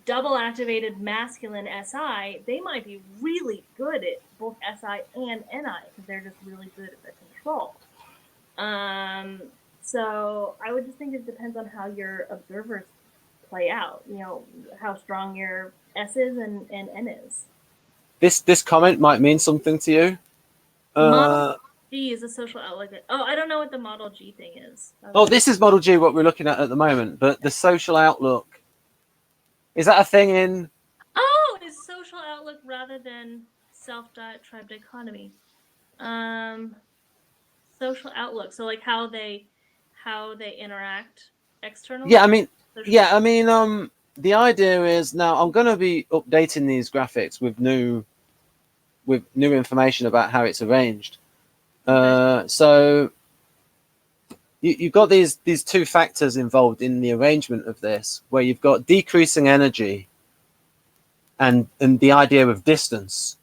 Speaker 2: double activated masculine SI, they might be really good at both SI and NI because they're just really good at the control. So I would just think it depends on how your observers play out, how strong your S is and N is.
Speaker 1: This comment might mean something to you.
Speaker 2: Model G is a social outlook. Oh, I don't know what the Model G thing is.
Speaker 1: This is Model G, what we're looking at the moment, but the social outlook, is that a thing in...
Speaker 2: Oh, it's social outlook rather than self-tribe dichotomy. Social outlook, so like how they interact externally.
Speaker 1: Yeah, I mean, the idea is, now I'm going to be updating these graphics with new information about how it's arranged. So you've got these two factors involved in the arrangement of this, where you've got decreasing energy and the idea of distance.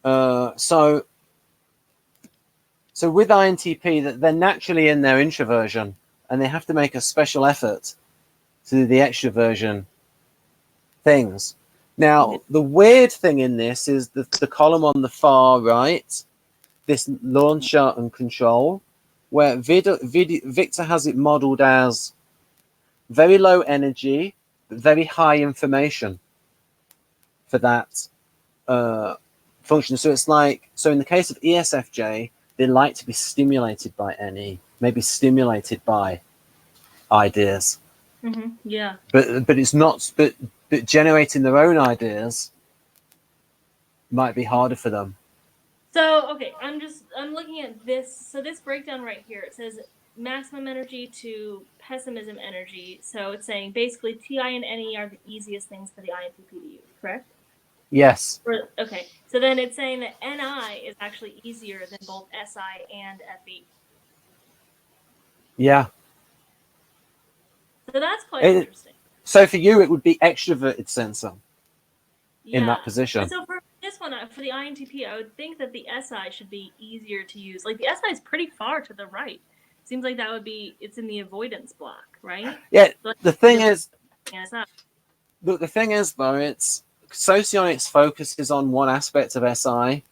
Speaker 1: So with INTP, that they're naturally in their introversion, and they have to make a special effort to do the extroversion things. Now, the weird thing in this is the column on the far right, this launcher and control, where Victor has it modeled as very low energy, but very high information for that function. So it's like, so in the case of ESFJ, they like to be stimulated by NE, maybe stimulated by ideas.
Speaker 2: Yeah.
Speaker 1: But it's not, but generating their own ideas might be harder for them.
Speaker 2: So, okay, I'm looking at this. So this breakdown right here, it says maximum energy to pessimism energy. So it's saying basically TI and NE are the easiest things for the INTP to use, correct?
Speaker 1: Yes.
Speaker 2: Okay. So then it's saying that NI is actually easier than both SI and FE.
Speaker 1: Yeah.
Speaker 2: So that's quite interesting.
Speaker 1: So for you, it would be extroverted sensor in that
Speaker 2: Yeah.
Speaker 1: position.
Speaker 2: And so for this one, for the INTP, I would think that the SI should be easier to use. Like the SI is pretty far to the right. Seems like that would be, it's in the avoidance block, right?
Speaker 1: Yeah.
Speaker 2: Like,
Speaker 1: the thing is,
Speaker 2: SI.
Speaker 1: the thing is though, it's Socionics focuses on one aspect of SI.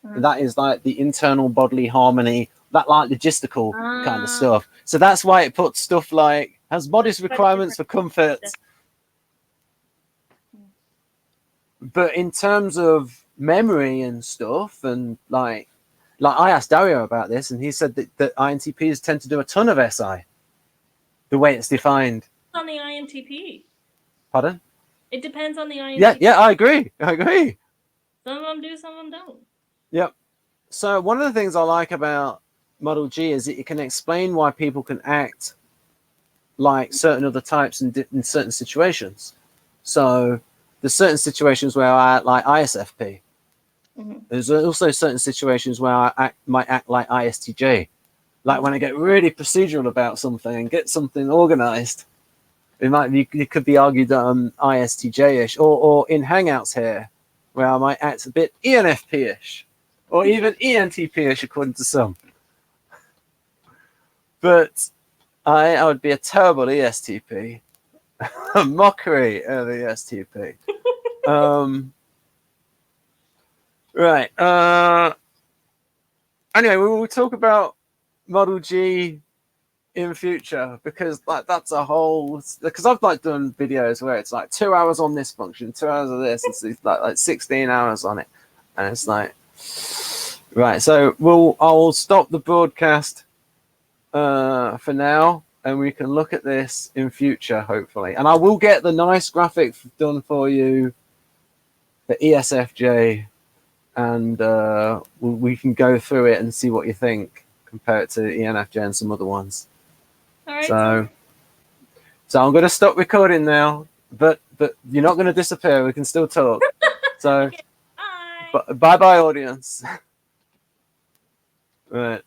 Speaker 1: That is like the internal bodily harmony, that like logistical kind of stuff. So that's why it puts stuff like has modest requirements for comfort. But in terms of memory and stuff, and like I asked Dario about this, and he said that INTPs tend to do a ton of SI, the way it's defined.
Speaker 2: On the INTP.
Speaker 1: Pardon?
Speaker 2: It depends on the INTP.
Speaker 1: Yeah, I agree.
Speaker 2: Some of them do, some of them don't.
Speaker 1: Yep. So one of the things I like about Model G is that you can explain why people can act like certain other types in certain situations. So there's certain situations where I act like ISFP. There's also certain situations where I might act like ISTJ. Like when I get really procedural about something and get something organized, it could be argued that I'm ISTJ-ish, or in Hangouts here, where I might act a bit ENFP-ish, or even ENTP-ish according to some. But I would be a terrible ESTP, a mockery of the ESTP. Right. Anyway, we will talk about Model G in future, because like that's a whole, because I've like done videos where it's like 2 hours on this function, 2 hours of this, it's like 16 hours on it, and it's like right. So I will stop the broadcast for now, and we can look at this in future hopefully, and I will get the nice graphic done for you, the ESFJ, and we can go through it and see what you think, compare it to ENFJ and some other ones.
Speaker 2: All right.
Speaker 1: So I'm going to stop recording now, but you're not going to disappear. We can still talk. So,
Speaker 2: okay,
Speaker 1: bye, audience. Right.